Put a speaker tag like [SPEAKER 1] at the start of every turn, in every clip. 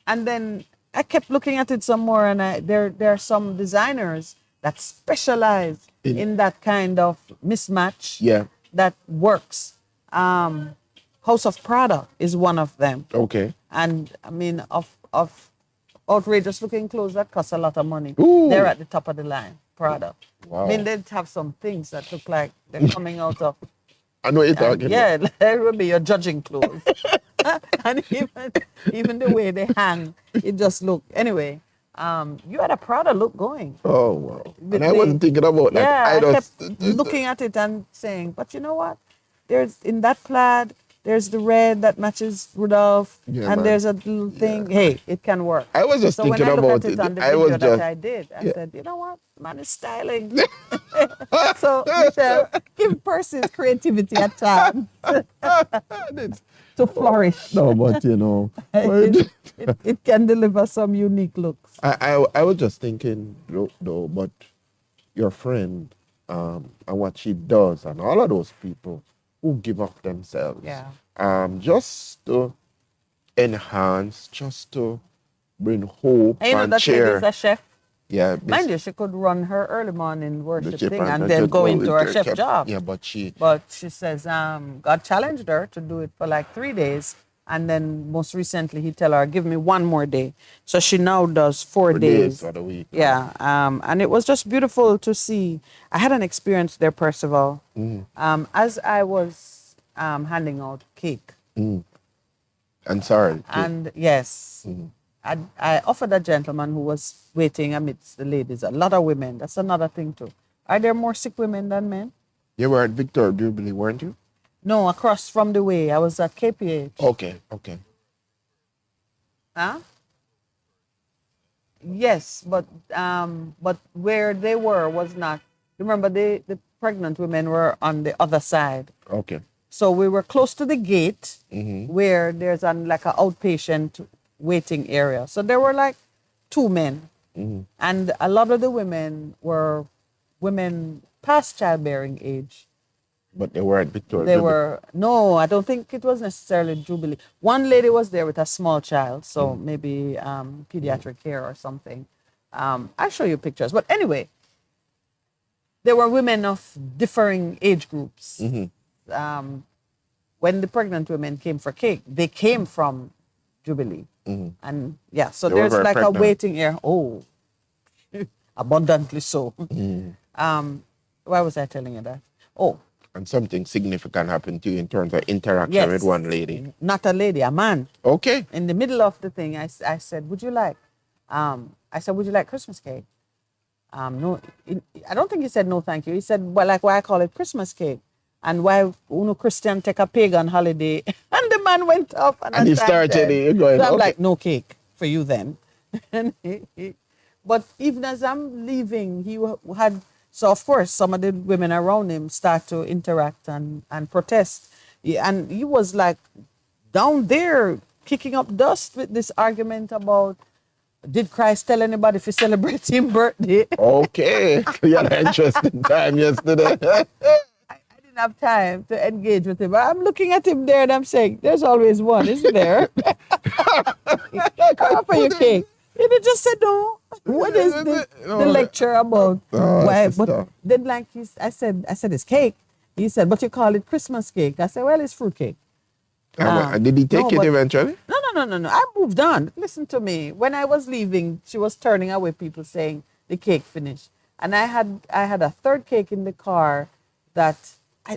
[SPEAKER 1] And then I kept looking at it some more, and there are some designers that specialize in that kind of mismatch
[SPEAKER 2] Yeah.
[SPEAKER 1] that works. House of Prada is one of them.
[SPEAKER 2] Okay.
[SPEAKER 1] And I mean, of outrageous looking clothes that cost a lot of money.
[SPEAKER 2] Ooh.
[SPEAKER 1] They're at the top of the line, Prada.
[SPEAKER 2] Wow.
[SPEAKER 1] I mean, they'd have some things that look like they're coming out of,
[SPEAKER 2] I know what you're talking about.
[SPEAKER 1] yeah, it would be your judging clothes. And even the way they hang, it just look, anyway, you had a Prada look going.
[SPEAKER 2] Oh, wow.
[SPEAKER 1] with
[SPEAKER 2] And I
[SPEAKER 1] me.
[SPEAKER 2] wasn't thinking about that.
[SPEAKER 1] Yeah,
[SPEAKER 2] I
[SPEAKER 1] I kept
[SPEAKER 2] just,
[SPEAKER 1] looking at it and saying, but you know what? There's in that plaid, there's the red that matches Rudolph,
[SPEAKER 2] Yeah,
[SPEAKER 1] and
[SPEAKER 2] man.
[SPEAKER 1] there's a little thing. Hey, it can work.
[SPEAKER 2] I was just
[SPEAKER 1] So when
[SPEAKER 2] thinking
[SPEAKER 1] I look
[SPEAKER 2] about
[SPEAKER 1] at it
[SPEAKER 2] it.
[SPEAKER 1] on the
[SPEAKER 2] I
[SPEAKER 1] video
[SPEAKER 2] was
[SPEAKER 1] that
[SPEAKER 2] just,
[SPEAKER 1] I did, I
[SPEAKER 2] yeah.
[SPEAKER 1] said, you know what? Man is styling. So, Michelle, give persons creativity at times to flourish.
[SPEAKER 2] No, but you know,
[SPEAKER 1] It can deliver some unique looks.
[SPEAKER 2] I was just thinking, though, but your friend, and what she does, and all of those people who give up themselves,
[SPEAKER 1] Yeah.
[SPEAKER 2] just to enhance, just to bring hope
[SPEAKER 1] And you know
[SPEAKER 2] and
[SPEAKER 1] that lady is
[SPEAKER 2] cheer.
[SPEAKER 1] a chef.
[SPEAKER 2] Yeah,
[SPEAKER 1] Mind you, she could run her early morning worship
[SPEAKER 2] chip
[SPEAKER 1] thing and
[SPEAKER 2] and
[SPEAKER 1] then
[SPEAKER 2] just
[SPEAKER 1] go into her chef
[SPEAKER 2] chef.
[SPEAKER 1] job.
[SPEAKER 2] Yeah, but she,
[SPEAKER 1] But she says God challenged her to do it for like 3 days. And then most recently, he tell her, give me one more day. So she now does 4 days.
[SPEAKER 2] for the week.
[SPEAKER 1] Yeah. And it was just beautiful to see. I had an experience there, Percival. As I was handing out cake.
[SPEAKER 2] And sorry.
[SPEAKER 1] And yes, I offered a gentleman who was waiting amidst the ladies, a lot of women. That's another thing too. Are there more sick women than men?
[SPEAKER 2] You were at Victor Jubilee, weren't you?
[SPEAKER 1] No, across from the way. I was at KPH.
[SPEAKER 2] Okay, okay.
[SPEAKER 1] Huh? Yes, but where they were was not. Remember, the pregnant women were on the other side.
[SPEAKER 2] Okay.
[SPEAKER 1] So we were close to the gate where there's like an outpatient waiting area. So there were like two men. And a lot of the women were women past childbearing age.
[SPEAKER 2] But they were at Victor
[SPEAKER 1] They
[SPEAKER 2] Jubilee.
[SPEAKER 1] were, no, I don't think it was necessarily Jubilee. One lady was there with a small child, so maybe pediatric care or something. I'll show you pictures. But anyway, there were women of differing age groups. When the pregnant women came for cake, they came from Jubilee. And yeah, so
[SPEAKER 2] They were
[SPEAKER 1] there's
[SPEAKER 2] very
[SPEAKER 1] like
[SPEAKER 2] pregnant.
[SPEAKER 1] a waiting area. Oh, abundantly so. Why was I telling you that? Oh,
[SPEAKER 2] And something significant happened to you in terms of interaction
[SPEAKER 1] yes.
[SPEAKER 2] with one lady.
[SPEAKER 1] Not a lady, a man.
[SPEAKER 2] Okay.
[SPEAKER 1] In the middle of the thing, I said, would you like Christmas cake? No, I don't think he said no, thank you. He said, well, like why I call it Christmas cake, and why Uno Christian take a pagan holiday. And the man went up
[SPEAKER 2] And he started going,
[SPEAKER 1] So I'm
[SPEAKER 2] okay.
[SPEAKER 1] like, no cake for you then. But even as I'm leaving, he had. So of course, some of the women around him start to interact and protest. And he was like down there kicking up dust with this argument about, did Christ tell anybody to celebrate his birthday?
[SPEAKER 2] Okay. You had an interesting time yesterday.
[SPEAKER 1] I didn't have time to engage with him. I'm looking at him there and I'm saying, there's always one, isn't there? Come for your cake. And he just said, no. What is the lecture about? Why? But then, like I said, it's cake. He said, but you call it Christmas cake. I said, well, it's fruit cake.
[SPEAKER 2] Did he take it eventually?
[SPEAKER 1] No. I moved on. Listen to me. When I was leaving, she was turning away people saying the cake finished. And I had a third cake in the car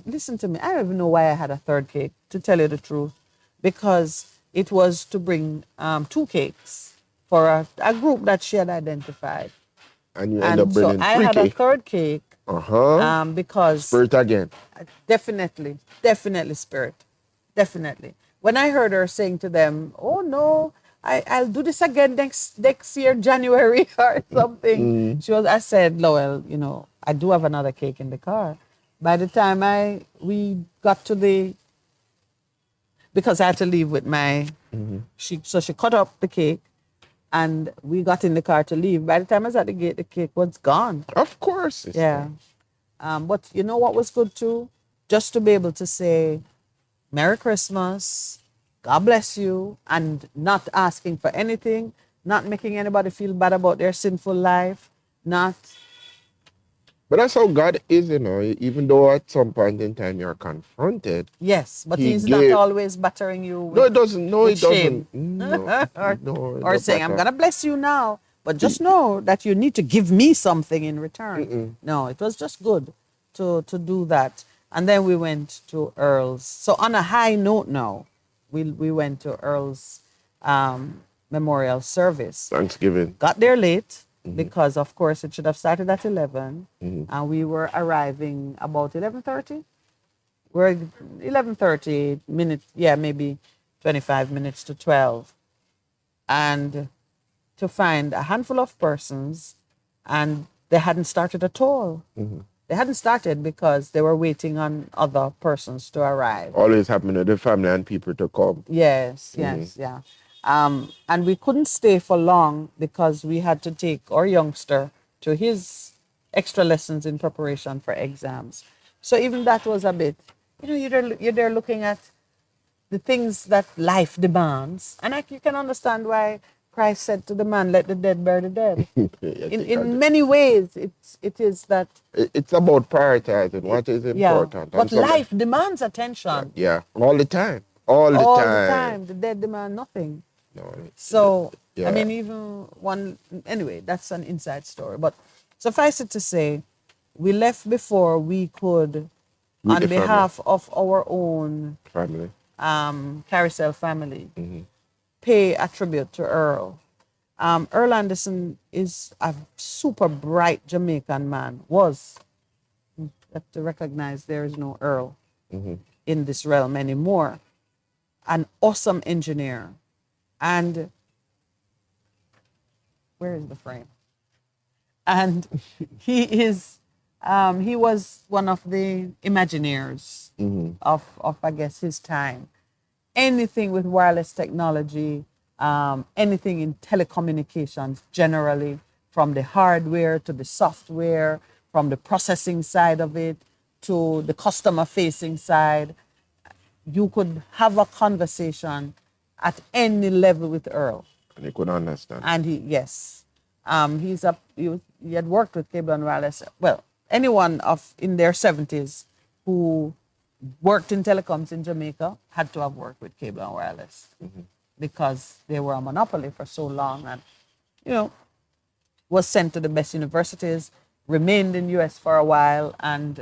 [SPEAKER 1] listen to me. I don't even know why I had a third cake, to tell you the truth, because it was to bring two cakes for a group that she had identified.
[SPEAKER 2] And you end up bringing
[SPEAKER 1] so I
[SPEAKER 2] three
[SPEAKER 1] had
[SPEAKER 2] cake.
[SPEAKER 1] a third cake because
[SPEAKER 2] Spirit again.
[SPEAKER 1] Definitely spirit. Definitely. When I heard her saying to them, oh no, I'll do this again next year, January or something. I said, Lowell, I do have another cake in the car. By the time we got to because I had to leave with she cut up the cake and we got in the car to leave. By the time I was at the gate, the cake was gone.
[SPEAKER 2] Of course.
[SPEAKER 1] Yeah. But you know what was good too? Just to be able to say, Merry Christmas, God bless you, and not asking for anything, not making anybody feel bad about their sinful life, not,
[SPEAKER 2] But that's how God is, you know. Even though at some point in time you're confronted,
[SPEAKER 1] yes, but
[SPEAKER 2] He
[SPEAKER 1] He's not
[SPEAKER 2] gave.
[SPEAKER 1] always battering you
[SPEAKER 2] No, it doesn't. No,
[SPEAKER 1] with
[SPEAKER 2] it doesn't.
[SPEAKER 1] shame.
[SPEAKER 2] No,
[SPEAKER 1] or,
[SPEAKER 2] no,
[SPEAKER 1] or
[SPEAKER 2] no
[SPEAKER 1] saying, I'm
[SPEAKER 2] butter.
[SPEAKER 1] going to bless you now, but
[SPEAKER 2] He-
[SPEAKER 1] just know that you need to give me something in return.
[SPEAKER 2] Mm-mm.
[SPEAKER 1] No, it was just good to do that. And then we went to Earl's. So, on a high note now, we went to Earl's memorial service.
[SPEAKER 2] Thanksgiving.
[SPEAKER 1] Got there late
[SPEAKER 2] Mm-hmm.
[SPEAKER 1] because, of course, it should have started at 11.
[SPEAKER 2] Mm-hmm.
[SPEAKER 1] And we were arriving about 11:30. We're 11:30 minutes, yeah, maybe 25 minutes to 12. And to find a handful of persons, and they hadn't started at all.
[SPEAKER 2] Mm-hmm.
[SPEAKER 1] They hadn't started because they were waiting on other persons to arrive.
[SPEAKER 2] Always happening to the family and people to come.
[SPEAKER 1] Yes,
[SPEAKER 2] Mm-hmm.
[SPEAKER 1] yes, yeah. And we couldn't stay for long because we had to take our youngster to his extra lessons in preparation for exams. So even that was a bit, you're there looking at the things that life demands. And you can understand why Christ said to the man, let the dead bury the dead.
[SPEAKER 2] I
[SPEAKER 1] In,
[SPEAKER 2] think I
[SPEAKER 1] in
[SPEAKER 2] do.
[SPEAKER 1] many ways, it is that,
[SPEAKER 2] It's about prioritizing what is
[SPEAKER 1] yeah.
[SPEAKER 2] important. And
[SPEAKER 1] But
[SPEAKER 2] some,
[SPEAKER 1] life demands attention
[SPEAKER 2] yeah, all the time. All the
[SPEAKER 1] all the
[SPEAKER 2] time.
[SPEAKER 1] time. The dead demand nothing.
[SPEAKER 2] No,
[SPEAKER 1] So, I
[SPEAKER 2] yeah.
[SPEAKER 1] mean, even one, anyway, that's an inside story. But suffice it to say, we left before we could,
[SPEAKER 2] With
[SPEAKER 1] on
[SPEAKER 2] the family.
[SPEAKER 1] behalf of our own
[SPEAKER 2] Family.
[SPEAKER 1] Carousel family,
[SPEAKER 2] Mm-hmm.
[SPEAKER 1] pay a tribute to Earl. Earl Anderson is a super bright Jamaican man. Was, you have to recognize there is no Earl
[SPEAKER 2] Mm-hmm.
[SPEAKER 1] in this realm anymore. An awesome engineer. And where is the frame? And he was one of the Imagineers
[SPEAKER 2] Mm-hmm.
[SPEAKER 1] of I guess his time. Anything with wireless technology, anything in telecommunications generally, from the hardware to the software, from the processing side of it to the customer facing side, you could have a conversation at any level with Earl.
[SPEAKER 2] And you could understand.
[SPEAKER 1] And yes, he had worked with Cable and Wireless. Well, anyone of in their 70s who worked in telecoms in Jamaica had to have worked with Cable and Wireless because they were a monopoly for so long, and you know was sent to the best universities, remained in US for a while, and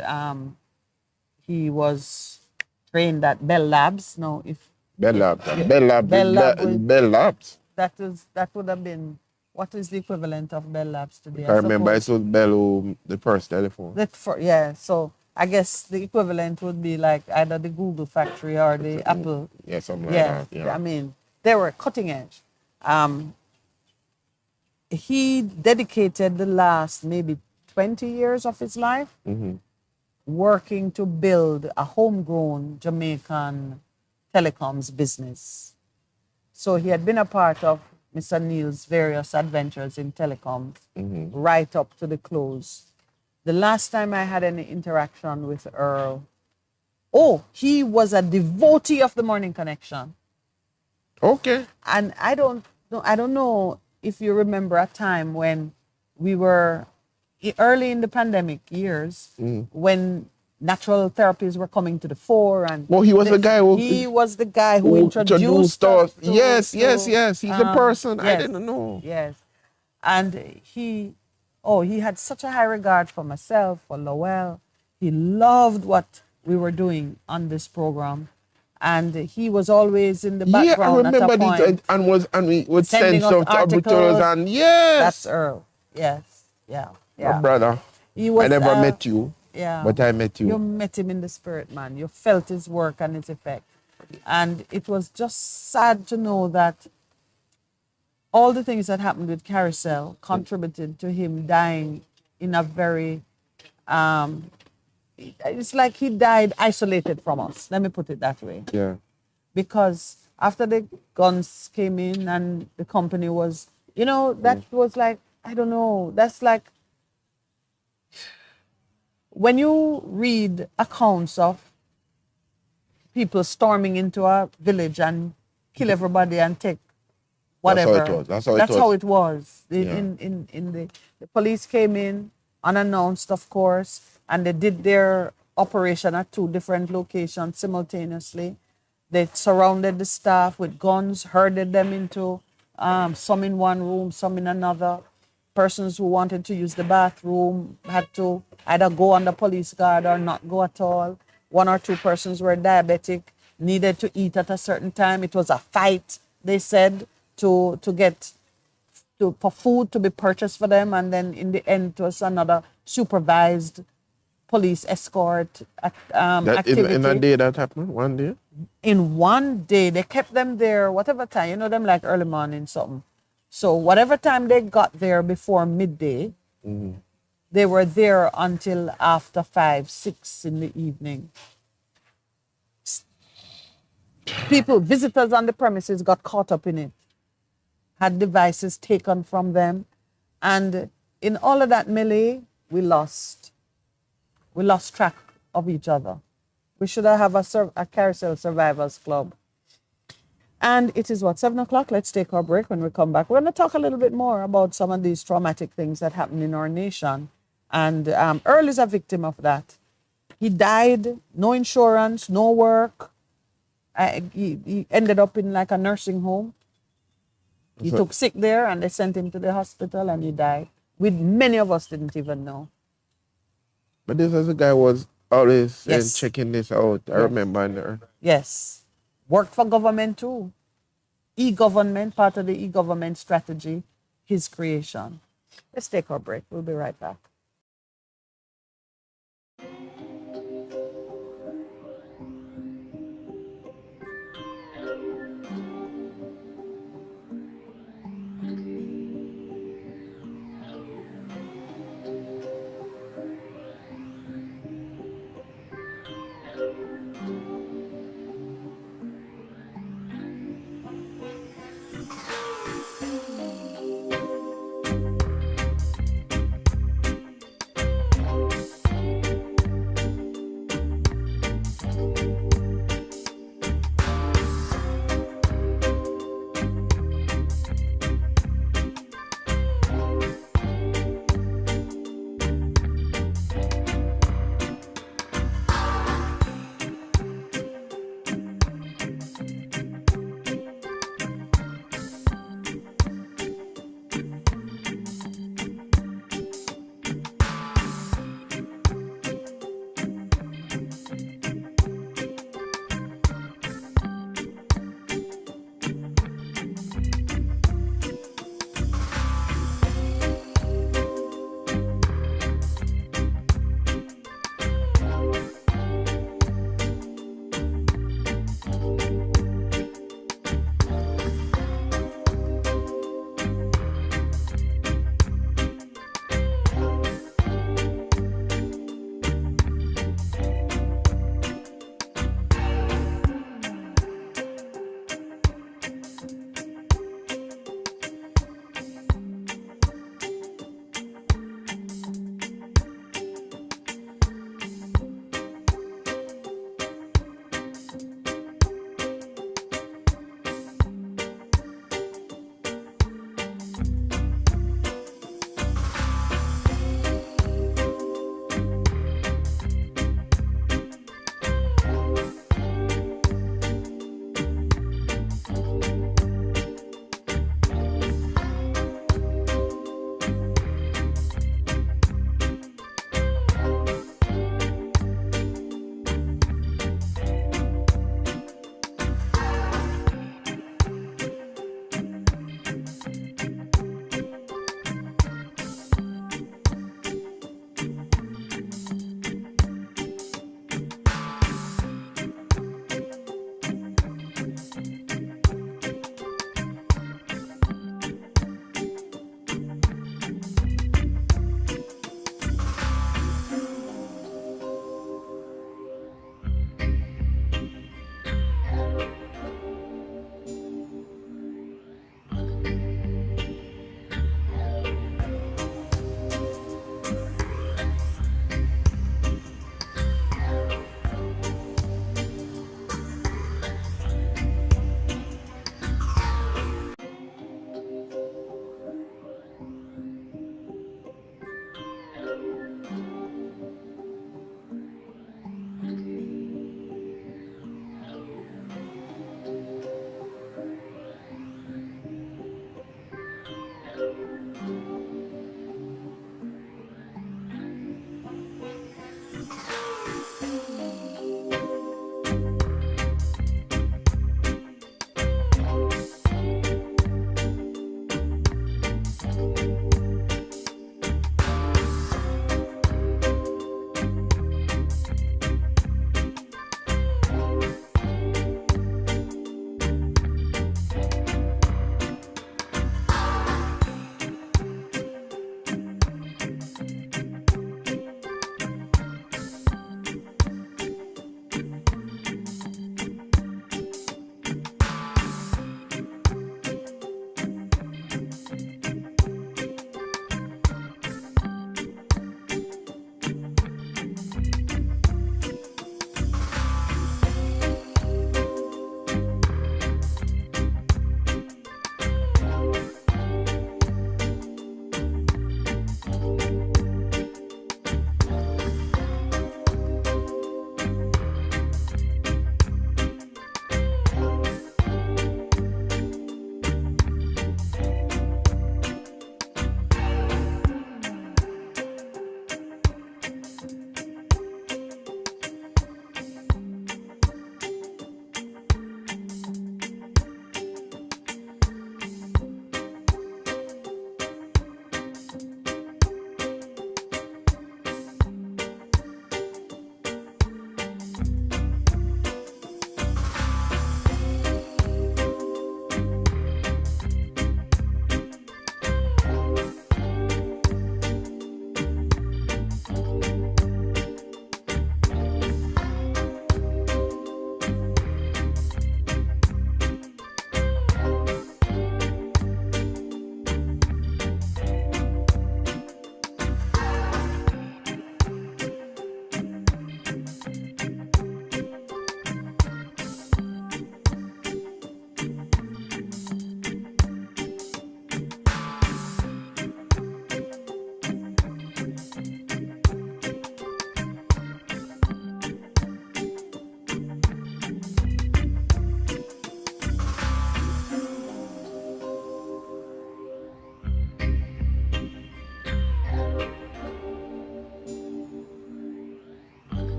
[SPEAKER 1] he was trained at Bell Labs. No,
[SPEAKER 2] Bell Labs.
[SPEAKER 1] yeah,
[SPEAKER 2] Bell Labs.
[SPEAKER 1] Bell Lab
[SPEAKER 2] Bell Labs.
[SPEAKER 1] that would have been, what is the equivalent of Bell Labs today?
[SPEAKER 2] I
[SPEAKER 1] I
[SPEAKER 2] remember it
[SPEAKER 1] suppose
[SPEAKER 2] was Bell who, the first telephone.
[SPEAKER 1] that for yeah. So I guess the equivalent would be like either the Google factory or the Apple.
[SPEAKER 2] Yeah, something like
[SPEAKER 1] Yeah,
[SPEAKER 2] that. Yeah.
[SPEAKER 1] I mean they were cutting edge. He dedicated the last maybe 20 years of his life
[SPEAKER 2] Mm-hmm.
[SPEAKER 1] working to build a homegrown Jamaican telecoms business. So he had been a part of Mr. Neil's various adventures in telecoms right up to the close. The last time I had any interaction with Earl, oh, he was a devotee of the Morning Connection.
[SPEAKER 2] Okay.
[SPEAKER 1] And I don't know if you remember a time when we were early in the pandemic years when natural therapies were coming to the fore, and
[SPEAKER 2] Well, he was the guy
[SPEAKER 1] he was the guy who
[SPEAKER 2] who
[SPEAKER 1] introduced us to,
[SPEAKER 2] Yes, yes,
[SPEAKER 1] to,
[SPEAKER 2] yes. He's the person. I
[SPEAKER 1] yes,
[SPEAKER 2] didn't know.
[SPEAKER 1] yes. And he had such a high regard for myself, for Lowell. He loved what we were doing on this program, and he was always in the
[SPEAKER 2] Yeah, I
[SPEAKER 1] background at a
[SPEAKER 2] remember this,
[SPEAKER 1] point,
[SPEAKER 2] and we would send
[SPEAKER 1] sending us
[SPEAKER 2] stuff to us,
[SPEAKER 1] articles.
[SPEAKER 2] and
[SPEAKER 1] That's
[SPEAKER 2] yes,
[SPEAKER 1] Earl. Yes, yeah,
[SPEAKER 2] my
[SPEAKER 1] yeah.
[SPEAKER 2] brother.
[SPEAKER 1] He
[SPEAKER 2] I
[SPEAKER 1] was.
[SPEAKER 2] never met you,
[SPEAKER 1] Yeah,
[SPEAKER 2] but I met
[SPEAKER 1] you
[SPEAKER 2] you.
[SPEAKER 1] met him in the spirit, man. You felt his work and his effect, and it was just sad to know that all the things that happened with Carousel contributed to him dying in a very. It's like he died isolated from us. Let me put it that way,
[SPEAKER 2] Yeah.
[SPEAKER 1] because after the guns came in and the company was, that was like, I don't know. That's like when you read accounts of people storming into a village and kill everybody and take
[SPEAKER 2] That's how it
[SPEAKER 1] whatever.
[SPEAKER 2] was. That's how it
[SPEAKER 1] That's how
[SPEAKER 2] was.
[SPEAKER 1] it was.
[SPEAKER 2] Yeah.
[SPEAKER 1] In the police came in unannounced, of course, and they did their operation at two different locations simultaneously. They surrounded the staff with guns, herded them into some in one room, some in another. Persons who wanted to use the bathroom had to either go on the police guard or not go at all. One or two persons were diabetic, needed to eat at a certain time. It was a fight, they said, to get for food to be purchased for them, and then in the end it was another supervised police escort
[SPEAKER 2] That in a
[SPEAKER 1] activity.
[SPEAKER 2] day that happened, one day.
[SPEAKER 1] In one day they kept them there whatever time, you know them like early morning something, so whatever time they got there before midday, they were there until after 5 6 in the evening. People, visitors on the premises got caught up in it, had devices taken from them, and in all of that melee we lost track of each other. We should have a carousel survivors club. And it is what, 7 o'clock? Let's take our break. When we come back, we're going to talk a little bit more about some of these traumatic things that happen in our nation. And Earl is a victim of that. He died, no insurance, no work. He ended up in like a nursing home. He
[SPEAKER 2] So-
[SPEAKER 1] took sick there and they sent him to the hospital and he died. Many of us didn't even know.
[SPEAKER 2] But this other guy was always
[SPEAKER 1] Yes.
[SPEAKER 2] checking this out. I
[SPEAKER 1] Yes.
[SPEAKER 2] remember.
[SPEAKER 1] Yes. Worked for government too. E-government, part of the e-government strategy, his creation. Let's take our break. We'll be right back.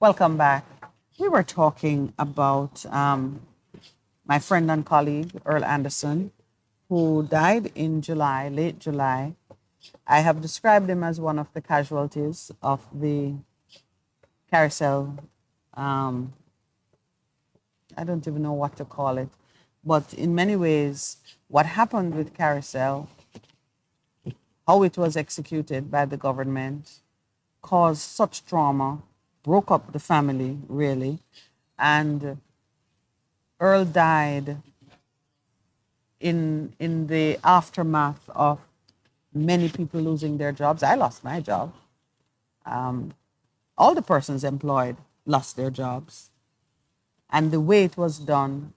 [SPEAKER 1] Welcome back. We were talking about my friend and colleague, Earl Anderson, who died in July, late July. I have described him as one of the casualties of the carousel. Um, I don't even know what to call it. But in many ways, what happened with carousel, how it was executed by the government, caused such trauma, broke up the family, really. And Earl died in the aftermath of many people losing their jobs. I lost my job. All the persons employed lost their jobs. And the way it was done,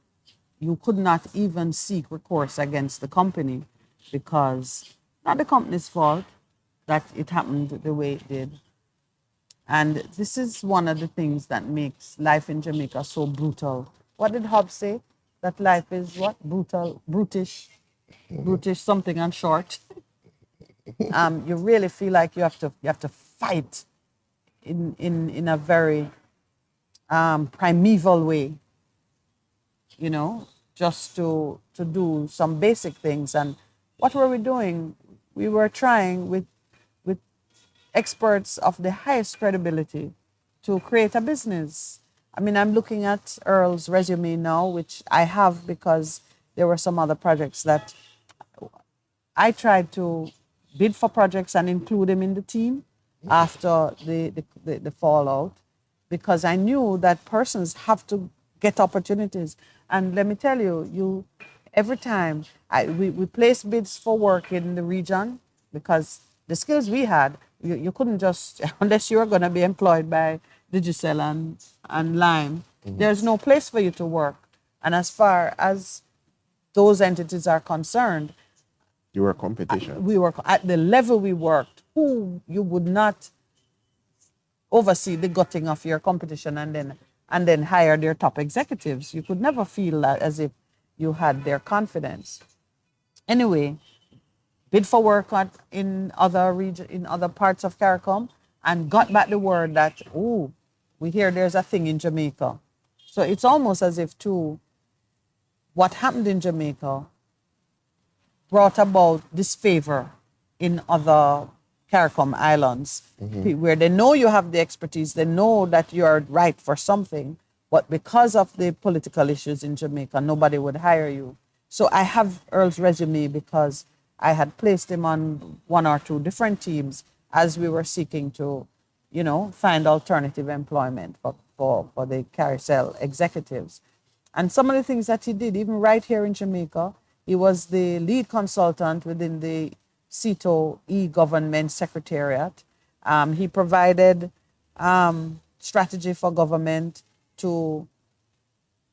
[SPEAKER 1] you could not even seek recourse against the company because not the company's fault that it happened the way it did. And this is one of the things that makes life in Jamaica so brutal. What did Hobbes say? That life is what? Brutal, brutish something and short. You really feel like you have to fight in a very primeval way, you know, just to do some basic things. And what were we doing? We were trying with experts of the highest credibility to create a business. I mean, I'm looking at Earl's resume now, which I have because there were some other projects that I tried to bid for projects and include him in the team after the fallout because I knew that persons have to get opportunities. And let me tell you, every time we placed bids for work in the region because the skills we had, you couldn't just, unless you were going to be employed by Digicel and Lime, there's no place for you to work. And as far as those entities are concerned,
[SPEAKER 2] You were competition.
[SPEAKER 1] we were at the level we worked, who you would not oversee the gutting of your competition and then hire their top executives. You could never feel as if you had their confidence. Anyway, bid for work in other region in other parts of CARICOM and got back the word that we hear there's a thing in Jamaica. So it's almost as if too what happened in Jamaica brought about disfavor in other CARICOM islands where they know you have the expertise, they know that you're right for something, but because of the political issues in Jamaica, nobody would hire you. So I have Earl's resume because I had placed him on one or two different teams as we were seeking to, find alternative employment for the carousel executives. And some of the things that he did, even right here in Jamaica, he was the lead consultant within the CETO e-government secretariat. He provided strategy for government to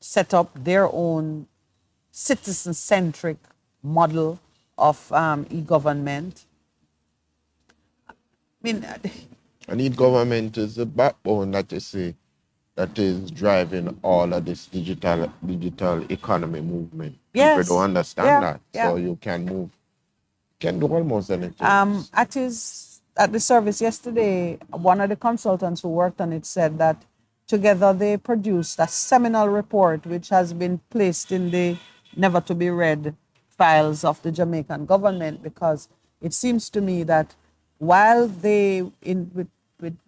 [SPEAKER 1] set up their own citizen-centric model of e-government. I mean,
[SPEAKER 2] I need government is the backbone that you see that is driving all of this digital economy movement. People don't
[SPEAKER 1] yes,
[SPEAKER 2] understand
[SPEAKER 1] yeah,
[SPEAKER 2] that.
[SPEAKER 1] yeah.
[SPEAKER 2] So you can move, can do almost anything.
[SPEAKER 1] At the service yesterday, one of the consultants who worked on it said that together they produced a seminal report which has been placed in the never to be read files of the Jamaican government because it seems to me that while they with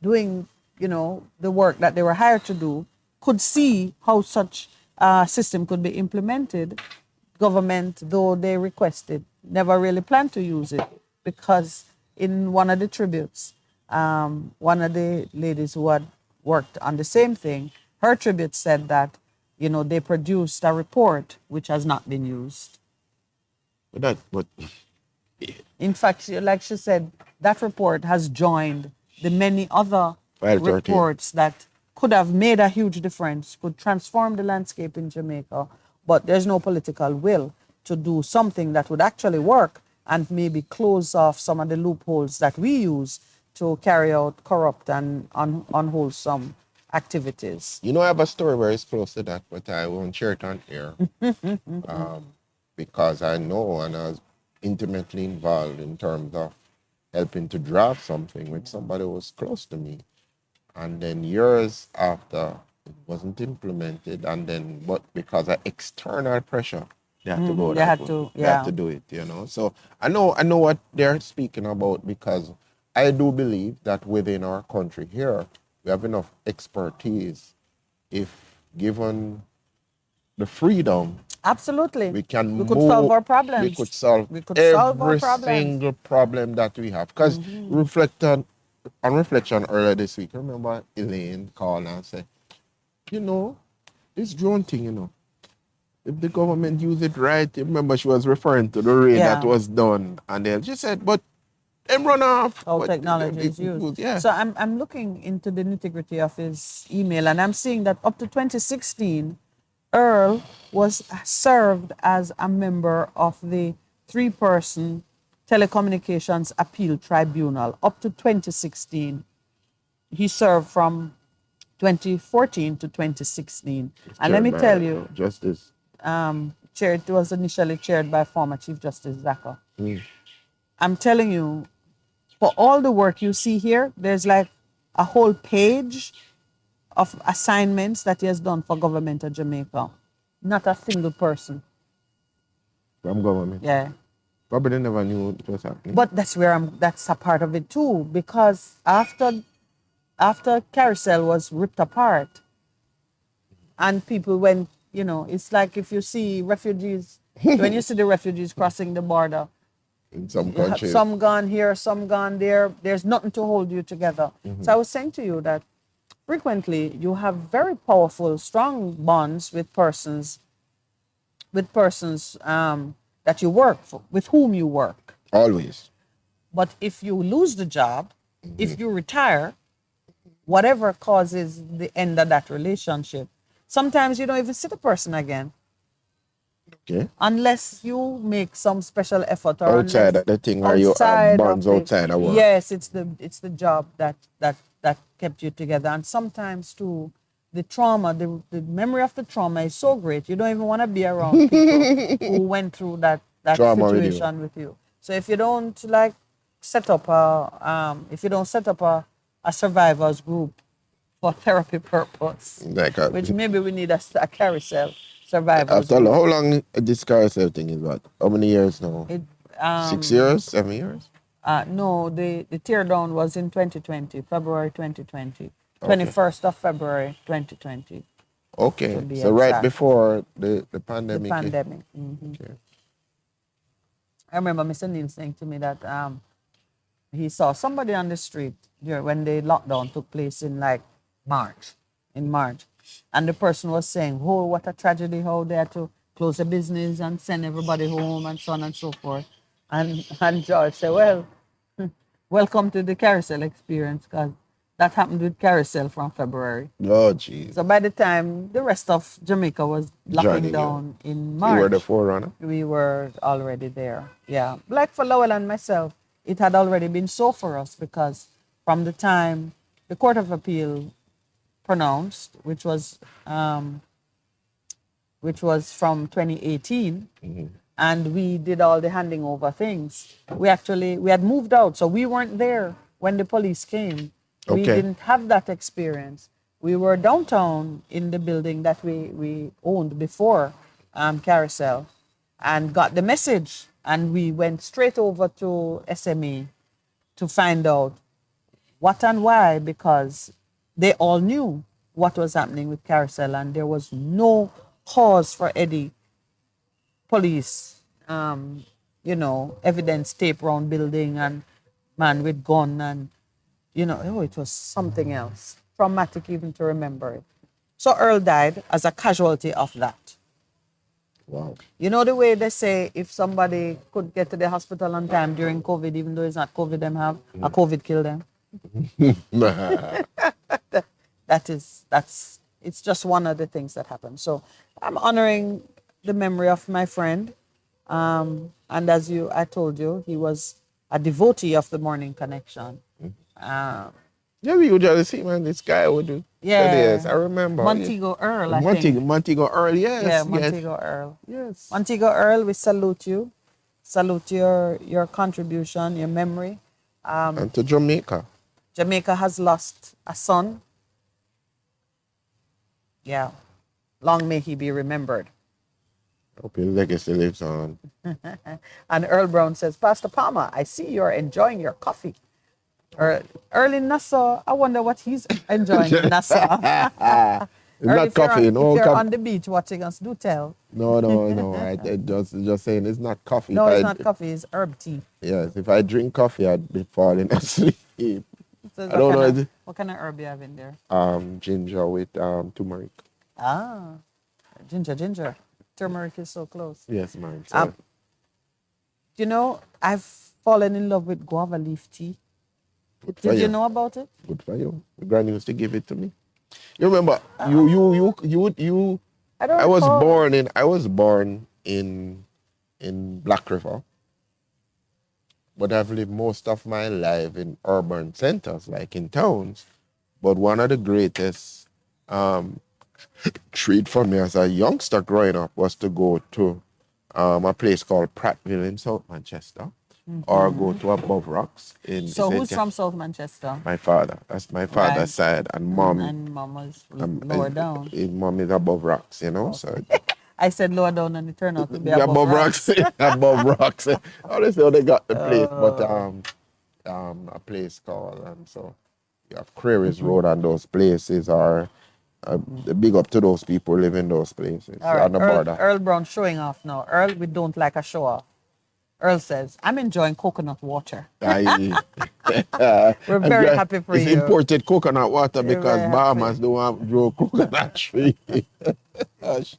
[SPEAKER 1] doing the work that they were hired to do could see how such a system could be implemented, government, though they requested, never really planned to use it because in one of the tributes, one of the ladies who had worked on the same thing, her tribute said that, they produced a report which has not been used.
[SPEAKER 2] But
[SPEAKER 1] In fact, like she said, that report has joined the many other
[SPEAKER 2] file 13.
[SPEAKER 1] reports that could have made a huge difference, could transform the landscape in Jamaica, but there's no political will to do something that would actually work and maybe close off some of the loopholes that we use to carry out corrupt and unwholesome activities.
[SPEAKER 2] I have a story where it's close to that, but I won't share it on here. Because I know and I was intimately involved in terms of helping to draft something with somebody who was close to me. and then years after it wasn't implemented, and then but because of external pressure, they had to go
[SPEAKER 1] They
[SPEAKER 2] that
[SPEAKER 1] had
[SPEAKER 2] way.
[SPEAKER 1] to,
[SPEAKER 2] They had
[SPEAKER 1] yeah.
[SPEAKER 2] to do it, you know. So I know what they're speaking about because I do believe that within our country here, we have enough expertise if given the freedom
[SPEAKER 1] Absolutely.
[SPEAKER 2] we can
[SPEAKER 1] We could solve
[SPEAKER 2] move,
[SPEAKER 1] our
[SPEAKER 2] we could
[SPEAKER 1] problems.
[SPEAKER 2] solve
[SPEAKER 1] We could solve our
[SPEAKER 2] every
[SPEAKER 1] problems.
[SPEAKER 2] single problem that we have. Because on reflection earlier this week, remember Elaine called and said, you know, this drone thing, if the government use it right, remember she was referring to the raid that
[SPEAKER 1] Yeah.
[SPEAKER 2] was done, and then she said, but them run off.
[SPEAKER 1] How
[SPEAKER 2] But
[SPEAKER 1] technology is used.
[SPEAKER 2] yeah.
[SPEAKER 1] So I'm looking into the nitty-gritty of his email, and I'm seeing that up to 2016, Earl was served as a member of the three-person telecommunications appeal tribunal. Up to 2016, he served from 2014 to 2016. And let
[SPEAKER 2] Chaired
[SPEAKER 1] me
[SPEAKER 2] by
[SPEAKER 1] tell you,
[SPEAKER 2] Justice.
[SPEAKER 1] it was initially chaired by former Chief Justice Zaka.
[SPEAKER 2] Mm.
[SPEAKER 1] I'm telling you, for all the work you see here, there's like a whole page of assignments that he has done for government of Jamaica. Not a single person.
[SPEAKER 2] From government.
[SPEAKER 1] Yeah.
[SPEAKER 2] Probably they never knew it was happening.
[SPEAKER 1] But that's a part of it too, because after Carousel was ripped apart and people went, it's like if you see refugees, when you see the refugees crossing the border,
[SPEAKER 2] In some
[SPEAKER 1] you have
[SPEAKER 2] countries.
[SPEAKER 1] some gone here, some gone there. There's nothing to hold you together. So I was saying to you that frequently you have very powerful, strong bonds with persons that you work for, with whom you work.
[SPEAKER 2] Always.
[SPEAKER 1] But if you lose the job, if you retire, whatever causes the end of that relationship, sometimes you don't even see the person again
[SPEAKER 2] Okay.
[SPEAKER 1] unless you make some special effort or
[SPEAKER 2] Outside
[SPEAKER 1] unless
[SPEAKER 2] of the thing, or you have
[SPEAKER 1] outside
[SPEAKER 2] bonds
[SPEAKER 1] of the
[SPEAKER 2] outside of work.
[SPEAKER 1] yes, it's the job that kept you together. And sometimes too, the trauma, the memory of the trauma is so great you don't even want to be around people who went through that
[SPEAKER 2] Trauma with you.
[SPEAKER 1] situation with you. So if you don't like set up a survivors group for therapy purpose,
[SPEAKER 2] Like
[SPEAKER 1] which maybe we need a carousel survivors
[SPEAKER 2] after
[SPEAKER 1] group.
[SPEAKER 2] how long this carousel thing is what? How many years now?
[SPEAKER 1] It
[SPEAKER 2] 6 years? 7 years?
[SPEAKER 1] no, the tear down was in 2020, February 2020,
[SPEAKER 2] Okay.
[SPEAKER 1] 21st of February 2020 to
[SPEAKER 2] Okay.
[SPEAKER 1] be
[SPEAKER 2] So right
[SPEAKER 1] exact.
[SPEAKER 2] before the
[SPEAKER 1] The
[SPEAKER 2] pandemic.
[SPEAKER 1] pandemic.
[SPEAKER 2] Okay.
[SPEAKER 1] I remember Mr. Neil saying to me that he saw somebody on the street when the lockdown took place in like March, and the person was saying, "Oh, what a tragedy! How they had to close the business and send everybody home and so on and so forth." And George said, "Well, welcome to the carousel experience, because that happened with carousel from February."
[SPEAKER 2] Oh, jeez.
[SPEAKER 1] So by the time the rest of Jamaica was locking
[SPEAKER 2] Joining you.
[SPEAKER 1] down in
[SPEAKER 2] You were the
[SPEAKER 1] March,
[SPEAKER 2] forerunner.
[SPEAKER 1] we were already there. Yeah. Like for Lowell and myself, it had already been so for us, because from the time the Court of Appeal pronounced, which was from 2018, and we did all the handing over things. We had moved out, so we weren't there when the police came. We
[SPEAKER 2] Okay.
[SPEAKER 1] didn't have that experience. We were downtown in the building that we owned before Carousel, and got the message, and we went straight over to SME to find out what and why, because they all knew what was happening with Carousel, and there was no cause for any police, evidence tape round building and man with gun, and it was something else. Traumatic even to remember it. So Earl died as a casualty of that.
[SPEAKER 2] Wow.
[SPEAKER 1] You know the way they say if somebody could get to the hospital on time during COVID, even though it's not COVID them have, a COVID kill them. It's just one of the things that happened. So I'm honoring the memory of my friend. And as I told you, he was a devotee of the Morning Connection.
[SPEAKER 2] Yeah, we usually see, man, this guy would do.
[SPEAKER 1] Yeah.
[SPEAKER 2] Yes, I remember.
[SPEAKER 1] Montego Earl, I think.
[SPEAKER 2] Montego Earl, yes.
[SPEAKER 1] Yeah,
[SPEAKER 2] yes.
[SPEAKER 1] Montego Earl.
[SPEAKER 2] Yes.
[SPEAKER 1] Montego Earl, we salute you. Salute your contribution, your memory.
[SPEAKER 2] And to Jamaica.
[SPEAKER 1] Jamaica has lost a son Yeah. Long may he be remembered.
[SPEAKER 2] Hope his legacy lives on.
[SPEAKER 1] And Earl Brown says, Pastor Palmer, I see you're enjoying your coffee. Earl in Nassau, I wonder what he's enjoying in Nassau.
[SPEAKER 2] It's
[SPEAKER 1] Earl,
[SPEAKER 2] not coffee,
[SPEAKER 1] if
[SPEAKER 2] no.
[SPEAKER 1] you're on the beach watching us, do tell.
[SPEAKER 2] No, no, no. I just saying it's not coffee.
[SPEAKER 1] No, it's not coffee, it's herb tea.
[SPEAKER 2] Yes, if I drink coffee, I'd be falling asleep.
[SPEAKER 1] So
[SPEAKER 2] I don't know.
[SPEAKER 1] what kind of herb you have in there?
[SPEAKER 2] Ginger with turmeric.
[SPEAKER 1] Ah, ginger. Turmeric is so close.
[SPEAKER 2] Yes, man.
[SPEAKER 1] Um, you know, I've fallen in love with guava leaf tea.
[SPEAKER 2] Good for
[SPEAKER 1] Did you
[SPEAKER 2] you.
[SPEAKER 1] know about it?
[SPEAKER 2] Good for you. The grand used to give it to me. You remember? You.
[SPEAKER 1] I don't
[SPEAKER 2] I was
[SPEAKER 1] recall.
[SPEAKER 2] born in Black River, but I've lived most of my life in urban centers, like in towns. But one of the greatest um, treat for me as a youngster growing up was to go to a place called Prattville in South Manchester, or go to Above Rocks in.
[SPEAKER 1] So who's from South Manchester?
[SPEAKER 2] My father. That's my
[SPEAKER 1] Right.
[SPEAKER 2] father's side, and mom.
[SPEAKER 1] And mom was lower down.
[SPEAKER 2] His mom is Above Rocks, you know. So
[SPEAKER 1] I said lower down and it turned out to be
[SPEAKER 2] above
[SPEAKER 1] above
[SPEAKER 2] rocks,
[SPEAKER 1] rocks.
[SPEAKER 2] above rocks. Honestly, how they got the place, but a place called so you have Crairies Road, and those places are big up to those people living in those places
[SPEAKER 1] All right,
[SPEAKER 2] on the border.
[SPEAKER 1] Earl Brown showing off now. Earl, we don't like a show off. Earl says, I'm enjoying coconut water.
[SPEAKER 2] I,
[SPEAKER 1] We're
[SPEAKER 2] and
[SPEAKER 1] very happy for
[SPEAKER 2] it's
[SPEAKER 1] you.
[SPEAKER 2] imported coconut water
[SPEAKER 1] We're
[SPEAKER 2] because
[SPEAKER 1] very
[SPEAKER 2] Bahamas
[SPEAKER 1] happy.
[SPEAKER 2] don't have grow coconut tree. Hush,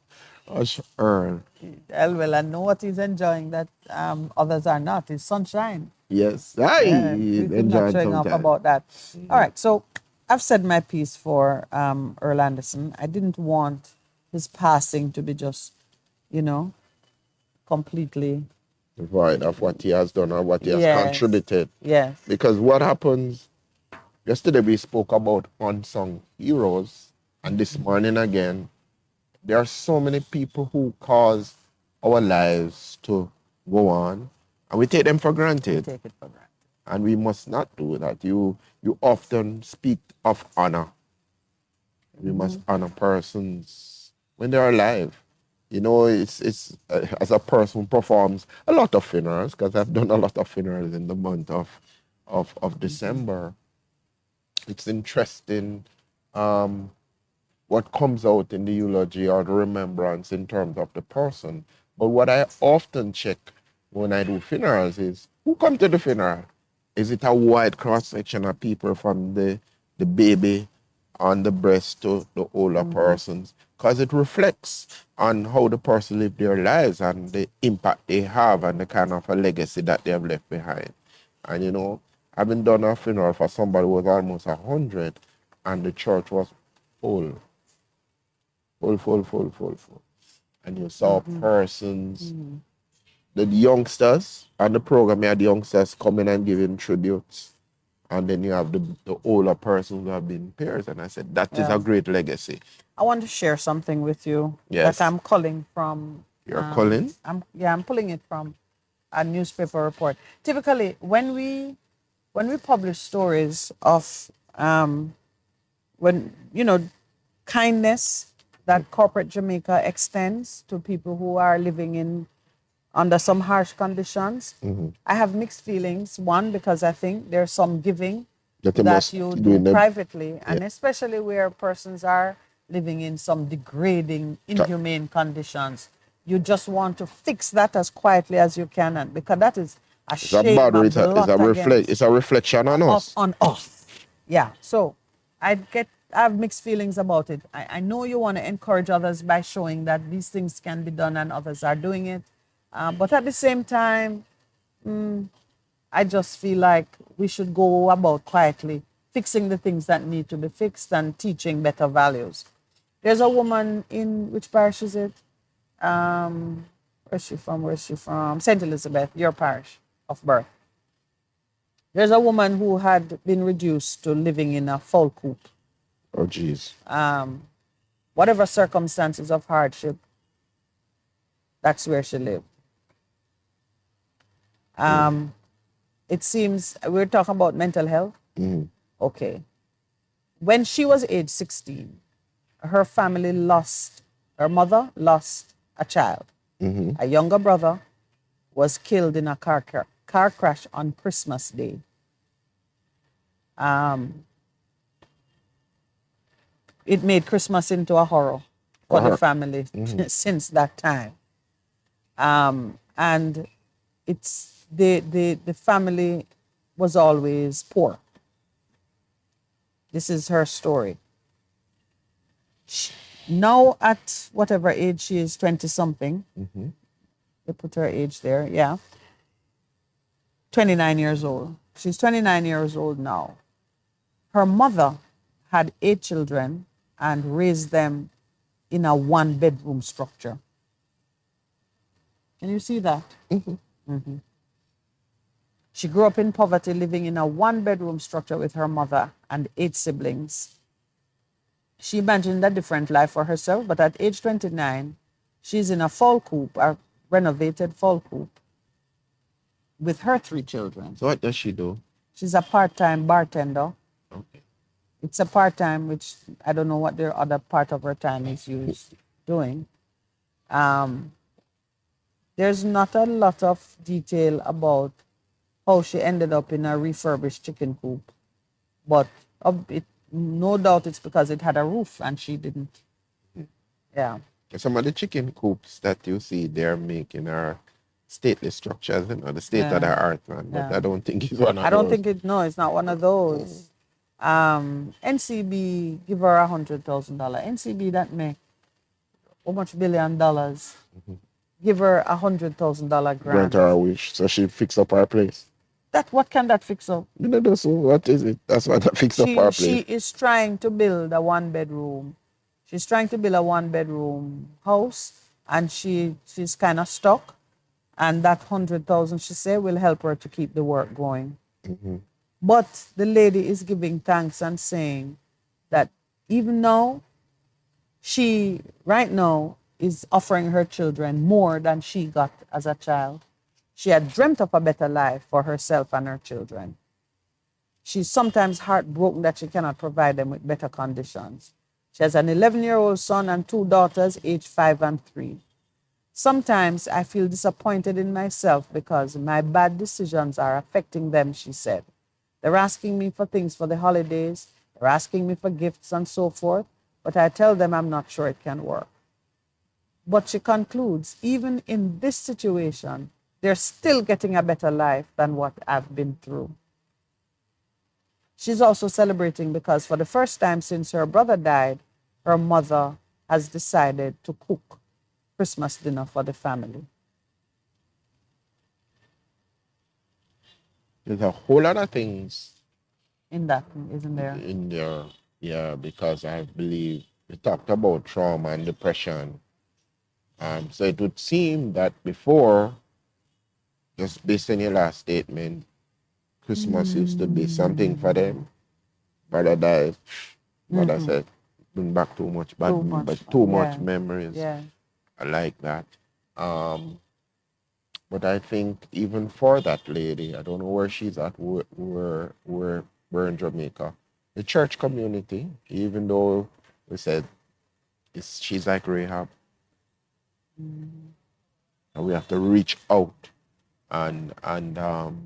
[SPEAKER 2] Earl.
[SPEAKER 1] Well, I know what he's enjoying that others are not. Is sunshine.
[SPEAKER 2] Yes,
[SPEAKER 1] Yeah, we're not
[SPEAKER 2] enjoying
[SPEAKER 1] showing off
[SPEAKER 2] sometimes.
[SPEAKER 1] about that. All right, so I've said my piece for Earl Anderson. I didn't want his passing to be just, you know, completely.
[SPEAKER 2] Void of what he has done or what he has
[SPEAKER 1] Yes.
[SPEAKER 2] contributed.
[SPEAKER 1] Yes.
[SPEAKER 2] Because what happens, yesterday we spoke about unsung heroes, and this morning again, there are so many people who cause our lives to go on, and we take them for granted.
[SPEAKER 1] Take it for granted.
[SPEAKER 2] And we must not do that. You often speak of honor. We must honor persons when they're alive. You know, it's as a person who performs a lot of funerals, because I've done a lot of funerals in the month of December. It's interesting what comes out in the eulogy or the remembrance in terms of the person. But what I often check when I do funerals is who come to the funeral? Is it a wide cross section of people from the baby on the breast to the older persons? Because it reflects on how the person lived their lives and the impact they have and the kind of a legacy that they have left behind. And you know, having done a funeral for somebody who was almost 100, and the church was full. Full. And you saw persons, the youngsters, and the program, you had the youngsters coming and giving tributes. And then you have the older persons who have been peers. And I said, that is a great legacy.
[SPEAKER 1] I want to share something with you
[SPEAKER 2] Yes.
[SPEAKER 1] that I'm calling from.
[SPEAKER 2] You're calling?
[SPEAKER 1] I'm pulling it from a newspaper report. Typically, when we publish stories of when kindness that corporate Jamaica extends to people who are living in under some harsh conditions, I have mixed feelings. One, because I think there's some giving that you do privately, and especially where persons are living in some degrading, inhumane conditions. You just want to fix that as quietly as you can, and because that is a shame,
[SPEAKER 2] it's a reflection on us.
[SPEAKER 1] On us. Yeah. So I have mixed feelings about it. I know you want to encourage others by showing that these things can be done and others are doing it. But at the same time, I just feel like we should go about quietly fixing the things that need to be fixed and teaching better values. There's a woman in, which parish is it? Where's she from? St. Elizabeth, your parish of birth. There's a woman who had been reduced to living in a fowl coop.
[SPEAKER 2] Oh, geez.
[SPEAKER 1] Whatever circumstances of hardship, that's where she lived. It seems we're talking about mental health. Okay. When she was age 16, her family lost, her mother lost a child. A younger brother was killed in a car crash on Christmas Day. It made Christmas into a horror for the
[SPEAKER 2] Uh-huh.
[SPEAKER 1] family since that time. And it's the family was always poor. This is her story. Now at whatever age she is, 20 something, they put her age there, yeah, 29 years old. She's 29 years old now. Her mother had 8 children and raised them in a one-bedroom structure. Can you see that? She grew up in poverty, living in a one-bedroom structure with her mother and 8 siblings. She imagined a different life for herself, but at age 29, she's in a fall coop, a renovated fall coop, with her 3 children.
[SPEAKER 2] So what does she do?
[SPEAKER 1] She's a part-time bartender.
[SPEAKER 2] Okay.
[SPEAKER 1] It's a part-time, which I don't know what their other part of her time is used doing. There's not a lot of detail about how she ended up in a refurbished chicken coop, but no doubt it's because it had a roof and she didn't. Yeah.
[SPEAKER 2] Some of the chicken coops that you see they're making are stately structures, the state of the art, man. But
[SPEAKER 1] Yeah.
[SPEAKER 2] I don't think it's one of
[SPEAKER 1] I don't
[SPEAKER 2] those.
[SPEAKER 1] think no, it's not one of those. NCB give her $100,000. NCB that make how much $1 billion? Give her $100,000
[SPEAKER 2] Grant
[SPEAKER 1] grant.
[SPEAKER 2] her a wish, so she fix up her place.
[SPEAKER 1] That what can that fix up?
[SPEAKER 2] You know, so what is it? That's why that fix up her
[SPEAKER 1] She
[SPEAKER 2] place.
[SPEAKER 1] is trying to build a one-bedroom. She's trying to build a one-bedroom house, and she's kind of stuck. And that 100,000, she said, will help her to keep the work going. But the lady is giving thanks and saying that even now, she right now is offering her children more than she got as a child. She had dreamt of a better life for herself and her children. She's sometimes heartbroken that she cannot provide them with better conditions. She has an 11-year-old son and 2 daughters, aged 5 and 3. Sometimes I feel disappointed in myself because my bad decisions are affecting them, she said. They're asking me for things for the holidays, they're asking me for gifts and so forth, but I tell them I'm not sure it can work. But she concludes, even in this situation, they're still getting a better life than what I've been through. She's also celebrating because for the first time since her brother died, her mother has decided to cook Christmas dinner for the family.
[SPEAKER 2] There's a whole lot of things
[SPEAKER 1] In that, isn't there?
[SPEAKER 2] in there, yeah, because I believe we talked about trauma and depression. So it would seem that before, just based on your last statement, Christmas used to be something for them. Brother died, brother said, bring back too much bad, but too much memories.
[SPEAKER 1] Yeah.
[SPEAKER 2] I like that. But I think even for that lady, I don't know where she's at. We're in Jamaica. The church community, even though we said she's like Rahab, and we have to reach out and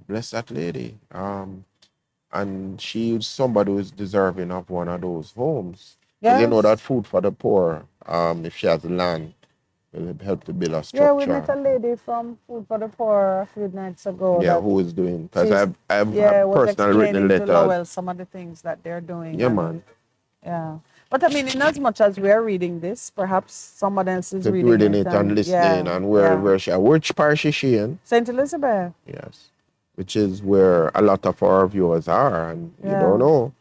[SPEAKER 2] bless that lady. And she's somebody who's deserving of one of those homes. Because you know that food for the poor, if she has land, will help to build a structure.
[SPEAKER 1] Yeah, we met a lady from Food for the Poor a few nights ago.
[SPEAKER 2] Yeah, who is doing? Because I've
[SPEAKER 1] was
[SPEAKER 2] personally written a
[SPEAKER 1] explaining to
[SPEAKER 2] letter.
[SPEAKER 1] Lowell some of the things that they're doing.
[SPEAKER 2] Yeah, man.
[SPEAKER 1] Yeah. But I mean, in as much as we're reading this, perhaps someone else is
[SPEAKER 2] reading it and listening, and which parish is she in?
[SPEAKER 1] St. Elizabeth.
[SPEAKER 2] Yes, which is where a lot of our viewers are, and you don't know.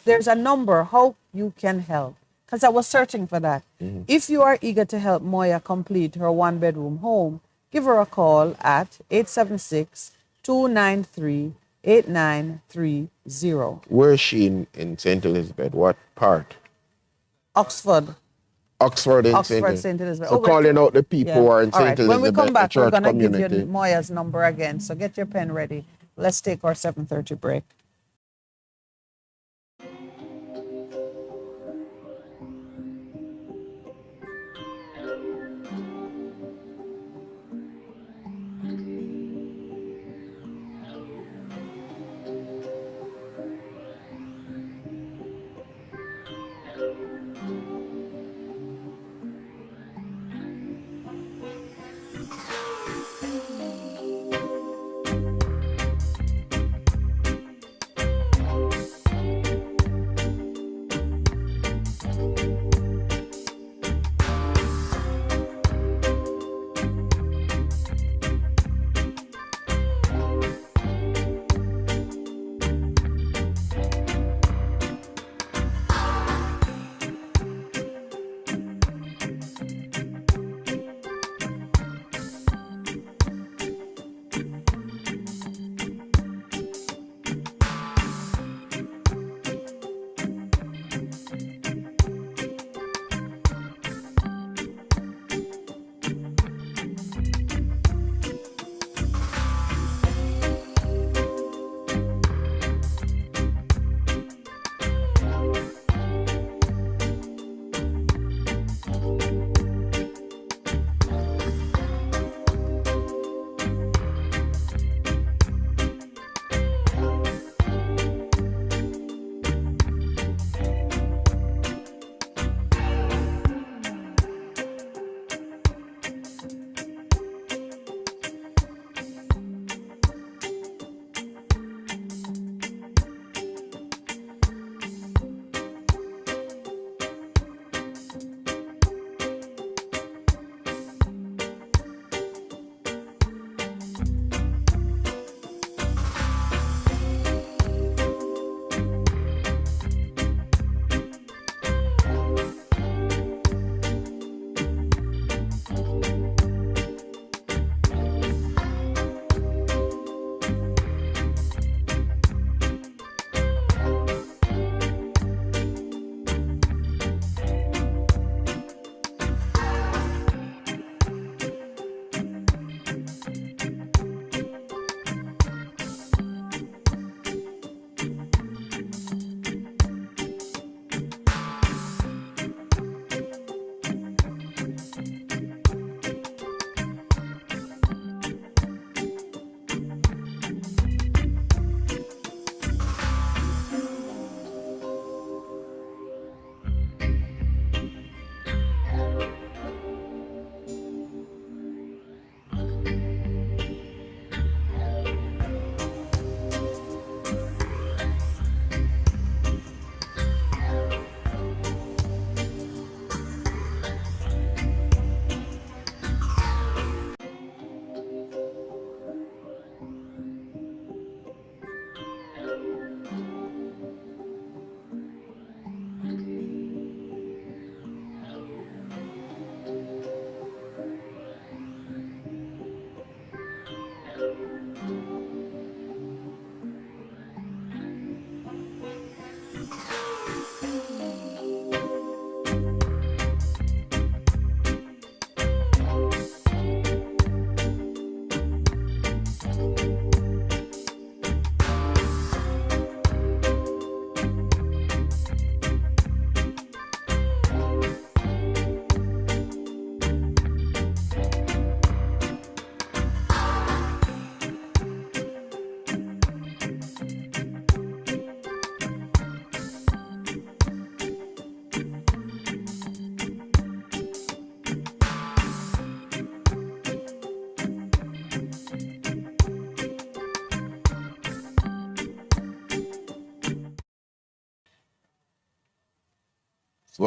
[SPEAKER 1] There's a number how you can help. Because I was searching for that. If you are eager to help Moya complete her one-bedroom home, give her a call at 876-293-8930.
[SPEAKER 2] Where is she in St. Elizabeth? What part?
[SPEAKER 1] Oxford.
[SPEAKER 2] Oxford in
[SPEAKER 1] St. Elizabeth.
[SPEAKER 2] So calling out the people who are in St. Elizabeth.
[SPEAKER 1] When we come back, we're going to give
[SPEAKER 2] community.
[SPEAKER 1] you Moya's number again. So get your pen ready. Let's take our 7:30 break.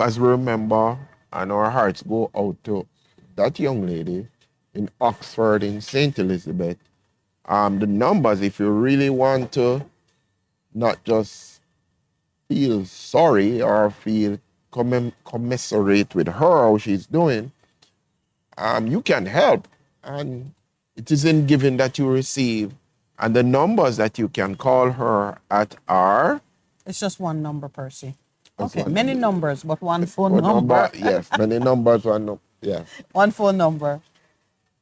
[SPEAKER 2] as we remember, and our hearts go out to that young lady in Oxford, in St. Elizabeth. The numbers, if you really want to not just feel sorry or feel commiserate with her, how she's doing, you can help. And it is in giving that you receive. And the numbers that you can call her at are.
[SPEAKER 1] It's just one number, Percy.
[SPEAKER 2] That's
[SPEAKER 1] Okay,
[SPEAKER 2] one
[SPEAKER 1] many
[SPEAKER 2] number.
[SPEAKER 1] numbers, but one phone
[SPEAKER 2] One
[SPEAKER 1] number.
[SPEAKER 2] number, yes. Many numbers, one number, yeah.
[SPEAKER 1] One phone number.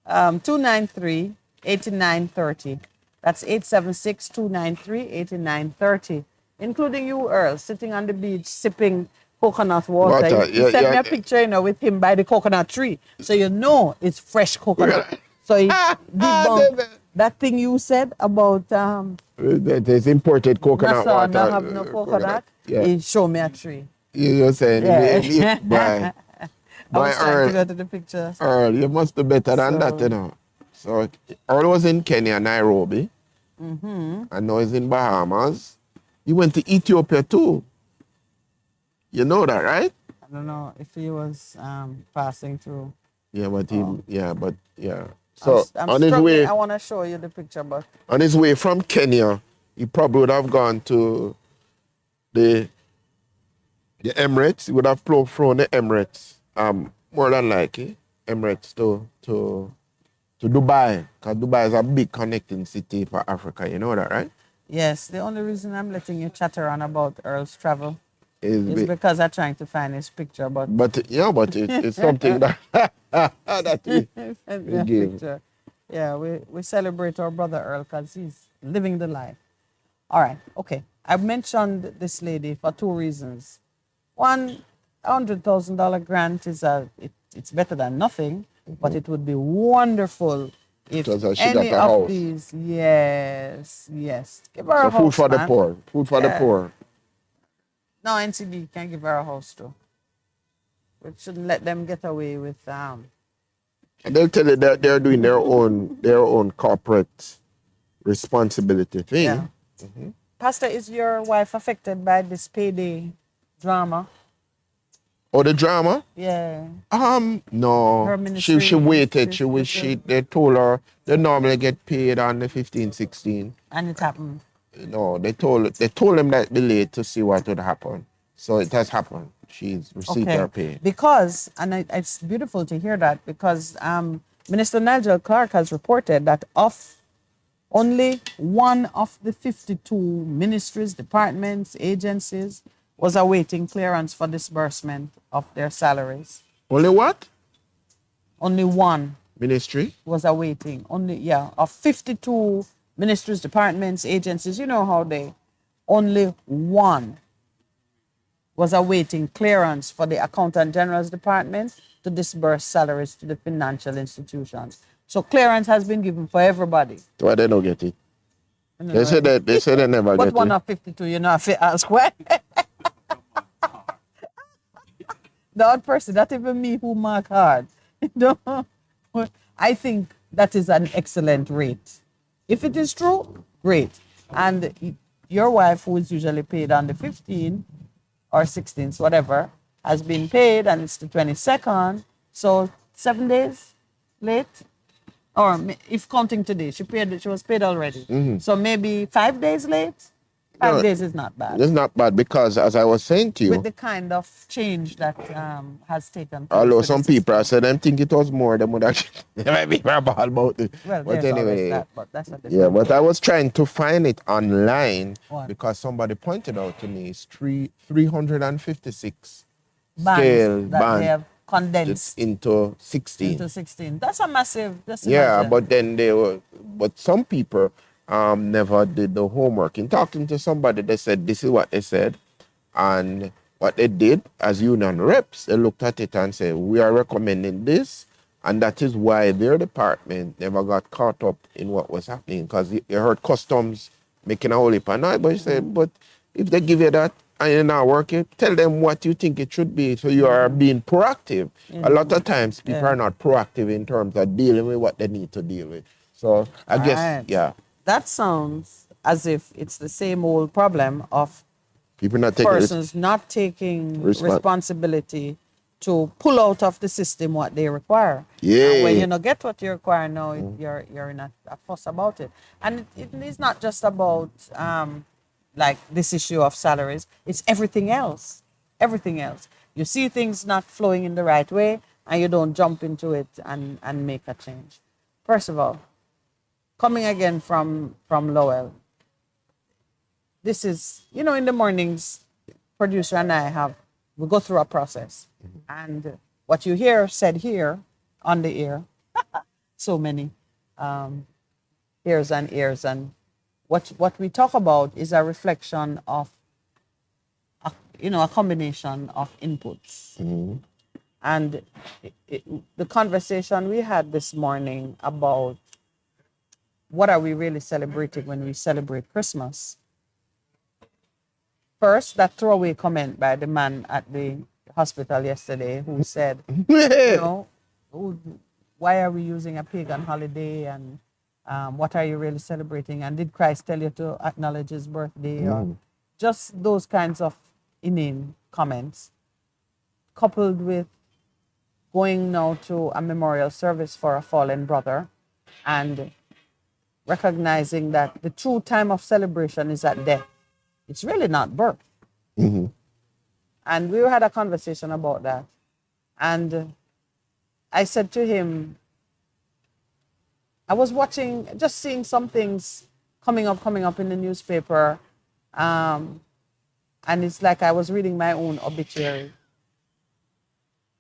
[SPEAKER 1] 293-8930. That's 876-293-8930. Including you, Earl, sitting on the beach sipping coconut water.
[SPEAKER 2] Water,
[SPEAKER 1] He sent me a picture, with him by the coconut tree. So you know it's fresh coconut. So he debunked that thing you said about
[SPEAKER 2] there's imported coconut
[SPEAKER 1] Nassau
[SPEAKER 2] water.
[SPEAKER 1] not have no coconut.
[SPEAKER 2] Yeah.
[SPEAKER 1] He showed me a tree.
[SPEAKER 2] You're saying,
[SPEAKER 1] Yeah.
[SPEAKER 2] by
[SPEAKER 1] I was trying
[SPEAKER 2] Earl,
[SPEAKER 1] to go to the picture.
[SPEAKER 2] Earl, you must be better than that, you know. So Earl was in Kenya, Nairobi. I know he's in Bahamas. He went to Ethiopia too. You know that, right?
[SPEAKER 1] I don't know if he was passing through.
[SPEAKER 2] Yeah, but So
[SPEAKER 1] I'm
[SPEAKER 2] on his
[SPEAKER 1] struggling.
[SPEAKER 2] way,
[SPEAKER 1] I want to show you the picture, but
[SPEAKER 2] on his way from Kenya, he probably would have gone to the Emirates. He would have flown the Emirates. More than likely, Emirates to Dubai, because Dubai is a big connecting city for Africa. You know that, right?
[SPEAKER 1] yes, the only reason I'm letting you chatter on about Earl's travel
[SPEAKER 2] Is
[SPEAKER 1] is
[SPEAKER 2] big.
[SPEAKER 1] because I'm trying to find his picture, but
[SPEAKER 2] But it's something that that we
[SPEAKER 1] send me a
[SPEAKER 2] give.
[SPEAKER 1] picture. Yeah, we celebrate our brother Earl because he's living the life. All right, okay. I mentioned this lady for two reasons. One, $100,000 grant it's better than nothing, but it would be wonderful if
[SPEAKER 2] Because she got
[SPEAKER 1] any
[SPEAKER 2] a
[SPEAKER 1] of
[SPEAKER 2] house.
[SPEAKER 1] these, yes, give her
[SPEAKER 2] So
[SPEAKER 1] a
[SPEAKER 2] food
[SPEAKER 1] house,
[SPEAKER 2] for the
[SPEAKER 1] man.
[SPEAKER 2] poor. Food for the
[SPEAKER 1] Yeah.
[SPEAKER 2] poor.
[SPEAKER 1] No, NCB can give her a house too. We shouldn't let them get away with
[SPEAKER 2] And they'll tell you that they're doing their own corporate responsibility thing.
[SPEAKER 1] yeah. Pastor, is your wife affected by this payday drama?
[SPEAKER 2] Or the drama?
[SPEAKER 1] Yeah.
[SPEAKER 2] No.
[SPEAKER 1] Her
[SPEAKER 2] She
[SPEAKER 1] ministry,
[SPEAKER 2] waited.
[SPEAKER 1] she-
[SPEAKER 2] They told her they normally get paid on the 15, 16.
[SPEAKER 1] And it happened.
[SPEAKER 2] No, they told them that delayed to see what would happen. So it has happened. She's received her pay.
[SPEAKER 1] Because, and it's beautiful to hear that, because Minister Nigel Clark has reported that only one of the 52 ministries, departments, agencies was awaiting clearance for disbursement of their salaries.
[SPEAKER 2] Only what?
[SPEAKER 1] Only one
[SPEAKER 2] Ministry?
[SPEAKER 1] was awaiting. Of 52 ministries, departments, agencies, you know how only one was awaiting clearance for the Accountant General's Department to disburse salaries to the financial institutions. So clearance has been given for everybody.
[SPEAKER 2] Why they don't get it? They said they never
[SPEAKER 1] But
[SPEAKER 2] get
[SPEAKER 1] one
[SPEAKER 2] it.
[SPEAKER 1] of 52, you know, if you ask why. The odd person, not even me who mark hard. No. I think that is an excellent rate. If it is true, great. And your wife, who is usually paid on the 15th or 16th, whatever, has been paid, and it's the 22nd. So 7 days late, or if counting today, she was paid already. So maybe 5 days late. 5
[SPEAKER 2] No,
[SPEAKER 1] days is not bad.
[SPEAKER 2] It's not bad because, as I was saying to you,
[SPEAKER 1] With the kind of change that has taken place.
[SPEAKER 2] although
[SPEAKER 1] with the
[SPEAKER 2] some people
[SPEAKER 1] system.
[SPEAKER 2] said them think it was more, them would actually they might be verbal about it.
[SPEAKER 1] Well,
[SPEAKER 2] But
[SPEAKER 1] there's always
[SPEAKER 2] anyway,
[SPEAKER 1] that, but that's not the
[SPEAKER 2] yeah. But I was trying to find it online
[SPEAKER 1] What?
[SPEAKER 2] because somebody pointed out to me it's 356
[SPEAKER 1] bands
[SPEAKER 2] scale
[SPEAKER 1] that
[SPEAKER 2] band
[SPEAKER 1] they have condensed
[SPEAKER 2] into 16.
[SPEAKER 1] into 16. That's a massive.
[SPEAKER 2] Yeah, but then but some people never did the homework. In talking to somebody, they said this is what they said, and what they did as union reps, they looked at it and said we are recommending this, and that is why their department never got caught up in what was happening, because you heard customs making a whole heap of noise, but you said, but if they give you that and you're not working, tell them what you think it should be, so you are being proactive. A lot of times people are not proactive in terms of dealing with what they need to deal with. So I guess,
[SPEAKER 1] Right.
[SPEAKER 2] yeah.
[SPEAKER 1] That sounds as if it's the same old problem of
[SPEAKER 2] People not taking
[SPEAKER 1] persons not taking
[SPEAKER 2] response.
[SPEAKER 1] responsibility to pull out of the system what they require. And when
[SPEAKER 2] Yeah.
[SPEAKER 1] you don't get what you require now, you're in a fuss about it. And it is not just about like this issue of salaries. It's everything else. Everything else. You see things not flowing in the right way, and you don't jump into it and make a change. First of all, coming again from Lowell, this is, in the mornings, producer and I we go through a process. And what you hear said here on the air, so many ears and ears. And what we talk about is a reflection of, a combination of inputs. And the conversation we had this morning about what are we really celebrating when we celebrate Christmas. First, that throwaway comment by the man at the hospital yesterday who said, "Oh, why are we using a pagan holiday, and what are you really celebrating? And did Christ tell you to acknowledge his birthday?" Or just those kinds of inane comments, coupled with going now to a memorial service for a fallen brother and recognizing that the true time of celebration is at death. It's really not birth. And we had a conversation about that. And I said to him, I was watching, just seeing some things coming up in the newspaper. And it's like I was reading my own obituary.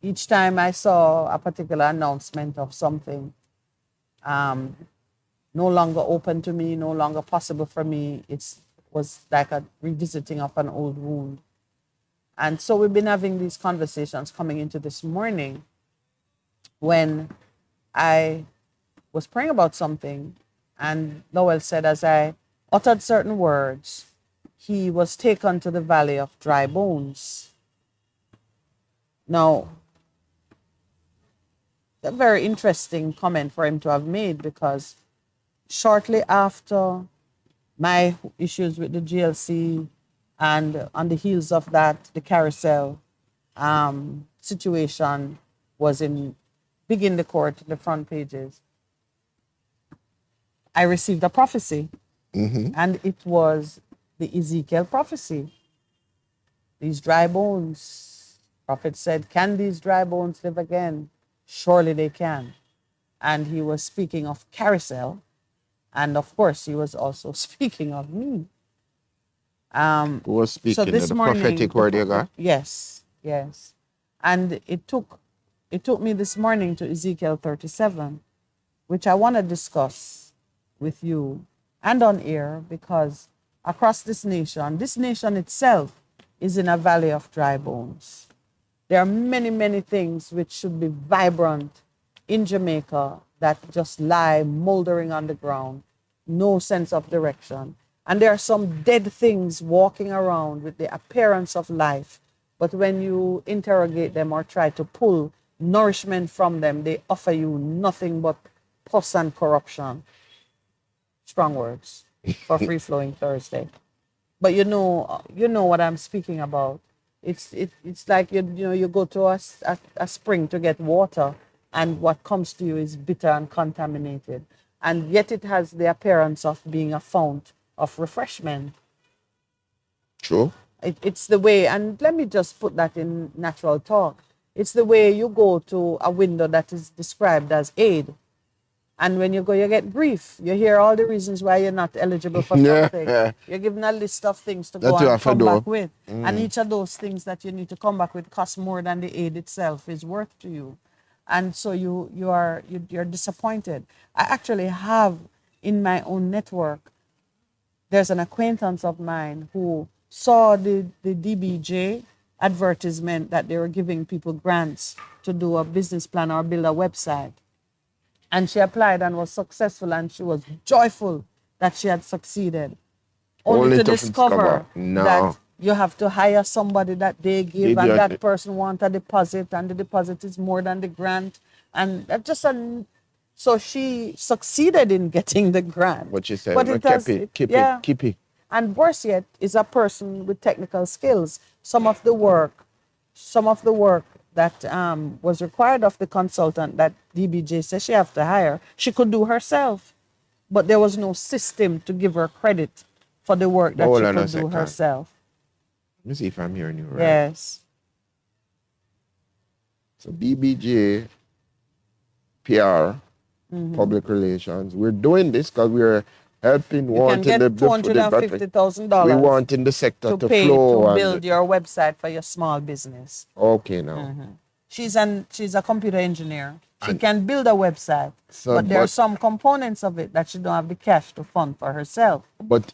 [SPEAKER 1] Each time I saw a particular announcement of something no longer open to me, no longer possible for me, it was like a revisiting of an old wound. And so we've been having these conversations coming into this morning when I was praying about something, and Lowell said, as I uttered certain words, he was taken to the valley of dry bones. Now, a very interesting comment for him to have made, because shortly after my issues with the GLC, and on the heels of that, the carousel situation was big in the court, the front pages. I received a prophecy, and it was the Ezekiel prophecy. These dry bones, prophet said, can these dry bones live again? Surely they can. And he was speaking of carousel, and of course he was also speaking of me.
[SPEAKER 2] Who was speaking
[SPEAKER 1] So this
[SPEAKER 2] the
[SPEAKER 1] morning,
[SPEAKER 2] prophetic word you got?
[SPEAKER 1] Yes. And it took me this morning to Ezekiel 37, which I want to discuss with you and on air, because across this nation itself is in a valley of dry bones. There are many, many things which should be vibrant in Jamaica that just lie moldering on the ground, no sense of direction. And there are some dead things walking around with the appearance of life, but when you interrogate them or try to pull nourishment from them, they offer you nothing but pus and corruption. Strong words for Free Flowing Thursday. But you know what I'm speaking about. It's like you go to a spring to get water, and what comes to you is bitter and contaminated, and yet it has the appearance of being a fount of refreshment.
[SPEAKER 2] True.
[SPEAKER 1] It's the way, and let me just put that in natural talk. It's the way you go to a window that is described as aid, and when you go, you get brief. You hear all the reasons why you're not eligible for something. You're given a list of things to go and come back with. And each of those things that you need to come back with costs more than the aid itself is worth to you. And so you're disappointed. I actually have in my own network, there's an acquaintance of mine who saw the DBJ advertisement that they were giving people grants to do a business plan or build a website. And she applied and was successful, and she was joyful that she had succeeded. Only to discover that you have to hire somebody that they give, and that person wants a deposit, and the deposit is more than the grant. And that just so she succeeded in getting the grant.
[SPEAKER 2] What you said,
[SPEAKER 1] but it
[SPEAKER 2] keep it.
[SPEAKER 1] And worse yet, is a person with technical skills. Some of the work that was required of the consultant that DBJ says she have to hire, she could do herself. But there was no system to give her credit for the work that
[SPEAKER 2] Hold
[SPEAKER 1] she
[SPEAKER 2] on a
[SPEAKER 1] could do
[SPEAKER 2] second.
[SPEAKER 1] herself.
[SPEAKER 2] Let me see if I'm hearing you right.
[SPEAKER 1] Yes.
[SPEAKER 2] So DBJ, PR, public relations. We're doing this because we're helping,
[SPEAKER 1] You can
[SPEAKER 2] wanting
[SPEAKER 1] get
[SPEAKER 2] we
[SPEAKER 1] $250,000
[SPEAKER 2] wanting the sector
[SPEAKER 1] to
[SPEAKER 2] to
[SPEAKER 1] pay
[SPEAKER 2] flow.
[SPEAKER 1] to
[SPEAKER 2] and-
[SPEAKER 1] build your website for your small business.
[SPEAKER 2] Okay, now.
[SPEAKER 1] She's a computer engineer. She can build a website,
[SPEAKER 2] So,
[SPEAKER 1] but there are
[SPEAKER 2] but-
[SPEAKER 1] some components of it that she don't have the cash to fund for herself.
[SPEAKER 2] But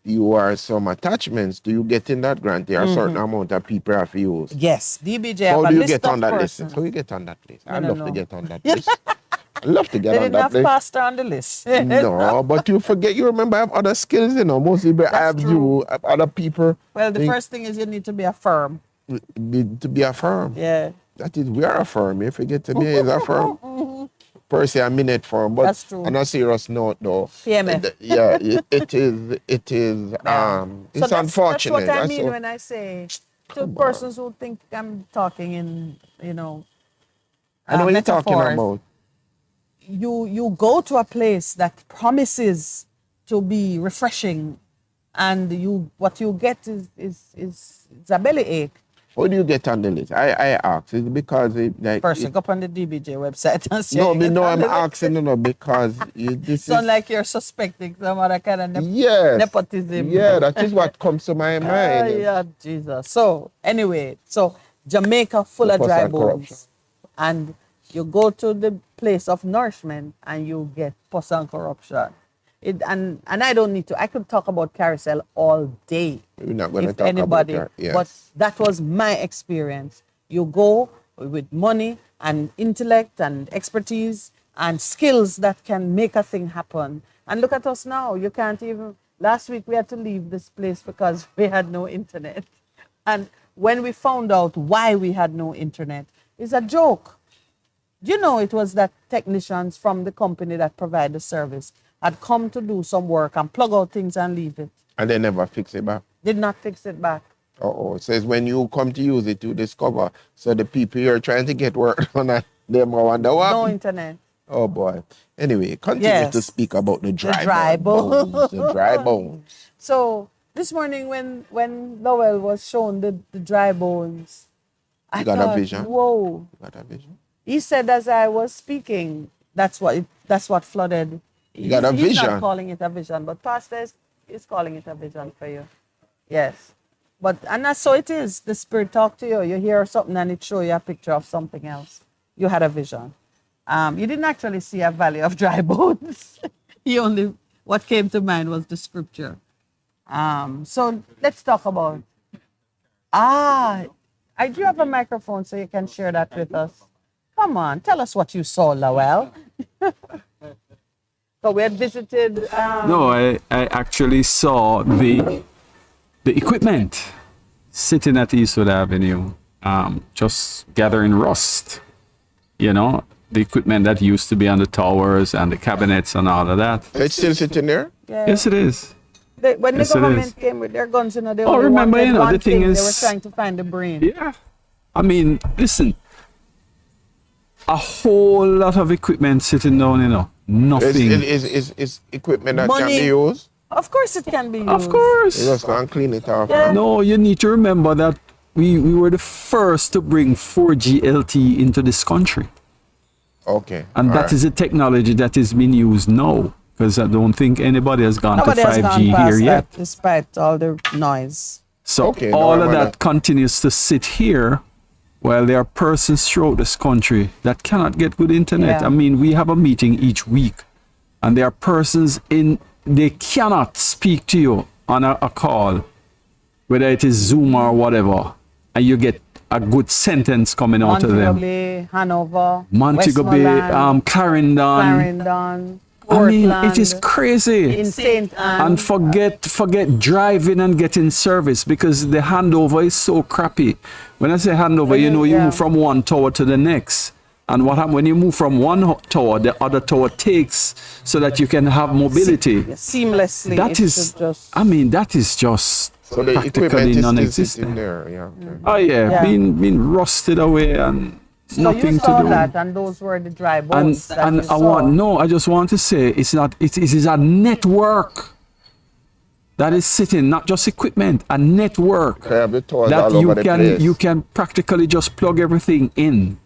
[SPEAKER 2] you are some attachments. Do you get in that grant? There are a certain amount of people have to use.
[SPEAKER 1] Yes, DBJ
[SPEAKER 2] How
[SPEAKER 1] have
[SPEAKER 2] do
[SPEAKER 1] a
[SPEAKER 2] you
[SPEAKER 1] list
[SPEAKER 2] get
[SPEAKER 1] of
[SPEAKER 2] on that list?
[SPEAKER 1] persons.
[SPEAKER 2] How you get on that list? I'd
[SPEAKER 1] no,
[SPEAKER 2] love
[SPEAKER 1] no.
[SPEAKER 2] to get on that list. I'd love to get
[SPEAKER 1] They
[SPEAKER 2] on
[SPEAKER 1] didn't
[SPEAKER 2] that
[SPEAKER 1] have
[SPEAKER 2] list.
[SPEAKER 1] pastor on the list.
[SPEAKER 2] No, but you forget, you remember I have other skills, Mostly I have
[SPEAKER 1] true.
[SPEAKER 2] you, I have other people.
[SPEAKER 1] Well, the first thing is you need to be a firm.
[SPEAKER 2] Need to be a firm.
[SPEAKER 1] Yeah.
[SPEAKER 2] That is, we are a firm. If you get to me, it's a firm. Per se, a minute firm. But
[SPEAKER 1] That's true.
[SPEAKER 2] on a serious note, though.
[SPEAKER 1] PMF.
[SPEAKER 2] Yeah, it is, it's
[SPEAKER 1] So
[SPEAKER 2] unfortunate.
[SPEAKER 1] that's what I mean
[SPEAKER 2] so-
[SPEAKER 1] when I say to persons who think I'm talking in,
[SPEAKER 2] I know what you're talking
[SPEAKER 1] metaphors.
[SPEAKER 2] about.
[SPEAKER 1] You go to a place that promises to be refreshing, and what you get is a belly ache.
[SPEAKER 2] How do you get on the list? I ask. It's because
[SPEAKER 1] First, go up on the DBJ website and see.
[SPEAKER 2] No,
[SPEAKER 1] how you get on
[SPEAKER 2] I'm
[SPEAKER 1] the list.
[SPEAKER 2] asking, because this
[SPEAKER 1] Sound
[SPEAKER 2] is...
[SPEAKER 1] like you're suspecting some other kind of
[SPEAKER 2] Yes.
[SPEAKER 1] nepotism.
[SPEAKER 2] Yeah, that is what comes to my mind.
[SPEAKER 1] Yeah, Jesus. So anyway, Jamaica full of
[SPEAKER 2] Focus
[SPEAKER 1] dry
[SPEAKER 2] on corruption.
[SPEAKER 1] bones, and you go to the place of nourishment and you get pus and corruption. And I don't need to. I could talk about carousel all day.
[SPEAKER 2] We're not going to
[SPEAKER 1] If
[SPEAKER 2] talk
[SPEAKER 1] anybody,
[SPEAKER 2] about that. Yes.
[SPEAKER 1] but that was my experience. You go with money and intellect and expertise and skills that can make a thing happen. And look at us now. You can't even. Last week we had to leave this place because we had no internet. And when we found out why we had no internet, it's a joke. You know, it was that technicians from the company that provide the service had come to do some work and plug out things and leave it.
[SPEAKER 2] And they never fix it back.
[SPEAKER 1] Did not fix it back.
[SPEAKER 2] It says when you come to use it, you discover. So the people you're trying to get work on, they wonder what.
[SPEAKER 1] No internet.
[SPEAKER 2] Oh boy. Anyway, continue
[SPEAKER 1] Yes.
[SPEAKER 2] to speak about the dry,
[SPEAKER 1] dry
[SPEAKER 2] bones. The dry bones.
[SPEAKER 1] So this morning when Lowell was shown the dry bones, I
[SPEAKER 2] got a
[SPEAKER 1] thought,
[SPEAKER 2] vision?
[SPEAKER 1] whoa.
[SPEAKER 2] You got a vision?
[SPEAKER 1] He said as I was speaking, that's what flooded.
[SPEAKER 2] You got a
[SPEAKER 1] He's
[SPEAKER 2] vision.
[SPEAKER 1] not calling it a vision, but Pastor is calling it a vision for you. Yes. And that's so it is. The Spirit talk to you. You hear something and it show you a picture of something else. You had a vision. You didn't actually see a valley of dry bones. What came to mind was the scripture. So let's talk about. I do have a microphone so you can share that with us. Come on, tell us what you saw, Lowell. So we had visited.
[SPEAKER 3] No, I actually saw the equipment sitting at Eastwood Avenue, just gathering rust. The equipment that used to be on the towers and the cabinets and all of that.
[SPEAKER 2] It's still sitting there?
[SPEAKER 1] Yeah.
[SPEAKER 3] Yes, it is.
[SPEAKER 1] When
[SPEAKER 3] Yes,
[SPEAKER 1] the
[SPEAKER 3] it
[SPEAKER 1] government
[SPEAKER 3] is.
[SPEAKER 1] came with their guns, they
[SPEAKER 3] Oh,
[SPEAKER 1] only
[SPEAKER 3] remember,
[SPEAKER 1] wanted one
[SPEAKER 3] the thing
[SPEAKER 1] They were
[SPEAKER 3] is-
[SPEAKER 1] trying to find the brain.
[SPEAKER 3] Yeah. I mean, listen, a whole lot of equipment sitting down, nothing.
[SPEAKER 2] Is equipment that can
[SPEAKER 1] Money.
[SPEAKER 2] be used?
[SPEAKER 1] Of course it can be used.
[SPEAKER 3] Of course.
[SPEAKER 2] You just go and clean it off.
[SPEAKER 1] Yeah.
[SPEAKER 3] No, you need to remember that we were the first to bring 4G LTE into this country.
[SPEAKER 2] Okay.
[SPEAKER 3] And
[SPEAKER 2] all
[SPEAKER 3] that
[SPEAKER 2] right.
[SPEAKER 3] is a technology that is being used now. Because I don't think anybody has gone
[SPEAKER 1] Nobody
[SPEAKER 3] to
[SPEAKER 1] has
[SPEAKER 3] 5G
[SPEAKER 1] gone
[SPEAKER 3] here
[SPEAKER 1] past
[SPEAKER 3] yet.
[SPEAKER 1] that, despite all the noise.
[SPEAKER 3] So
[SPEAKER 2] Okay, no,
[SPEAKER 3] all of
[SPEAKER 2] I'm
[SPEAKER 3] that
[SPEAKER 2] gonna-
[SPEAKER 3] continues to sit here while there are persons throughout this country that cannot get good internet.
[SPEAKER 1] Yeah.
[SPEAKER 3] I mean, we have a meeting each week and there are persons they cannot speak to you on a call, whether it is Zoom or whatever, and you get a good sentence coming out of
[SPEAKER 1] Montego
[SPEAKER 3] them.
[SPEAKER 1] Bay, Hanover,
[SPEAKER 3] Montego Bay,
[SPEAKER 1] Westmoreland,
[SPEAKER 3] Clarendon.
[SPEAKER 1] Clarendon,
[SPEAKER 3] I mean, it is
[SPEAKER 1] Portland,
[SPEAKER 3] crazy.
[SPEAKER 1] in St. Anne.
[SPEAKER 3] And forget driving and getting service because the handover is so crappy. When I say handover, you
[SPEAKER 1] Yeah.
[SPEAKER 3] move from one tower to the next. And what happens when you move from one tower, the other tower takes so that you can have mobility.
[SPEAKER 1] Seamlessly.
[SPEAKER 3] That
[SPEAKER 1] it
[SPEAKER 3] is,
[SPEAKER 1] should just,
[SPEAKER 3] I mean, that is just
[SPEAKER 2] So the equipment
[SPEAKER 3] practically
[SPEAKER 2] is still
[SPEAKER 3] non-existent.
[SPEAKER 2] sitting there. Yeah. Okay.
[SPEAKER 3] Oh yeah,
[SPEAKER 1] Yeah.
[SPEAKER 3] being rusted away and
[SPEAKER 1] so you
[SPEAKER 3] nothing
[SPEAKER 1] saw
[SPEAKER 3] to do.
[SPEAKER 1] that, and those were the dry
[SPEAKER 3] And
[SPEAKER 1] bones that
[SPEAKER 3] and
[SPEAKER 1] you
[SPEAKER 3] I
[SPEAKER 1] saw.
[SPEAKER 3] I just want to say it's not. It is a network that is sitting, not just equipment, a network
[SPEAKER 2] They have the towers
[SPEAKER 3] that
[SPEAKER 2] all over the place.
[SPEAKER 3] you can practically just plug everything in,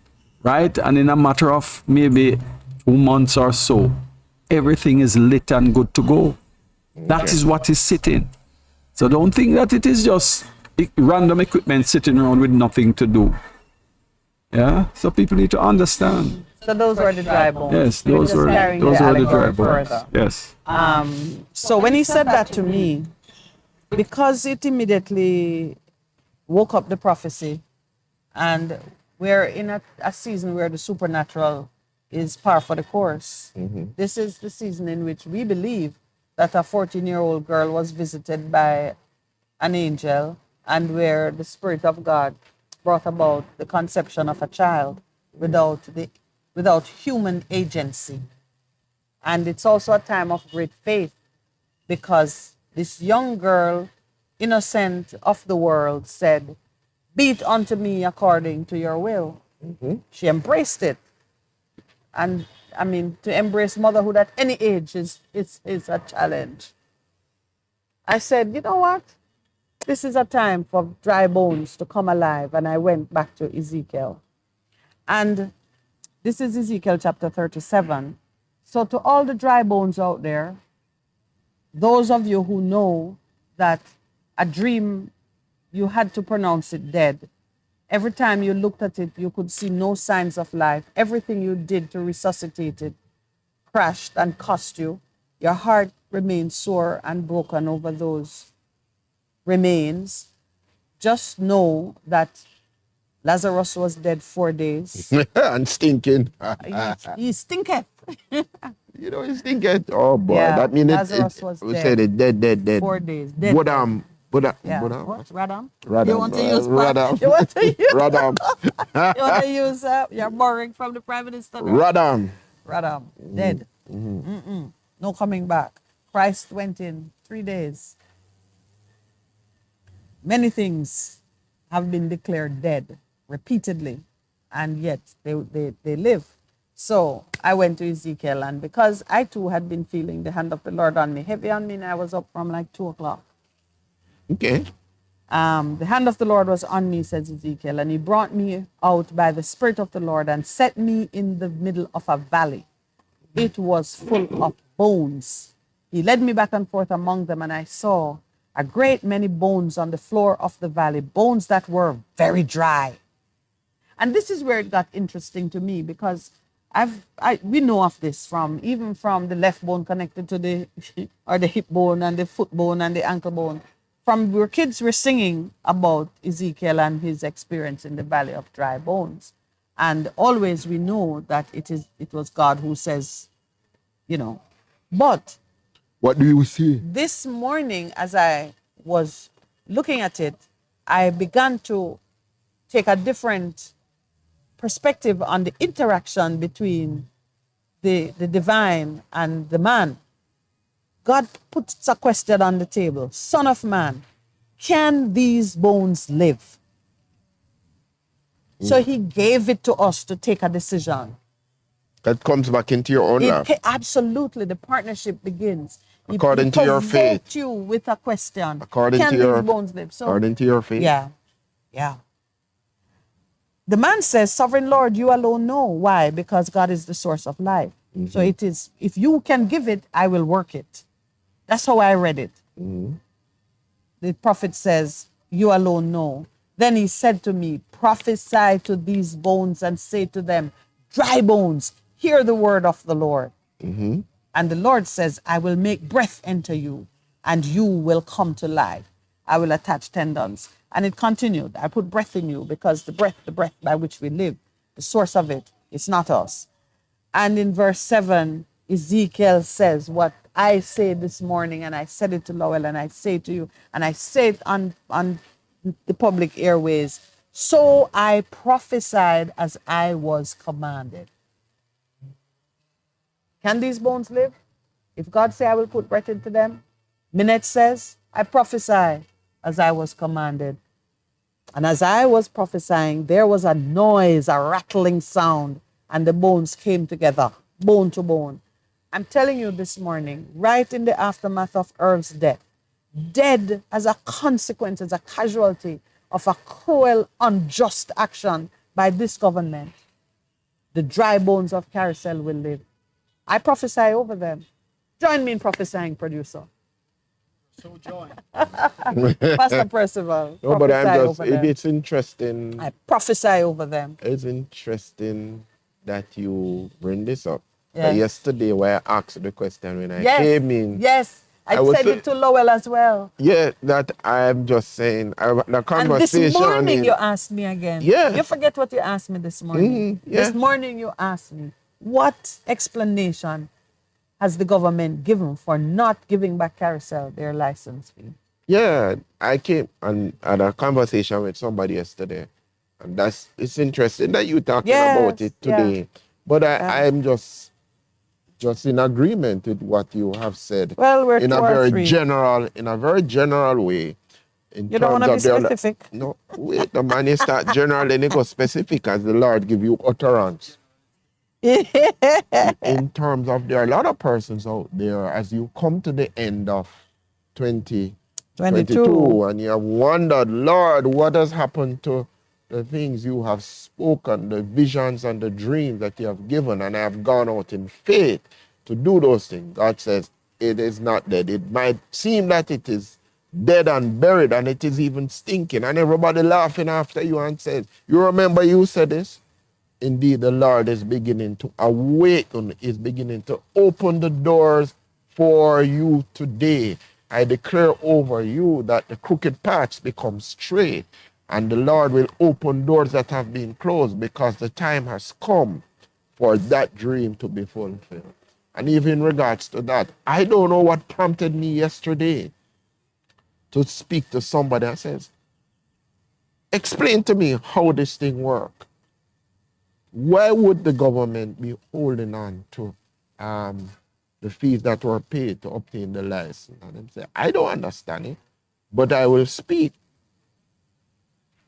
[SPEAKER 3] right? And in a matter of maybe 2 months or so, everything is lit and good to go. That is what is sitting. So don't think that it is just random equipment sitting around with nothing to do. Yeah. So people need to understand.
[SPEAKER 1] So those were the dry bones.
[SPEAKER 3] Yes,
[SPEAKER 1] We were
[SPEAKER 3] those
[SPEAKER 1] just
[SPEAKER 3] were
[SPEAKER 1] carrying
[SPEAKER 3] the dry
[SPEAKER 1] allegory
[SPEAKER 3] bones.
[SPEAKER 1] further.
[SPEAKER 3] Yes.
[SPEAKER 1] So when he said that to me, because it immediately woke up the prophecy, and we're in a season where the supernatural is par for the course. This is the season in which we believe that a 14-year-old girl was visited by an angel, and where the Spirit of God brought about the conception of a child without human agency. And it's also a time of great faith, because this young girl, innocent of the world, said, "Be it unto me according to your will." She embraced it. And I mean, to embrace motherhood at any age is a challenge. I said, you know what? This is a time for dry bones to come alive. And I went back to Ezekiel. And this is Ezekiel chapter 37. So to all the dry bones out there, those of you who know that a dream, you had to pronounce it dead. Every time you looked at it, you could see no signs of life. Everything you did to resuscitate it crashed and cost you. Your heart remains sore and broken over those remains. Just know that Lazarus was dead 4 days.
[SPEAKER 2] And stinking.
[SPEAKER 1] He stinketh.
[SPEAKER 2] You know, he's thinking, oh boy,
[SPEAKER 1] Yeah,
[SPEAKER 2] that means
[SPEAKER 1] Lazarus was
[SPEAKER 2] we
[SPEAKER 1] dead.
[SPEAKER 2] said it dead.
[SPEAKER 1] 4 days. Dead.
[SPEAKER 2] Budam.
[SPEAKER 1] Yeah.
[SPEAKER 2] Budam.
[SPEAKER 1] What? Radam?
[SPEAKER 2] Radam.
[SPEAKER 1] You want to use
[SPEAKER 2] Radam.
[SPEAKER 1] You want to use
[SPEAKER 2] Radam.
[SPEAKER 1] You want to use you're borrowing from the Prime Minister now?
[SPEAKER 2] Radam.
[SPEAKER 1] Radam. Dead. No coming back. Christ went in 3 days. Many things have been declared dead repeatedly, and yet they live. So I went to Ezekiel, and because I too had been feeling the hand of the Lord on me, heavy on me, and I was up from like 2 o'clock.
[SPEAKER 2] Okay.
[SPEAKER 1] The hand of the Lord was on me, says Ezekiel, and he brought me out by the Spirit of the Lord and set me in the middle of a valley. It was full of bones. He led me back and forth among them, and I saw a great many bones on the floor of the valley, bones that were very dry. And this is where it got interesting to me, because we know of this from the left bone connected to the or the hip bone and the foot bone and the ankle bone. From where kids were singing about Ezekiel and his experience in the valley of dry bones. And always we know that it was God who says, But
[SPEAKER 2] What do you see?
[SPEAKER 1] this morning, as I was looking at it, I began to take a different perspective on the interaction between the divine and the man. God puts a question on the table. Son of man, can these bones live? So he gave it to us to take a decision.
[SPEAKER 2] That comes back into your own life.
[SPEAKER 1] Absolutely, the partnership begins.
[SPEAKER 2] According to your faith.
[SPEAKER 1] Provoked you with a question.
[SPEAKER 2] According
[SPEAKER 1] can
[SPEAKER 2] to
[SPEAKER 1] these
[SPEAKER 2] your
[SPEAKER 1] bones live? So,
[SPEAKER 2] according to your faith.
[SPEAKER 1] yeah. The man says, Sovereign Lord, you alone know. Why? Because God is the source of life. So it is, if you can give it, I will work it. That's how I read it. The prophet says, you alone know. Then he said to me, prophesy to these bones and say to them, dry bones, hear the word of the Lord. And the Lord says, I will make breath enter you, and you will come to life. I will attach tendons. And it continued. I put breath in you, because the breath by which we live, the source of it, it's not us. And in verse 7, Ezekiel says what I say this morning, and I said it to Lowell, and I say to you, and I say it on the public airways. So I prophesied as I was commanded. Can these bones live? If God say I will put breath into them, Minette says, I prophesy as I was commanded. And as I was prophesying, there was a noise, a rattling sound, and the bones came together, bone to bone. I'm telling you this morning, right in the aftermath of Earl's death, dead as a consequence, as a casualty of a cruel, unjust action by this government, the dry bones of Carousel will live. I prophesy over them. Join me in prophesying, producer.
[SPEAKER 4] So join.
[SPEAKER 1] Pastor Percival,
[SPEAKER 2] No, but I'm
[SPEAKER 1] prophesy
[SPEAKER 2] just,
[SPEAKER 1] over them.
[SPEAKER 2] it's interesting.
[SPEAKER 1] I prophesy over them.
[SPEAKER 2] It's interesting that you bring this up.
[SPEAKER 1] Yes.
[SPEAKER 2] Yesterday, where I asked the question when I
[SPEAKER 1] Yes.
[SPEAKER 2] came in,
[SPEAKER 1] Yes. I
[SPEAKER 2] was
[SPEAKER 1] said
[SPEAKER 2] so-
[SPEAKER 1] it to Lowell as well.
[SPEAKER 2] yeah, that I'm just saying, the
[SPEAKER 1] And
[SPEAKER 2] conversation.
[SPEAKER 1] this morning
[SPEAKER 2] in-
[SPEAKER 1] you asked me again.
[SPEAKER 2] Yeah.
[SPEAKER 1] You forget what you asked me this morning.
[SPEAKER 2] yeah.
[SPEAKER 1] This morning you asked me, what explanation has the government given for not giving back Carousel their license fee?
[SPEAKER 2] Yeah, I came and had a conversation with somebody yesterday, and it's interesting that you talking about it
[SPEAKER 1] yeah.
[SPEAKER 2] today. But
[SPEAKER 1] Yeah.
[SPEAKER 2] I'm just in agreement with what you have said.
[SPEAKER 1] Well, we're
[SPEAKER 2] in
[SPEAKER 1] two
[SPEAKER 2] a
[SPEAKER 1] or
[SPEAKER 2] very
[SPEAKER 1] three.
[SPEAKER 2] general way. In
[SPEAKER 1] You don't want to be
[SPEAKER 2] terms of the other-
[SPEAKER 1] specific.
[SPEAKER 2] No, wait, the man is start general, then it goes specific as the Lord give you utterance. In terms of, there are a lot of persons out there as you come to the end of 2022 and you have wondered, Lord, what has happened to the things you have spoken, the visions and the dreams that you have given, and I have gone out in faith to do those things. God says it is not dead. It might seem that it is dead and buried and it is even stinking, and everybody laughing after you and says, you remember you said this? Indeed, the Lord is beginning to awaken, is beginning to open the doors for you today. I declare over you that the crooked paths become straight, and the Lord will open doors that have been closed, because the time has come for that dream to be fulfilled. And even in regards to that, I don't know what prompted me yesterday to speak to somebody and says, explain to me how this thing works. Why would the government be holding on to the fees that were paid to obtain the license? And them say, I don't understand it, but I will speak.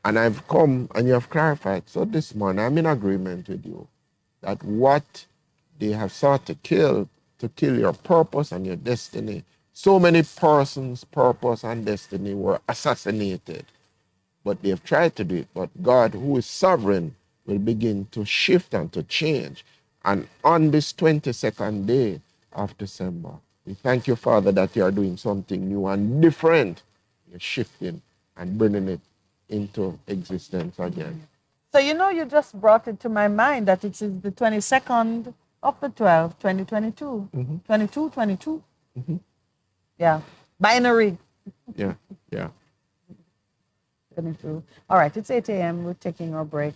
[SPEAKER 2] And I've come and you have clarified. So this morning, I'm in agreement with you that what they have sought to kill your purpose and your destiny. So many persons' purpose and destiny were assassinated, but they've tried to do it. But God, who is sovereign, will begin to shift and to change. And on this 22nd day of December, we thank you, Father, that you are doing something new and different. You're shifting and bringing it into existence again.
[SPEAKER 1] So, you just brought it to my mind that it is the 22nd of the 12th, 2022. 22. Yeah. Binary.
[SPEAKER 2] Yeah.
[SPEAKER 1] 22. All right, it's 8 a.m. We're taking our break.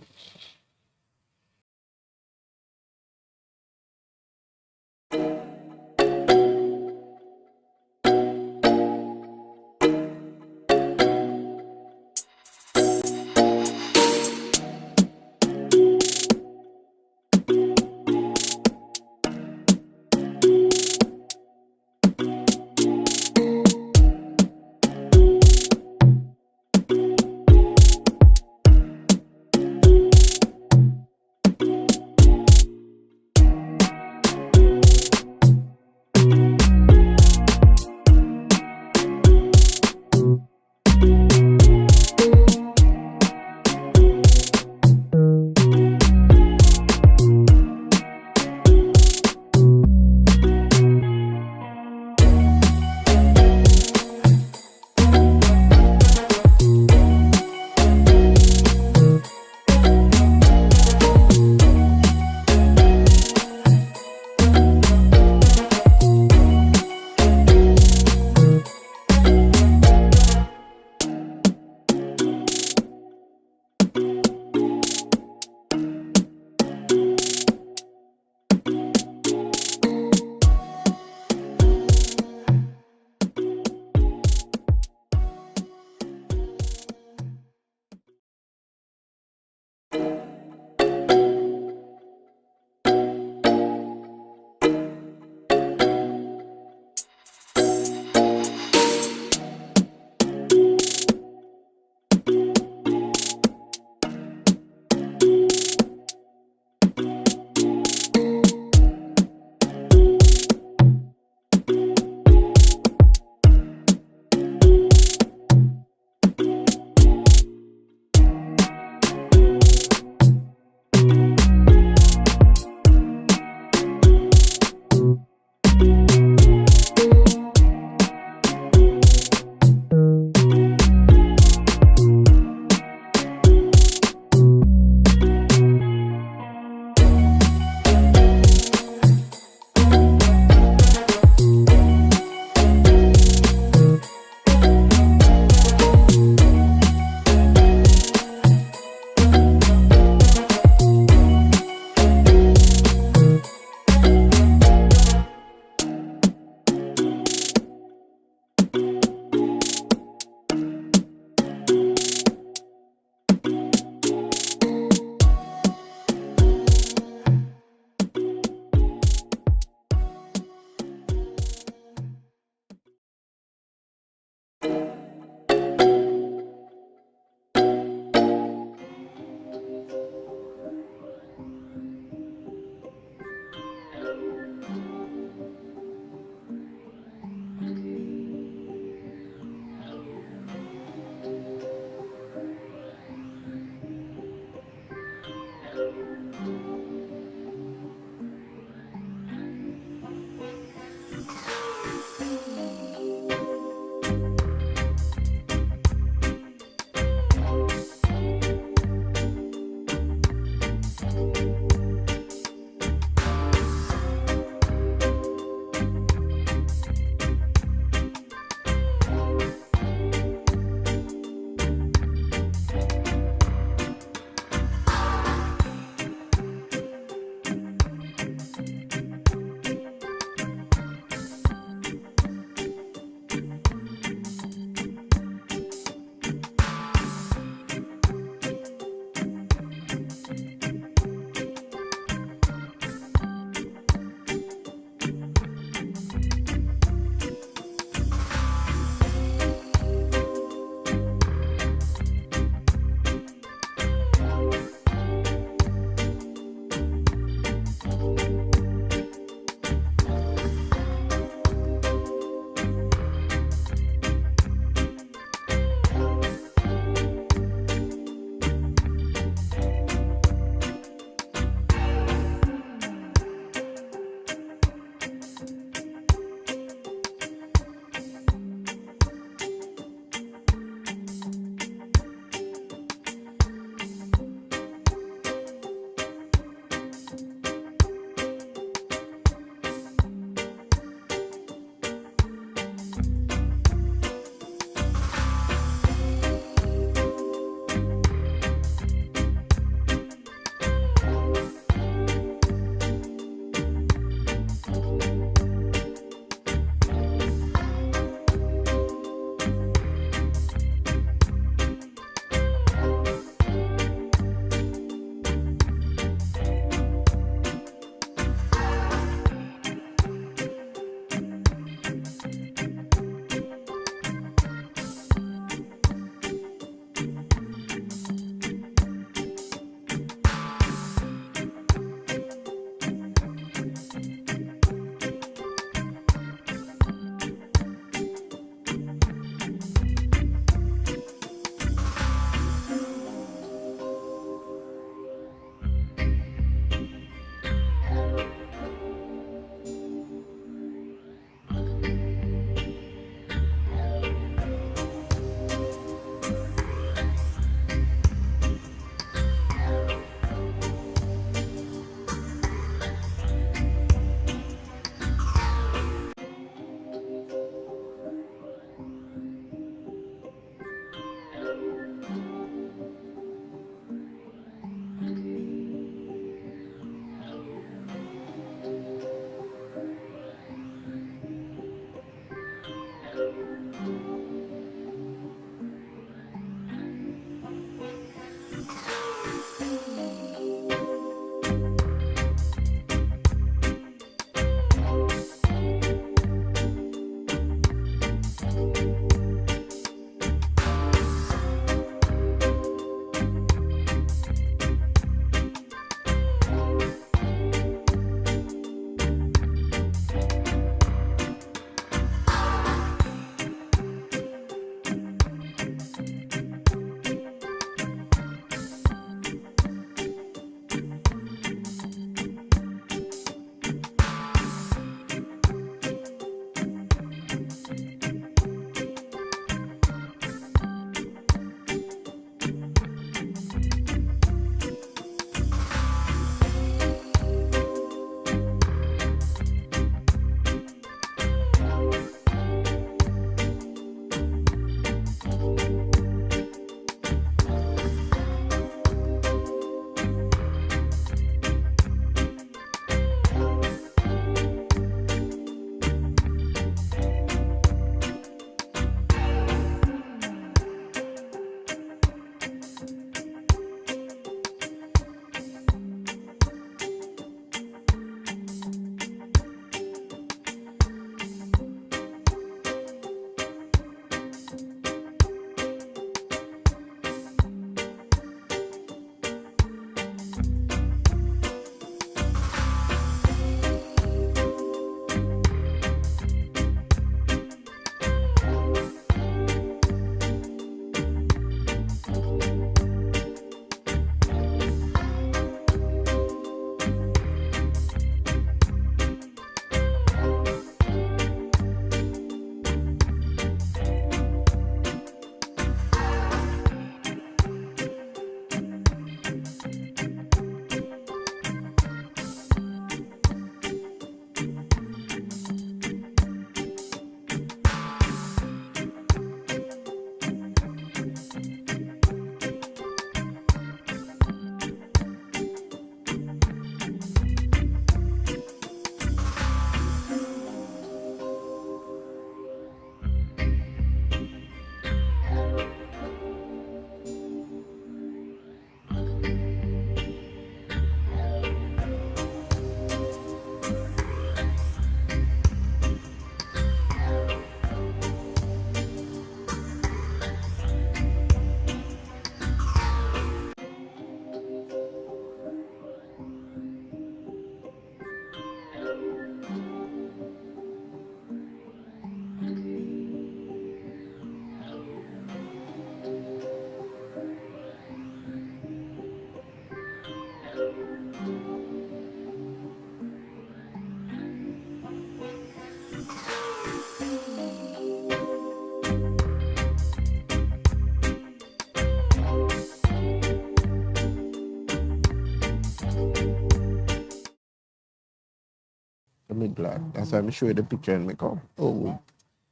[SPEAKER 2] I'm glad. That's why I'm show you the picture and make up. Oh,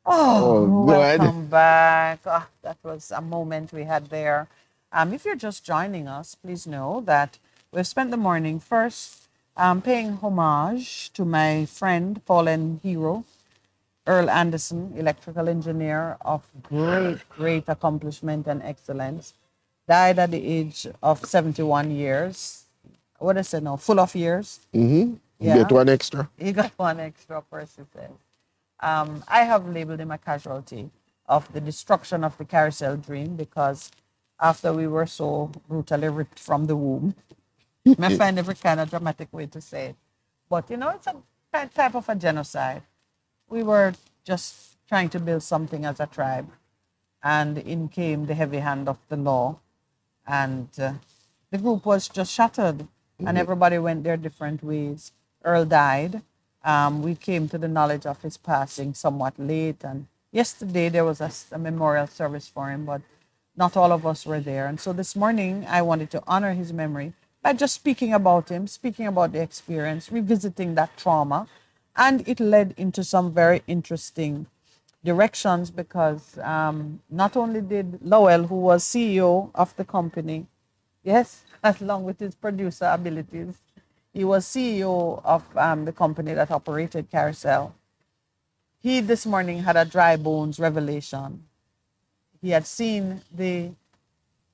[SPEAKER 1] Oh,
[SPEAKER 2] oh, God.
[SPEAKER 1] welcome back. Ah, that was a moment we had there. If you're just joining us, please know that we've spent the morning first paying homage to my friend, fallen hero, Earl Anderson, electrical engineer of great accomplishment and excellence. Died at the age of 71 years. What is it now? Full of years?
[SPEAKER 2] Mm-hmm. You get
[SPEAKER 1] Yeah.
[SPEAKER 2] one extra.
[SPEAKER 1] He got one extra person. I have labeled him a casualty of the destruction of the carousel dream because after we were so brutally ripped from the womb, I find every kind of dramatic way to say it. But you know, it's a type of a genocide. We were just trying to build something as a tribe, and in came the heavy hand of the law, and the group was just shattered, and everybody went their different ways. Earl died. We came to the knowledge of his passing somewhat late, and yesterday there was a memorial service for him, but not all of us were there. And so this morning, I wanted to honor his memory by just speaking about him, speaking about the experience, revisiting that trauma. And it led into some very interesting directions because not only did Lowell, who was CEO of the company, yes, along with his producer abilities, he was CEO of the company that operated Carousel. He this morning had a dry bones revelation. He had seen the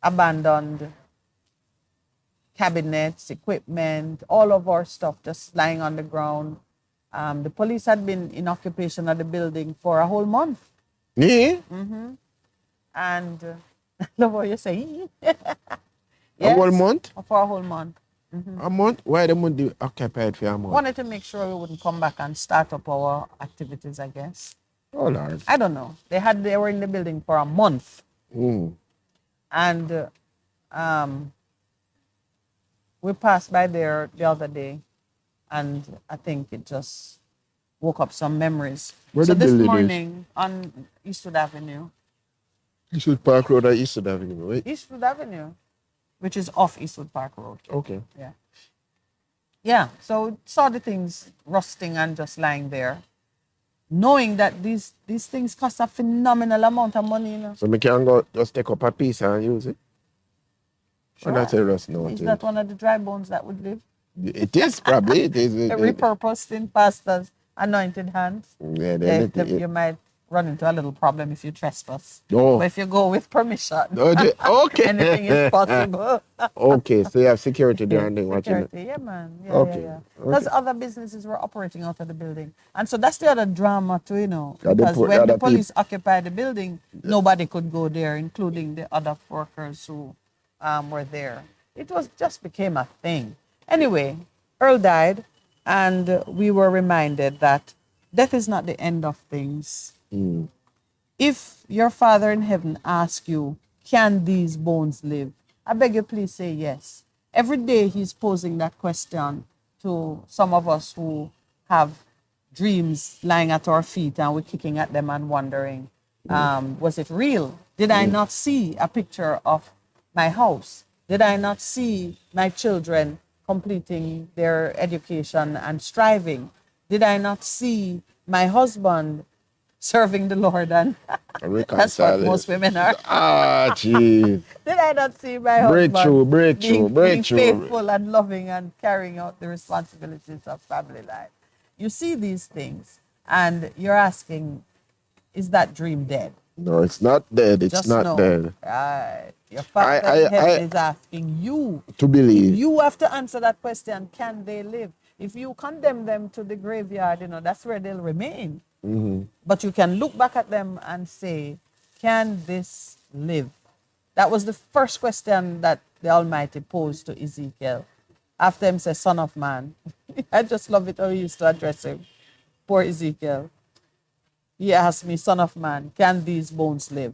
[SPEAKER 1] abandoned cabinets, equipment, all of our stuff just lying on the ground. The police had been in occupation of the building for a whole month.
[SPEAKER 2] Yeah.
[SPEAKER 1] And love what you say.
[SPEAKER 2] A whole
[SPEAKER 1] Yes,
[SPEAKER 2] month?
[SPEAKER 1] for a whole month.
[SPEAKER 2] A month? Why the month do occupied for a month?
[SPEAKER 1] Wanted to make sure we wouldn't come back and start up our activities, I guess.
[SPEAKER 2] Oh, Lord.
[SPEAKER 1] I don't know. They were in the building for a month.
[SPEAKER 2] Mm.
[SPEAKER 1] And we passed by there the other day, and I think it just woke up some memories.
[SPEAKER 2] Where
[SPEAKER 1] So
[SPEAKER 2] the
[SPEAKER 1] this
[SPEAKER 2] building is?
[SPEAKER 1] morning on Eastwood Avenue,
[SPEAKER 2] Eastwood Park Road or Eastwood Avenue, right?
[SPEAKER 1] Eastwood Avenue, which is off Eastwood Park Road.
[SPEAKER 2] Okay.
[SPEAKER 1] Yeah. Yeah. So saw the things rusting and just lying there, knowing that these things cost a phenomenal amount of money, you know.
[SPEAKER 2] So we can go just take up a piece and use it? Or not a rust note?
[SPEAKER 1] Is that one of the dry bones that would live?
[SPEAKER 2] It is probably. It is.
[SPEAKER 1] Repurposed in pastor's anointed hands.
[SPEAKER 2] Yeah,
[SPEAKER 1] You might run into a little problem if you trespass.
[SPEAKER 2] Oh.
[SPEAKER 1] But if you go with permission,
[SPEAKER 2] Okay.
[SPEAKER 1] anything is possible.
[SPEAKER 2] Okay, so you have security there and then watching it.
[SPEAKER 1] Security, yeah, man. Yeah,
[SPEAKER 2] Okay,
[SPEAKER 1] yeah.
[SPEAKER 2] okay.
[SPEAKER 1] Because other businesses were operating out of the building. And so that's the other drama too, you know.
[SPEAKER 2] Yeah,
[SPEAKER 1] Because
[SPEAKER 2] the
[SPEAKER 1] when the
[SPEAKER 2] other
[SPEAKER 1] police occupied the building, nobody could go there, including the other workers who were there. It was just became a thing. Anyway, Earl died, and we were reminded that death is not the end of things. If your Father in heaven asks you, can these bones live? I beg you, please say yes. Every day he's posing that question to some of us who have dreams lying at our feet and we're kicking at them and wondering, was it real? Did I not see a picture of my house? Did I not see my children completing their education and striving? Did I not see my husband serving the Lord? And that's what most women are.
[SPEAKER 2] Ah, gee.
[SPEAKER 1] Did I not see my husband being faithful and loving and carrying out the responsibilities of family life? You see these things and you're asking, is that dream dead?
[SPEAKER 2] No, it's not dead. It's
[SPEAKER 1] Just
[SPEAKER 2] not
[SPEAKER 1] know,
[SPEAKER 2] dead.
[SPEAKER 1] your Father in heaven is asking you
[SPEAKER 2] To believe.
[SPEAKER 1] you have to answer that question, can they live? If you condemn them to the graveyard, you know, that's where they'll remain. But you can look back at them and say, can this live? That was the first question that the Almighty posed to Ezekiel. After him says, son of man. I just love it how he used to address him. Poor Ezekiel. He asked me, son of man, can these bones live?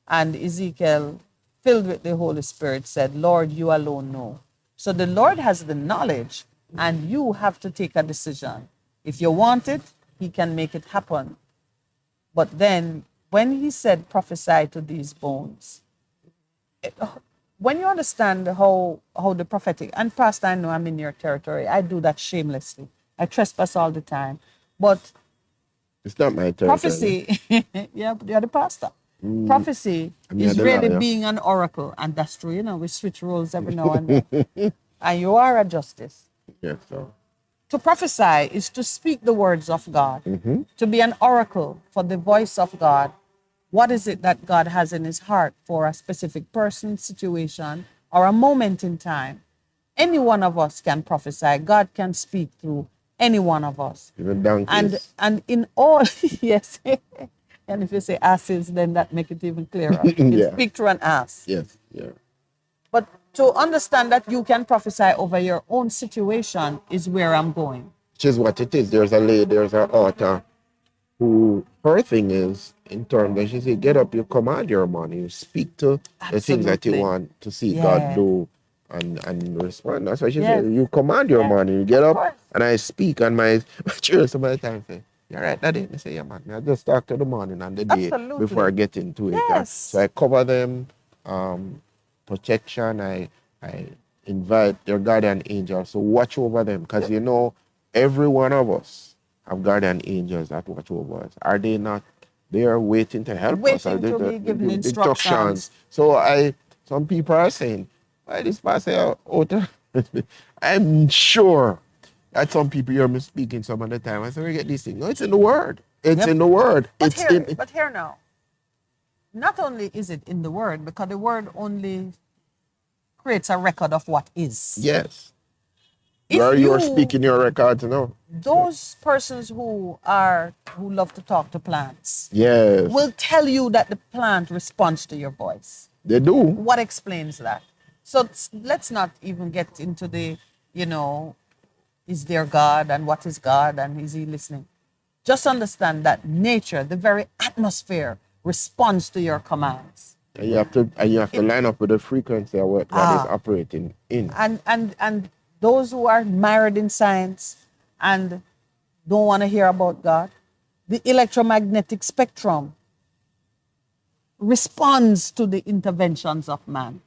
[SPEAKER 1] And Ezekiel, filled with the Holy Spirit, said, Lord, you alone know. So the Lord has the knowledge, and you have to take a decision. If you want it, he can make it happen. But then, when he said, prophesy to these bones, when you understand how the prophetic, and Pastor, I know I'm in your territory, I do that shamelessly. I trespass all the time. But
[SPEAKER 2] It's not my territory.
[SPEAKER 1] prophecy, yeah, but you're the pastor. Prophecy
[SPEAKER 2] I'm not
[SPEAKER 1] is
[SPEAKER 2] the
[SPEAKER 1] really
[SPEAKER 2] lawyer.
[SPEAKER 1] being an oracle, and that's true. You know, we switch roles every now and then. And you are a justice.
[SPEAKER 2] Yes, so.
[SPEAKER 1] To prophesy is to speak the words of God, to be an oracle for the voice of God. What is it that God has in his heart for a specific person, situation, or a moment in time? Any one of us can prophesy. God can speak through any one of us.
[SPEAKER 2] Even donkeys.
[SPEAKER 1] And in all, yes. And if you say asses, then that make it even clearer. You can
[SPEAKER 2] Yeah.
[SPEAKER 1] speak through an ass.
[SPEAKER 2] Yes, yeah.
[SPEAKER 1] But to understand that you can prophesy over your own situation is where I'm going.
[SPEAKER 2] Which is what it is. There's an author who her thing is in terms that she said, get up, you command your money, you speak to the things that you
[SPEAKER 1] Absolutely.
[SPEAKER 2] want to see
[SPEAKER 1] Yeah.
[SPEAKER 2] God do and respond. That's why she
[SPEAKER 1] Yes.
[SPEAKER 2] said, you command your
[SPEAKER 1] Yes,
[SPEAKER 2] money, you get
[SPEAKER 1] of
[SPEAKER 2] up
[SPEAKER 1] course.
[SPEAKER 2] and I speak and my children some of the time say, you're right, daddy. I say, yeah man, I just talk to the morning and the day
[SPEAKER 1] Absolutely.
[SPEAKER 2] before I get into it.
[SPEAKER 1] Yes.
[SPEAKER 2] So I cover them, protection, I invite their guardian angels to watch over them because you know every one of us have guardian angels that watch over us. Are they not there waiting to help us?
[SPEAKER 1] Waiting to be given
[SPEAKER 2] Give
[SPEAKER 1] instructions.
[SPEAKER 2] So some people are saying, why this pastor out there?" I'm sure that some people hear me speaking some of the time. I say, we get this thing. No, it's in the word. It's
[SPEAKER 1] Yep.
[SPEAKER 2] in the word.
[SPEAKER 1] But
[SPEAKER 2] It's in
[SPEAKER 1] but here now, not only is it in the word, because the word only creates a record of what is.
[SPEAKER 2] yes.
[SPEAKER 1] If
[SPEAKER 2] You're speaking your records now.
[SPEAKER 1] those persons who love to talk to plants
[SPEAKER 2] Yes.
[SPEAKER 1] will tell you that the plant responds to your voice.
[SPEAKER 2] They do.
[SPEAKER 1] What explains that? So let's not even get into the, is there God and what is God and is he listening? Just understand that nature, the very atmosphere, responds to your commands.
[SPEAKER 2] And you have to line up with the frequency of what God is operating in.
[SPEAKER 1] And those who are mired in science and don't want to hear about God, the electromagnetic spectrum responds to the interventions of man.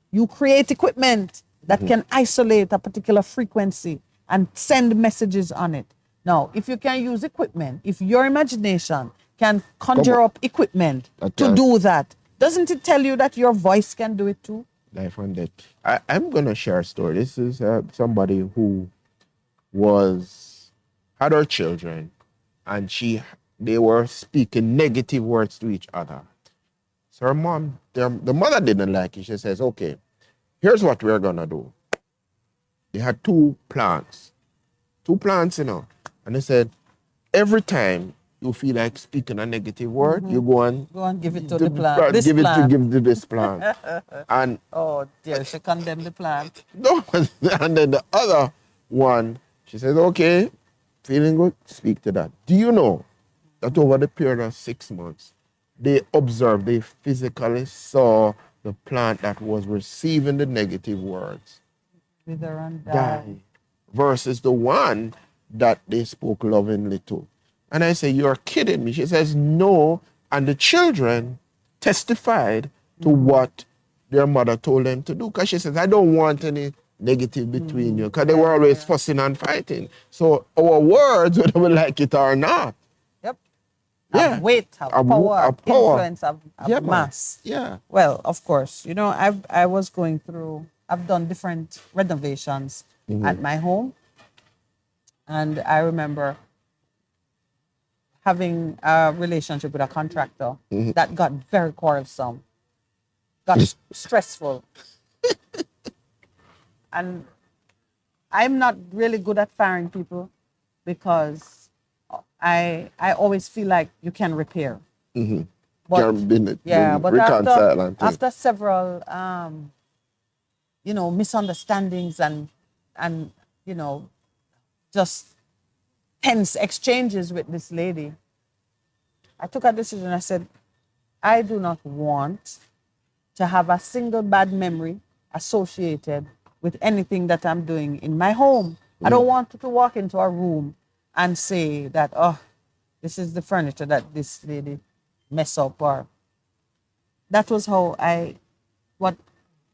[SPEAKER 1] You create equipment that can isolate a particular frequency and send messages on it. Now, if you can use equipment, if your imagination can conjure up equipment to do that, doesn't it tell you that your voice can do it too?
[SPEAKER 2] Life and death. I'm going to share a story. This is somebody who had her children and they were speaking negative words to each other. So her mom, the mother didn't like it. She says, okay, here's what we're going to do. They had two plants, and they said, every time you feel like speaking a negative word, you go and
[SPEAKER 1] give it to the plant. This plant.
[SPEAKER 2] Give to this plant. And
[SPEAKER 1] oh dear, she condemned the plant.
[SPEAKER 2] no, and then the other one, she says, okay, feeling good, speak to that. Do you know that over the period of 6 months, they physically saw the plant that was receiving the negative words
[SPEAKER 1] Wither and
[SPEAKER 2] die versus the one that they spoke lovingly to. And I say, you're kidding me. She says, no. And the children testified to what their mother told them to do. Because she says, I don't want any negative between you. Because they were always fussing and fighting. So our words, whether we like it or not.
[SPEAKER 1] Yep.
[SPEAKER 2] Yeah.
[SPEAKER 1] Have weight, have power, influence, have mass.
[SPEAKER 2] Yeah.
[SPEAKER 1] Well, of course, I've done different renovations at my home. And I remember having a relationship with a contractor that got very quarrelsome, got stressful. And I'm not really good at firing people because I always feel like you can repair. But, but after several misunderstandings and just tense exchanges with this lady, I took a decision. I said, I do not want to have a single bad memory associated with anything that I'm doing in my home. I don't want to walk into a room and say that, oh, this is the furniture that this lady messed up. Or that was what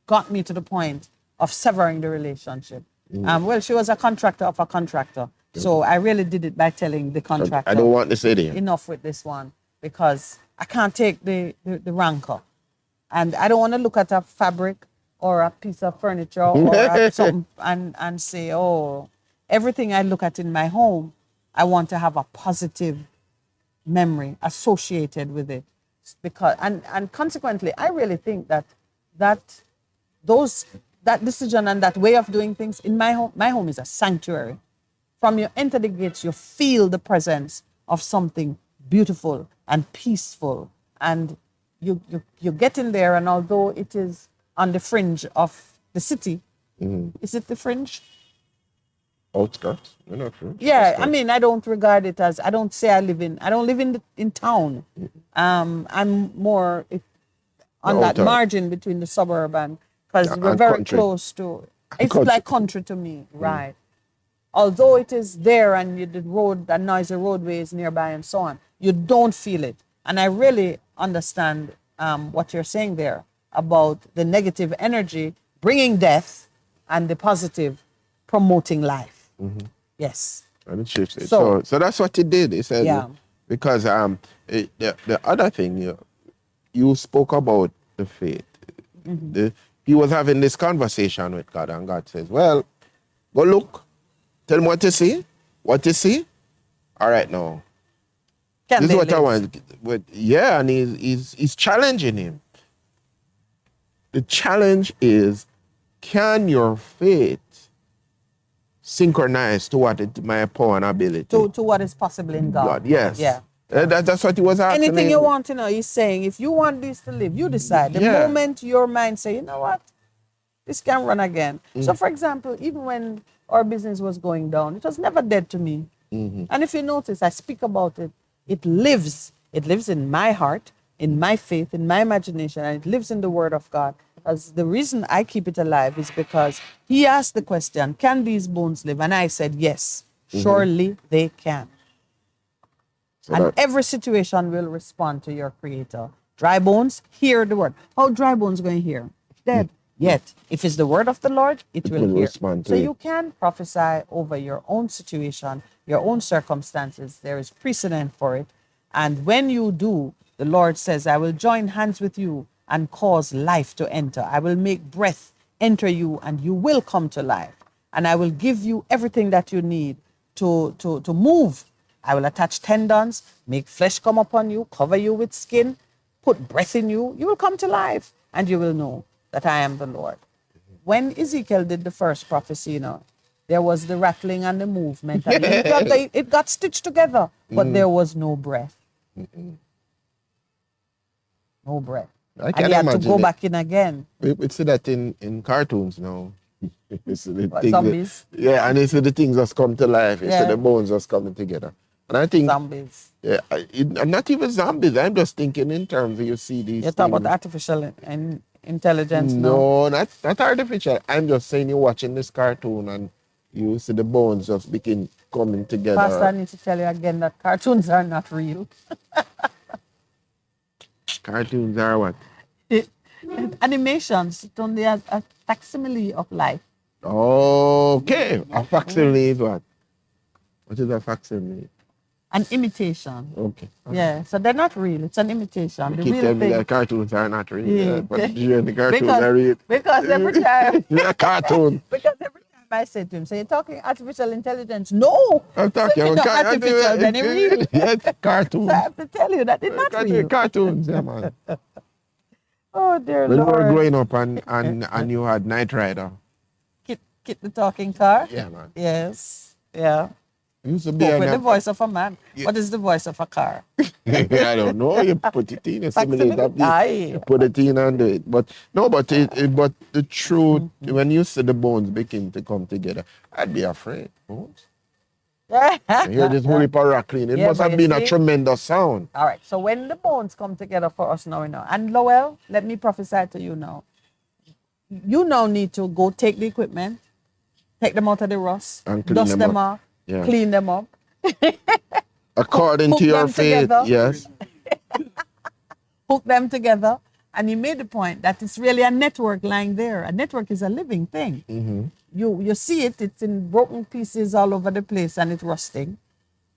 [SPEAKER 1] got me to the point of severing the relationship. Well, she was a contractor of a contractor. So I really did it by telling the contractor,
[SPEAKER 2] I don't want this idea.
[SPEAKER 1] enough with this one, because I can't take the rancor. And I don't want to look at a fabric or a piece of furniture or something and say, oh, everything I look at in my home, I want to have a positive memory associated with it. Because and consequently, I really think that that decision and that way of doing things in my home is a sanctuary. From you enter the gates, you feel the presence of something beautiful and peaceful, and you get in there, and although it is on the fringe of the city, is it the fringe?
[SPEAKER 2] Outskirts. You're not sure.
[SPEAKER 1] Yeah, I mean, I don't regard it as, I don't say I don't live in town. I'm more on that
[SPEAKER 2] outer.
[SPEAKER 1] margin between the suburb and, because we're
[SPEAKER 2] and
[SPEAKER 1] very
[SPEAKER 2] country.
[SPEAKER 1] close to, it's
[SPEAKER 2] country.
[SPEAKER 1] like country to me, right? Although it is there and the road, the noisy roadway is nearby and so on, you don't feel it. And I really understand what you're saying there about the negative energy bringing death and the positive promoting life. Yes.
[SPEAKER 2] And it shifts it.
[SPEAKER 1] So-
[SPEAKER 2] So that's what he did. He said,
[SPEAKER 1] Yeah.
[SPEAKER 2] because the other thing, you spoke about the faith. He was having this conversation with God, and God says, well, go look. Tell me what you see. What you see? All right, now.
[SPEAKER 1] Can
[SPEAKER 2] This
[SPEAKER 1] they
[SPEAKER 2] is what I
[SPEAKER 1] live?
[SPEAKER 2] want. Yeah, and he's challenging him. The challenge is, can your faith synchronize to what it my power and ability?
[SPEAKER 1] To what is possible in God.
[SPEAKER 2] God, yes.
[SPEAKER 1] Yeah.
[SPEAKER 2] That's what he was asking.
[SPEAKER 1] Anything
[SPEAKER 2] him.
[SPEAKER 1] you want to know, he's saying, if you want this to live, you decide. The
[SPEAKER 2] Yeah.
[SPEAKER 1] moment your mind say, you know what, this can run again. So, for example, even when our business was going down, it was never dead to me. And if you notice, I speak about it. It lives. It lives in my heart, in my faith, in my imagination, and it lives in the Word of God. As the reason I keep it alive is because he asked the question, can these bones live? And I said, yes, surely they can.
[SPEAKER 2] So
[SPEAKER 1] And
[SPEAKER 2] that-
[SPEAKER 1] every situation will respond to your creator. Dry bones, hear the word. How dry bones going to hear? Dead. Yet, if it's the word of the Lord, it will
[SPEAKER 2] will
[SPEAKER 1] hear.
[SPEAKER 2] respond to
[SPEAKER 1] So
[SPEAKER 2] it.
[SPEAKER 1] you can prophesy over your own situation, your own circumstances. There is precedent for it. And when you do, the Lord says, I will join hands with you and cause life to enter. I will make breath enter you, and you will come to life. And I will give you everything that you need to move. I will attach tendons, make flesh come upon you, cover you with skin, put breath in you. You will come to life, and you will know that I am the Lord. When Ezekiel did the first prophecy, there was the rattling and the movement, and it got stitched together, but there was no breath. No breath.
[SPEAKER 2] I
[SPEAKER 1] And
[SPEAKER 2] can
[SPEAKER 1] he had to
[SPEAKER 2] imagine
[SPEAKER 1] go
[SPEAKER 2] it.
[SPEAKER 1] back in again.
[SPEAKER 2] We see that in cartoons now. You see the
[SPEAKER 1] What,
[SPEAKER 2] things
[SPEAKER 1] zombies?
[SPEAKER 2] yeah, and you see the things just come to life. You see
[SPEAKER 1] Yeah.
[SPEAKER 2] the bones just coming together. And I think,
[SPEAKER 1] Zombies.
[SPEAKER 2] yeah, I'm not even zombies. I'm just thinking in terms of you see these
[SPEAKER 1] You're talking
[SPEAKER 2] things.
[SPEAKER 1] about artificial intelligence now.
[SPEAKER 2] No, not artificial. I'm just saying you're watching this cartoon and you see the bones just begin coming together.
[SPEAKER 1] Pastor, I need to tell you again that cartoons are not real.
[SPEAKER 2] Cartoons are what?
[SPEAKER 1] Animations, it's only a facsimile of life.
[SPEAKER 2] Okay. A facsimile is what? What is a facsimile?
[SPEAKER 1] An imitation.
[SPEAKER 2] Okay.
[SPEAKER 1] Yeah, so they're not real. It's an imitation. The
[SPEAKER 2] Keep
[SPEAKER 1] real
[SPEAKER 2] telling me
[SPEAKER 1] thing.
[SPEAKER 2] that cartoons are not real.
[SPEAKER 1] Yeah.
[SPEAKER 2] Yeah, but you and the cartoons are real.
[SPEAKER 1] Because every time,
[SPEAKER 2] Yeah, cartoon.
[SPEAKER 1] because every time I say to him, so you're talking artificial intelligence? No,
[SPEAKER 2] I'm talking
[SPEAKER 1] it's
[SPEAKER 2] about
[SPEAKER 1] not artificial, then it's real.
[SPEAKER 2] Yes,
[SPEAKER 1] So
[SPEAKER 2] cartoons.
[SPEAKER 1] I have to tell you that it's not real.
[SPEAKER 2] Cartoons, yeah, man.
[SPEAKER 1] Oh dear
[SPEAKER 2] When we were
[SPEAKER 1] Lord.
[SPEAKER 2] growing up and you had Knight Rider.
[SPEAKER 1] Kit the talking car?
[SPEAKER 2] Yeah, man.
[SPEAKER 1] Yes. Yeah.
[SPEAKER 2] It used to be
[SPEAKER 1] Spoke with the
[SPEAKER 2] an,
[SPEAKER 1] voice of a man. What is the voice of a car?
[SPEAKER 2] I don't know. You put it in, you simulate that.
[SPEAKER 1] Aye.
[SPEAKER 2] You put it in and do it. But no, but but the truth, when you see the bones begin to come together, I'd be afraid. Bones. I hear this holy paraclean. It
[SPEAKER 1] Yeah,
[SPEAKER 2] must
[SPEAKER 1] but
[SPEAKER 2] have
[SPEAKER 1] you
[SPEAKER 2] been a
[SPEAKER 1] see-
[SPEAKER 2] tremendous sound.
[SPEAKER 1] All right. So when the bones come together for us now, and Lowell, let me prophesy to you now. You now need to go take the equipment, take them out of the rust,
[SPEAKER 2] And clean
[SPEAKER 1] dust
[SPEAKER 2] them
[SPEAKER 1] them
[SPEAKER 2] up.
[SPEAKER 1] off,
[SPEAKER 2] Yeah.
[SPEAKER 1] clean them up,
[SPEAKER 2] According
[SPEAKER 1] hook
[SPEAKER 2] to your
[SPEAKER 1] them
[SPEAKER 2] faith,
[SPEAKER 1] together.
[SPEAKER 2] yes.
[SPEAKER 1] hook them together. And he made the point that it's really a network lying there. A network is a living thing. you see it, it's in broken pieces all over the place and it's rusting.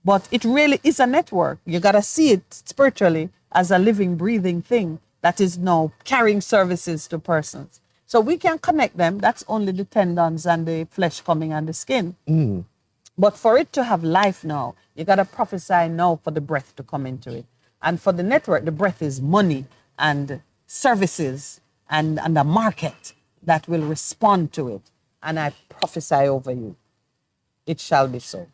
[SPEAKER 1] But it really is a network. You got to see it spiritually as a living, breathing thing that is now carrying services to persons. So we can connect them. That's only the tendons and the flesh coming and the skin. But for it to have life now, you got to prophesy now for the breath to come into it. And for the network, the breath is money and services and a market that will respond to it. And I prophesy over you. It shall be so.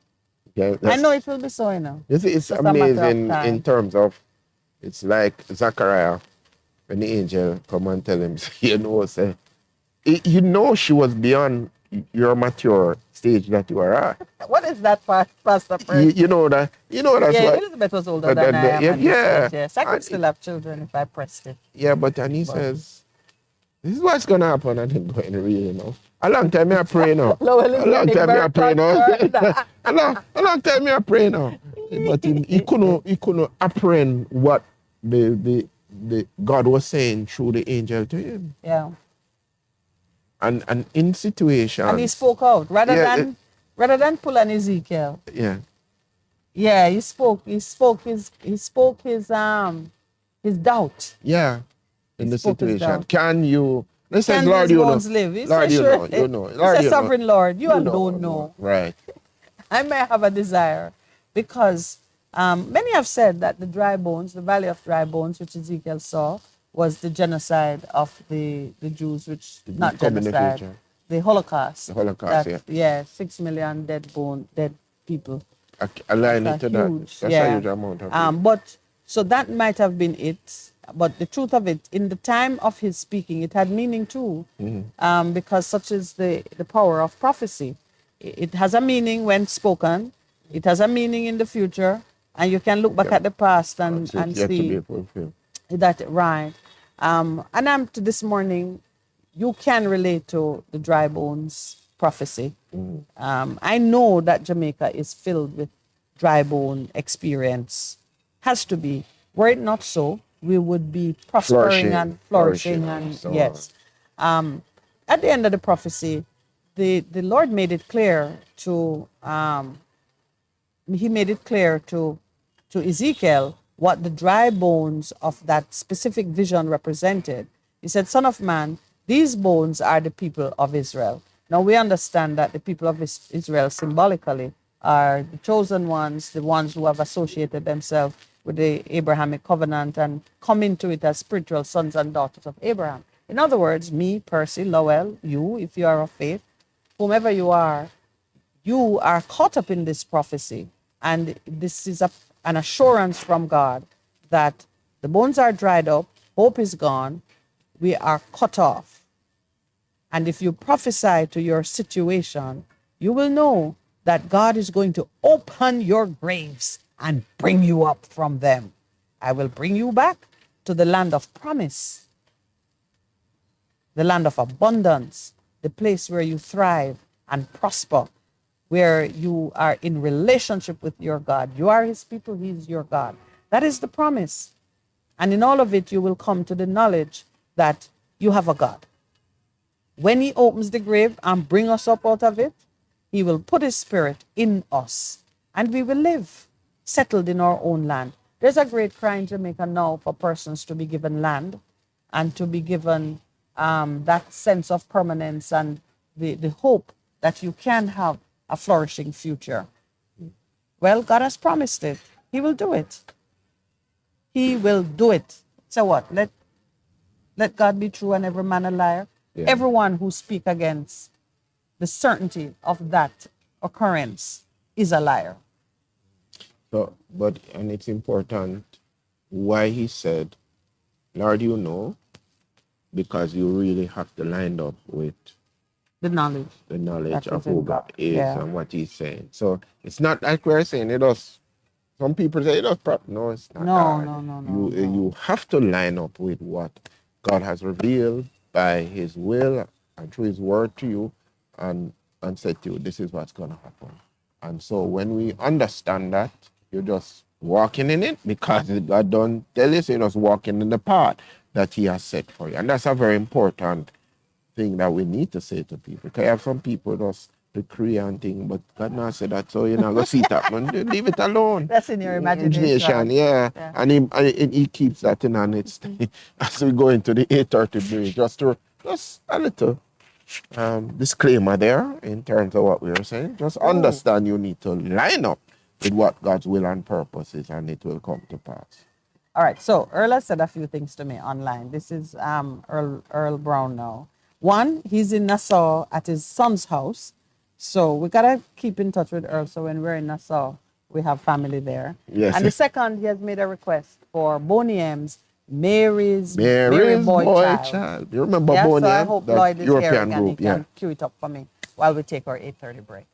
[SPEAKER 2] Yeah,
[SPEAKER 1] I know it will be so, you know.
[SPEAKER 2] You see, it's
[SPEAKER 1] just a matter of
[SPEAKER 2] amazing
[SPEAKER 1] time.
[SPEAKER 2] in terms of, it's like Zachariah when the angel come and tell him, you know, say, you know she was beyond your mature stage that you are at.
[SPEAKER 1] What is that, Pastor
[SPEAKER 2] You know that, that's
[SPEAKER 1] yeah,
[SPEAKER 2] what.
[SPEAKER 1] Elizabeth was older
[SPEAKER 2] but
[SPEAKER 1] than
[SPEAKER 2] the-
[SPEAKER 1] I am.
[SPEAKER 2] yeah,
[SPEAKER 1] at this
[SPEAKER 2] yeah.
[SPEAKER 1] stage, yes, I could
[SPEAKER 2] And
[SPEAKER 1] still have children if I pressed it.
[SPEAKER 2] Yeah, and he says, this is what's gonna happen. I didn't go in real, you know. A long time I pray now.
[SPEAKER 1] No,
[SPEAKER 2] A long time I pray now.
[SPEAKER 1] Elizabeth.
[SPEAKER 2] a long time I pray now. But he couldn't apprehend what the God was saying through the angel to him.
[SPEAKER 1] Yeah.
[SPEAKER 2] And in situations.
[SPEAKER 1] And he spoke out
[SPEAKER 2] Yeah,
[SPEAKER 1] rather than pull an Ezekiel.
[SPEAKER 2] Yeah.
[SPEAKER 1] Yeah, he spoke his doubt.
[SPEAKER 2] Yeah. In
[SPEAKER 1] He
[SPEAKER 2] the
[SPEAKER 1] spoke his
[SPEAKER 2] situation.
[SPEAKER 1] doubt.
[SPEAKER 2] Can you let's say,
[SPEAKER 1] Can
[SPEAKER 2] Lord,
[SPEAKER 1] these
[SPEAKER 2] you know.
[SPEAKER 1] bones live? He
[SPEAKER 2] Lord,
[SPEAKER 1] said,
[SPEAKER 2] you
[SPEAKER 1] sure.
[SPEAKER 2] know, you know.
[SPEAKER 1] He
[SPEAKER 2] Lord,
[SPEAKER 1] said,
[SPEAKER 2] you know.
[SPEAKER 1] Sovereign Lord, you
[SPEAKER 2] know.
[SPEAKER 1] alone know.
[SPEAKER 2] Right.
[SPEAKER 1] I may have a desire because many have said that the dry bones, the valley of dry bones, which Ezekiel saw, was the genocide of the Jews, which not
[SPEAKER 2] come in the
[SPEAKER 1] genocide,
[SPEAKER 2] future.
[SPEAKER 1] the Holocaust.
[SPEAKER 2] The Holocaust,
[SPEAKER 1] yeah. 6 million dead people.
[SPEAKER 2] Align it
[SPEAKER 1] That's
[SPEAKER 2] to
[SPEAKER 1] a
[SPEAKER 2] that.
[SPEAKER 1] huge,
[SPEAKER 2] That's
[SPEAKER 1] yeah.
[SPEAKER 2] a huge amount of people.
[SPEAKER 1] But so that might have been it. But the truth of it, in the time of his speaking, it had meaning too, because such is the power of prophecy. It has a meaning when spoken. It has a meaning in the future, and you can look back at the past and
[SPEAKER 2] It's yet to
[SPEAKER 1] see
[SPEAKER 2] be fulfilled.
[SPEAKER 1] that right. And I'm to this morning, you can relate to the dry bones prophecy. I know that Jamaica is filled with dry bone experience. Has to be. Were it not so, we would be prospering and flourishing and
[SPEAKER 2] so
[SPEAKER 1] yes. At the end of the prophecy, the Lord made it clear to he made it clear to Ezekiel what the dry bones of that specific vision represented. He said, Son of man, these bones are the people of Israel. Now we understand that the people of Israel symbolically are the chosen ones, the ones who have associated themselves with the Abrahamic covenant and come into it as spiritual sons and daughters of Abraham. In other words, me, Percy, Lowell, you, if you are of faith, whomever you are caught up in this prophecy. And this is an assurance from God that the bones are dried up, hope is gone, we are cut off. And if you prophesy to your situation, you will know that God is going to open your graves and bring you up from them. I will bring you back to the land of promise, the land of abundance, the place where you thrive and prosper, where you are in relationship with your God. You are his people, he is your God. That is the promise. And in all of it, you will come to the knowledge that you have a God. When he opens the grave and bring us up out of it, he will put his spirit in us and we will live settled in our own land. There's a great cry in Jamaica now for persons to be given land and to be given that sense of permanence and the hope that you can have a flourishing future. Well, God has promised it. He will do it. He will do it. So what? Let God be true and every man a liar.
[SPEAKER 2] Yeah.
[SPEAKER 1] Everyone who speak against the certainty of that occurrence is a liar.
[SPEAKER 2] So, and it's important why he said, Lord, you know, because you really have to line up with
[SPEAKER 1] The knowledge.
[SPEAKER 2] the knowledge
[SPEAKER 1] That
[SPEAKER 2] of
[SPEAKER 1] is in
[SPEAKER 2] who
[SPEAKER 1] God.
[SPEAKER 2] God is
[SPEAKER 1] Yeah.
[SPEAKER 2] and what he's saying. So it's not like we're saying it does. Some people say it does prop. No, it's not.
[SPEAKER 1] No,
[SPEAKER 2] that.
[SPEAKER 1] no, no, no,
[SPEAKER 2] You
[SPEAKER 1] no.
[SPEAKER 2] you have to line up with what God has revealed by his will and through his word to you and said to you, this is what's gonna happen. And so when we understand that, you're just walking in it because God don't tell you, so you're just walking in the path that he has set for you. And that's a very important thing that we need to say to people. Because I have some people just decree and thing, but God not say that, so you know, go see that, man. Leave it alone.
[SPEAKER 1] That's in your imagination.
[SPEAKER 2] Yeah.
[SPEAKER 1] Yeah.
[SPEAKER 2] And he keeps that in on its as we go into the 8:30 break. Just a little disclaimer there in terms of what we were saying. Just understand you need to line up with what God's will and purpose is, and it will come to pass.
[SPEAKER 1] All right. So Earl has said a few things to me online. This is Earl Brown now. One, he's in Nassau at his son's house. So we gotta keep in touch with Earl. So when we're in Nassau, we have family there.
[SPEAKER 2] Yes.
[SPEAKER 1] And the second, he has made a request for Boney M's Mary's
[SPEAKER 2] Mary's
[SPEAKER 1] Boy,
[SPEAKER 2] Boy
[SPEAKER 1] Child.
[SPEAKER 2] Child. You remember
[SPEAKER 1] Yeah,
[SPEAKER 2] Boney?
[SPEAKER 1] so I hope
[SPEAKER 2] That
[SPEAKER 1] Lloyd is here
[SPEAKER 2] European
[SPEAKER 1] and he
[SPEAKER 2] group, yeah.
[SPEAKER 1] can cue it up for me while we take our 8:30 break.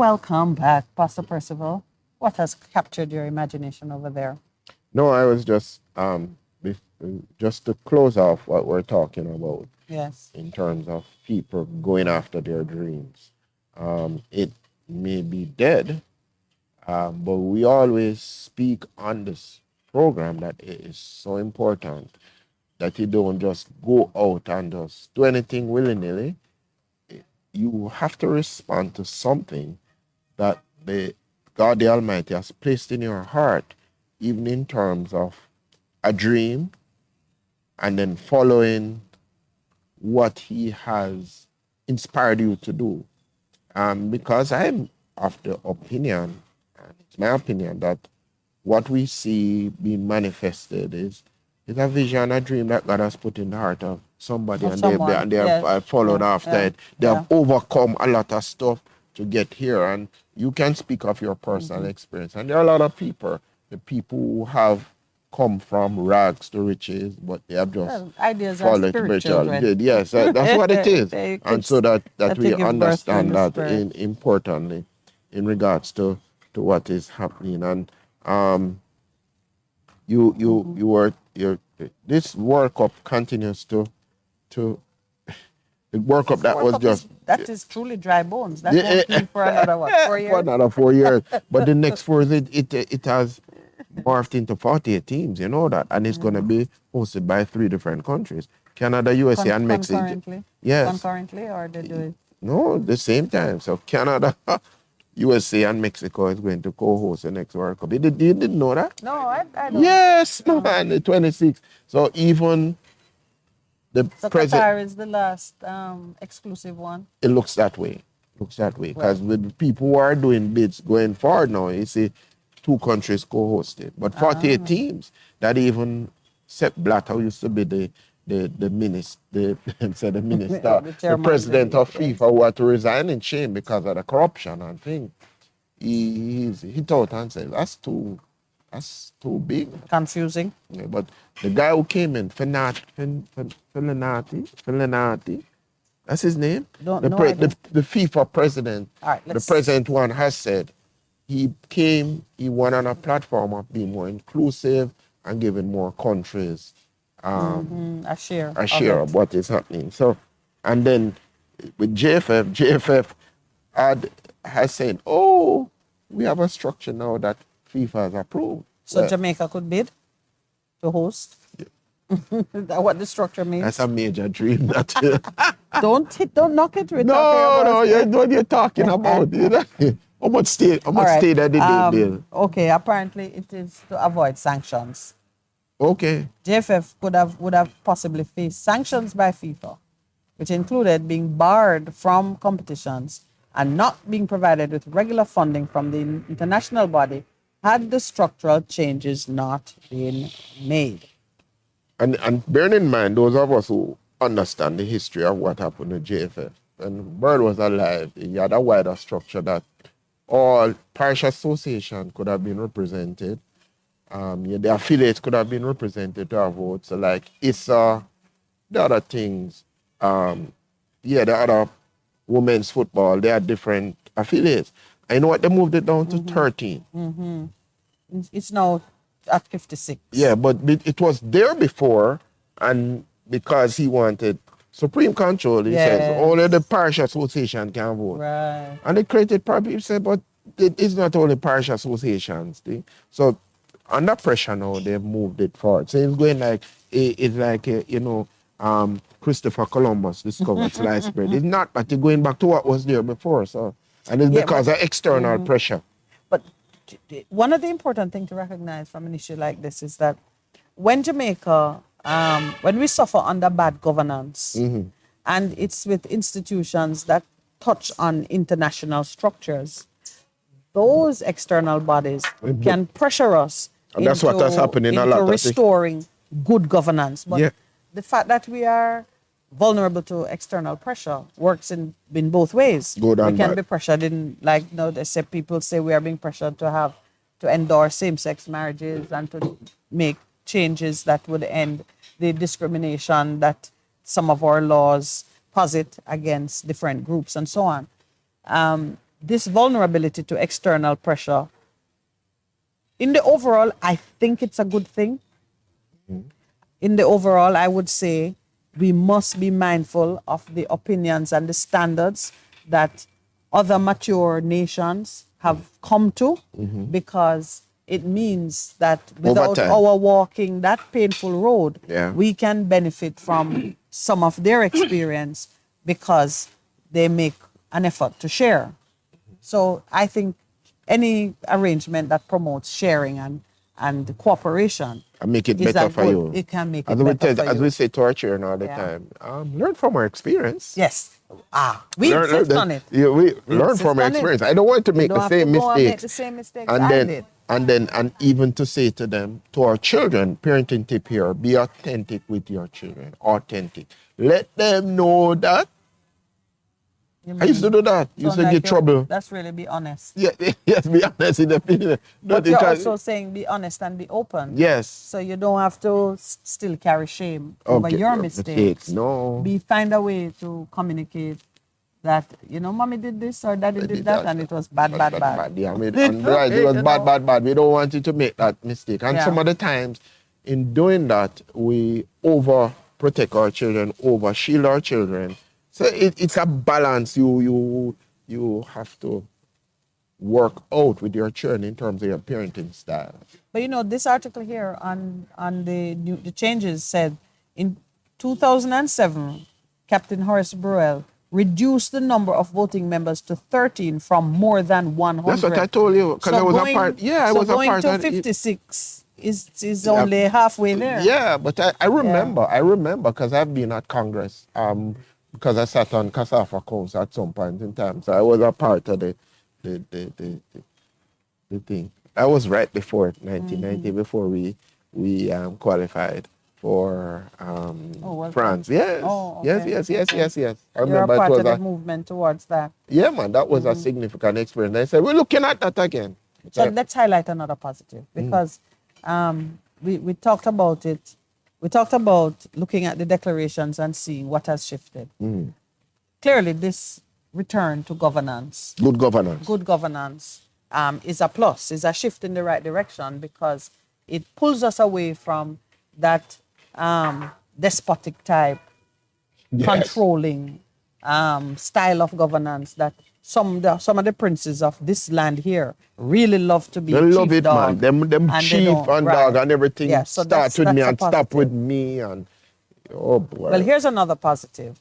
[SPEAKER 1] welcome back, Pastor Percival. What has captured your imagination over there?
[SPEAKER 2] No, I was just just to close off what we're talking about
[SPEAKER 1] Yes.
[SPEAKER 2] in terms of people going after their dreams. It may be dead, but we always speak on this program that it is so important that you don't just go out and just do anything willy nilly. You have to respond to something that the God the Almighty has placed in your heart, even in terms of a dream, and then following what He has inspired you to do. Because I'm of the opinion, and it's my opinion, that what we see being manifested is a vision, a dream that God has put in the heart of somebody,
[SPEAKER 1] Of
[SPEAKER 2] and
[SPEAKER 1] someone,
[SPEAKER 2] they have
[SPEAKER 1] yes.
[SPEAKER 2] followed
[SPEAKER 1] Yeah,
[SPEAKER 2] after
[SPEAKER 1] yeah,
[SPEAKER 2] it. They
[SPEAKER 1] yeah.
[SPEAKER 2] have overcome a lot of stuff to get here, and you can speak of your personal experience. And there are a lot of people, the people who have come from rags to riches, but they have just
[SPEAKER 1] Well, ideas are
[SPEAKER 2] followed
[SPEAKER 1] spirit
[SPEAKER 2] spiritual.
[SPEAKER 1] children.
[SPEAKER 2] That's what it is.
[SPEAKER 1] They
[SPEAKER 2] And
[SPEAKER 1] could
[SPEAKER 2] so that
[SPEAKER 1] that they
[SPEAKER 2] we
[SPEAKER 1] give birth to in
[SPEAKER 2] understand
[SPEAKER 1] the
[SPEAKER 2] that
[SPEAKER 1] spirit.
[SPEAKER 2] importantly in regards to what is happening. And you were this World Cup continues to the World Cup
[SPEAKER 1] This
[SPEAKER 2] that
[SPEAKER 1] World
[SPEAKER 2] was
[SPEAKER 1] Cup
[SPEAKER 2] just
[SPEAKER 1] that is truly dry bones. That
[SPEAKER 2] yeah,
[SPEAKER 1] won't be for another what, 4 years?
[SPEAKER 2] for another 4 years. But the next 4 years it has morphed into 48 teams, you know that, and it's gonna be hosted by 3 different countries: Canada, USA, and Mexico.
[SPEAKER 1] Concurrently?
[SPEAKER 2] Yes.
[SPEAKER 1] Concurrently, or they do it?
[SPEAKER 2] No, the same time. So Canada, USA, and Mexico is going to co-host the next World Cup. You didn't know that?
[SPEAKER 1] No, I don't.
[SPEAKER 2] Yes, man, the 26th. So even the
[SPEAKER 1] So
[SPEAKER 2] president,
[SPEAKER 1] Qatar is the last exclusive one.
[SPEAKER 2] it looks that way. Looks that way.
[SPEAKER 1] Right.
[SPEAKER 2] Because with people who are doing bids going forward now, you see 2 countries co-hosted. But 48 teams, that even Sepp Blatter used to be the minister, the minister,
[SPEAKER 1] The
[SPEAKER 2] the
[SPEAKER 1] chairman,
[SPEAKER 2] president of
[SPEAKER 1] yes.
[SPEAKER 2] FIFA, who had to resign in shame because of the corruption and things. He thought and said, that's too big.
[SPEAKER 1] Confusing.
[SPEAKER 2] Yeah, but the guy who came in, Felinati, that's his name.
[SPEAKER 1] No idea.
[SPEAKER 2] The FIFA president,
[SPEAKER 1] All right,
[SPEAKER 2] the
[SPEAKER 1] let's-
[SPEAKER 2] present one has said he went on a platform of being more inclusive and giving more countries
[SPEAKER 1] A share.
[SPEAKER 2] a share of what is happening. So, and then with JFF has said, oh, we have a structure now that FIFA has approved.
[SPEAKER 1] So
[SPEAKER 2] Well,
[SPEAKER 1] Jamaica could bid to host. That what the structure means.
[SPEAKER 2] that's a major dream. That
[SPEAKER 1] Don't knock it. We're talking
[SPEAKER 2] no,
[SPEAKER 1] about
[SPEAKER 2] you know what you're talking about. You know? How much state
[SPEAKER 1] All right.
[SPEAKER 2] that did they bill?
[SPEAKER 1] Okay, apparently it is to avoid sanctions.
[SPEAKER 2] Okay.
[SPEAKER 1] JFF would have possibly faced sanctions by FIFA, which included being barred from competitions and not being provided with regular funding from the international body had the structural changes not been made.
[SPEAKER 2] And bearing in mind, those of us who understand the history of what happened to JFF, when Bird was alive, he had a wider structure that all parish association could have been represented. The affiliates could have been represented to have votes. So like ISA, the other things, the other women's football, they had different affiliates. And you know what? They moved it down to 13.
[SPEAKER 1] It's now at 56.
[SPEAKER 2] Yeah, but it was there before, and because he wanted supreme control, he says
[SPEAKER 1] Yes.
[SPEAKER 2] only the parish association can vote.
[SPEAKER 1] Right.
[SPEAKER 2] And the created probably said, but it's not only parish associations. Thing. So under pressure now, they've moved it forward. So it's going like it's like Christopher Columbus discovered sliced bread. It's not, but it's going back to what was there before. So and it's
[SPEAKER 1] Yeah,
[SPEAKER 2] because of external pressure.
[SPEAKER 1] But one of the important things to recognize from an issue like this is that when Jamaica, when we suffer under bad governance, and it's with institutions that touch on international structures, those external bodies can pressure us
[SPEAKER 2] And that's what has happened in a
[SPEAKER 1] into
[SPEAKER 2] lot of things.
[SPEAKER 1] restoring good governance. But
[SPEAKER 2] Yeah.
[SPEAKER 1] the fact that we are vulnerable to external pressure works in both ways.
[SPEAKER 2] Good and
[SPEAKER 1] we can
[SPEAKER 2] bad.
[SPEAKER 1] be pressured in, like, they say, people say we are being pressured to endorse same-sex marriages and to make changes that would end the discrimination that some of our laws posit against different groups and so on. this vulnerability to external pressure, in the overall, I think it's a good thing. In the overall, I would say we must be mindful of the opinions and the standards that other mature nations have come to, because it means that without
[SPEAKER 2] time.
[SPEAKER 1] our walking that painful road,
[SPEAKER 2] Yeah.
[SPEAKER 1] we can benefit from some of their experience because they make an effort to share. So I think any arrangement that promotes sharing and cooperation
[SPEAKER 2] And make it
[SPEAKER 1] is
[SPEAKER 2] better
[SPEAKER 1] a
[SPEAKER 2] for
[SPEAKER 1] good-
[SPEAKER 2] you.
[SPEAKER 1] It can make
[SPEAKER 2] As
[SPEAKER 1] it
[SPEAKER 2] we
[SPEAKER 1] better
[SPEAKER 2] tell,
[SPEAKER 1] for
[SPEAKER 2] as
[SPEAKER 1] you.
[SPEAKER 2] we say to our children all the
[SPEAKER 1] Yeah.
[SPEAKER 2] time, learn from our experience.
[SPEAKER 1] Yes. We insist on it.
[SPEAKER 2] Yeah, we learn
[SPEAKER 1] insist
[SPEAKER 2] from our
[SPEAKER 1] on it.
[SPEAKER 2] experience. I don't want to
[SPEAKER 1] You
[SPEAKER 2] make
[SPEAKER 1] don't
[SPEAKER 2] the
[SPEAKER 1] have
[SPEAKER 2] same
[SPEAKER 1] to go and make
[SPEAKER 2] mistakes.
[SPEAKER 1] the same mistakes
[SPEAKER 2] and
[SPEAKER 1] I
[SPEAKER 2] then
[SPEAKER 1] did.
[SPEAKER 2] and even to say to them, to our children, parenting tip here, be authentic with your children. Authentic. Let them know that.
[SPEAKER 1] You
[SPEAKER 2] I used to do that. Used to
[SPEAKER 1] sound
[SPEAKER 2] get
[SPEAKER 1] like you're-
[SPEAKER 2] trouble.
[SPEAKER 1] That's really be honest.
[SPEAKER 2] Yeah, yes, be honest in the opinion.
[SPEAKER 1] But you're also saying be honest and be open.
[SPEAKER 2] yes.
[SPEAKER 1] So you don't have to still carry shame over
[SPEAKER 2] Okay,
[SPEAKER 1] your
[SPEAKER 2] your
[SPEAKER 1] mistakes.
[SPEAKER 2] No.
[SPEAKER 1] Find a way to communicate that, mommy did this or daddy did that, and it was bad.
[SPEAKER 2] Yeah, I mean, and right, it was
[SPEAKER 1] You
[SPEAKER 2] bad,
[SPEAKER 1] know?
[SPEAKER 2] bad. We don't want you to make that mistake. And
[SPEAKER 1] Yeah.
[SPEAKER 2] some of the times, in doing that, we over protect our children, over shield our children. So it's a balance you have to work out with your children in terms of your parenting style.
[SPEAKER 1] But this article here on the changes said in 2007, Captain Horace Burrell reduced the number of voting members to 13 from more than 100.
[SPEAKER 2] That's what I told you, because I was a part. Yeah, I was a part.
[SPEAKER 1] So going to 56 is only halfway there.
[SPEAKER 2] Yeah, but I remember because I've been at Congress, because I sat on Cassava Coast at some point in time. So I was a part of the thing. I was right before 1990, before we qualified for France. Yes.
[SPEAKER 1] Oh, okay.
[SPEAKER 2] Yes. I
[SPEAKER 1] You're a
[SPEAKER 2] remember
[SPEAKER 1] part
[SPEAKER 2] it was
[SPEAKER 1] of the movement towards that.
[SPEAKER 2] yeah, man, that was a significant experience. I said, we're looking at that again.
[SPEAKER 1] So let's highlight another positive, because we talked about it. We talked about looking at the declarations and seeing what has shifted. Clearly, this return to governance,
[SPEAKER 2] Good governance.
[SPEAKER 1] is a plus, is a shift in the right direction, because it pulls us away from that despotic type,
[SPEAKER 2] Yes.
[SPEAKER 1] controlling style of governance that some of the princes of this land here really love to be.
[SPEAKER 2] They love
[SPEAKER 1] chief
[SPEAKER 2] it,
[SPEAKER 1] dog,
[SPEAKER 2] man. Them
[SPEAKER 1] and they
[SPEAKER 2] chief
[SPEAKER 1] don't-
[SPEAKER 2] and dog and everything
[SPEAKER 1] Yeah, so
[SPEAKER 2] start with me
[SPEAKER 1] that's a
[SPEAKER 2] and stop
[SPEAKER 1] positive.
[SPEAKER 2] with me and oh boy.
[SPEAKER 1] Well, here's another positive.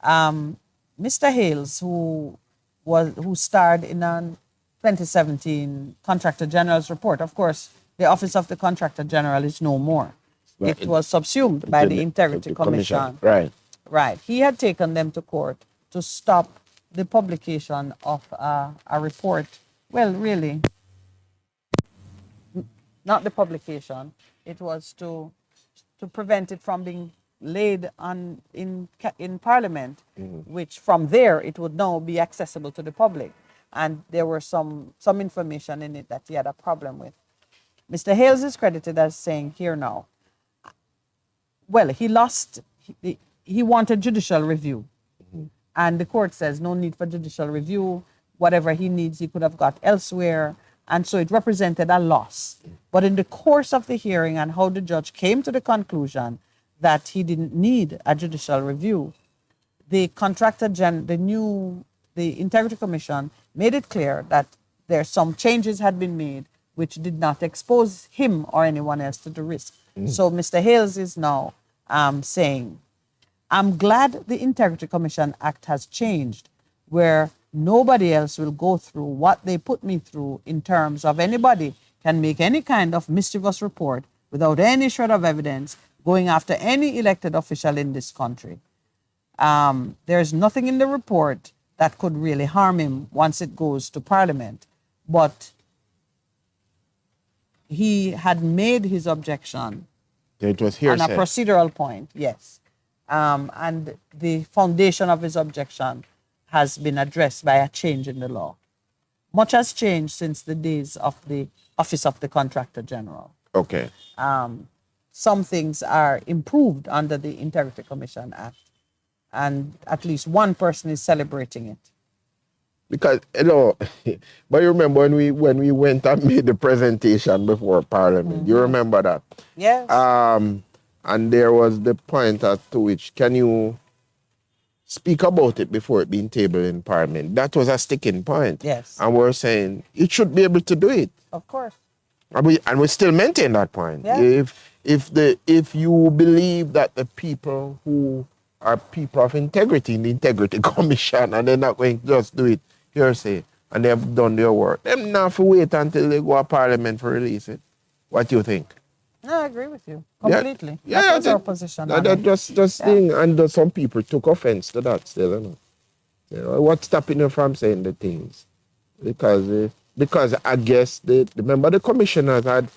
[SPEAKER 1] Mr. Hales, who starred in a 2017 Contractor General's report. Of course, the Office of the Contractor General is no more.
[SPEAKER 2] Right.
[SPEAKER 1] It was subsumed by the Integrity Commission.
[SPEAKER 2] Right.
[SPEAKER 1] Right. He had taken them to court to stop the publication of a report. Well, really, not the publication. It was to prevent it from being laid on in Parliament, which from there it would now be accessible to the public. And there were some information in it that he had a problem with. Mr. Hales is credited as saying here now, well, he lost, he wanted judicial review. And the court says no need for judicial review. Whatever he needs, he could have got elsewhere. And so it represented a loss. But in the course of the hearing and how the judge came to the conclusion that he didn't need a judicial review, the Integrity Commission made it clear that some changes had been made which did not expose him or anyone else to the risk. So Mr. Hales is now saying, I'm glad the Integrity Commission Act has changed, where nobody else will go through what they put me through in terms of anybody can make any kind of mischievous report without any shred of evidence going after any elected official in this country. There's nothing in the report that could really harm him once it goes to Parliament. But he had made his objection
[SPEAKER 2] It was
[SPEAKER 1] on a
[SPEAKER 2] hearsay.
[SPEAKER 1] procedural point, yes. And the foundation of his objection has been addressed by a change in the law. Much has changed since the days of the Office of the Contractor General.
[SPEAKER 2] Okay.
[SPEAKER 1] Some things are improved under the Integrity Commission Act, and at least one person is celebrating it.
[SPEAKER 2] Because but you remember when we went and made the presentation before Parliament. You remember that?
[SPEAKER 1] Yes.
[SPEAKER 2] And there was the point as to which can you speak about it before it being tabled in Parliament. That was a sticking point.
[SPEAKER 1] Yes.
[SPEAKER 2] And we're saying it should be able to do it.
[SPEAKER 1] Of course.
[SPEAKER 2] And we still maintain that point.
[SPEAKER 1] Yeah.
[SPEAKER 2] If you believe that the people who are people of integrity in the Integrity Commission and they're not going to just do it hearsay and they have done their work, them not to wait until they go to Parliament for release it. What do you think?
[SPEAKER 1] No, I agree with you completely.
[SPEAKER 2] Yeah,
[SPEAKER 1] That was
[SPEAKER 2] that-
[SPEAKER 1] our position.
[SPEAKER 2] That,
[SPEAKER 1] on
[SPEAKER 2] that
[SPEAKER 1] it.
[SPEAKER 2] just
[SPEAKER 1] Yeah.
[SPEAKER 2] thing, and some people took offense to that still, what's stopping you from saying the things? Because I guess remember the commissioners had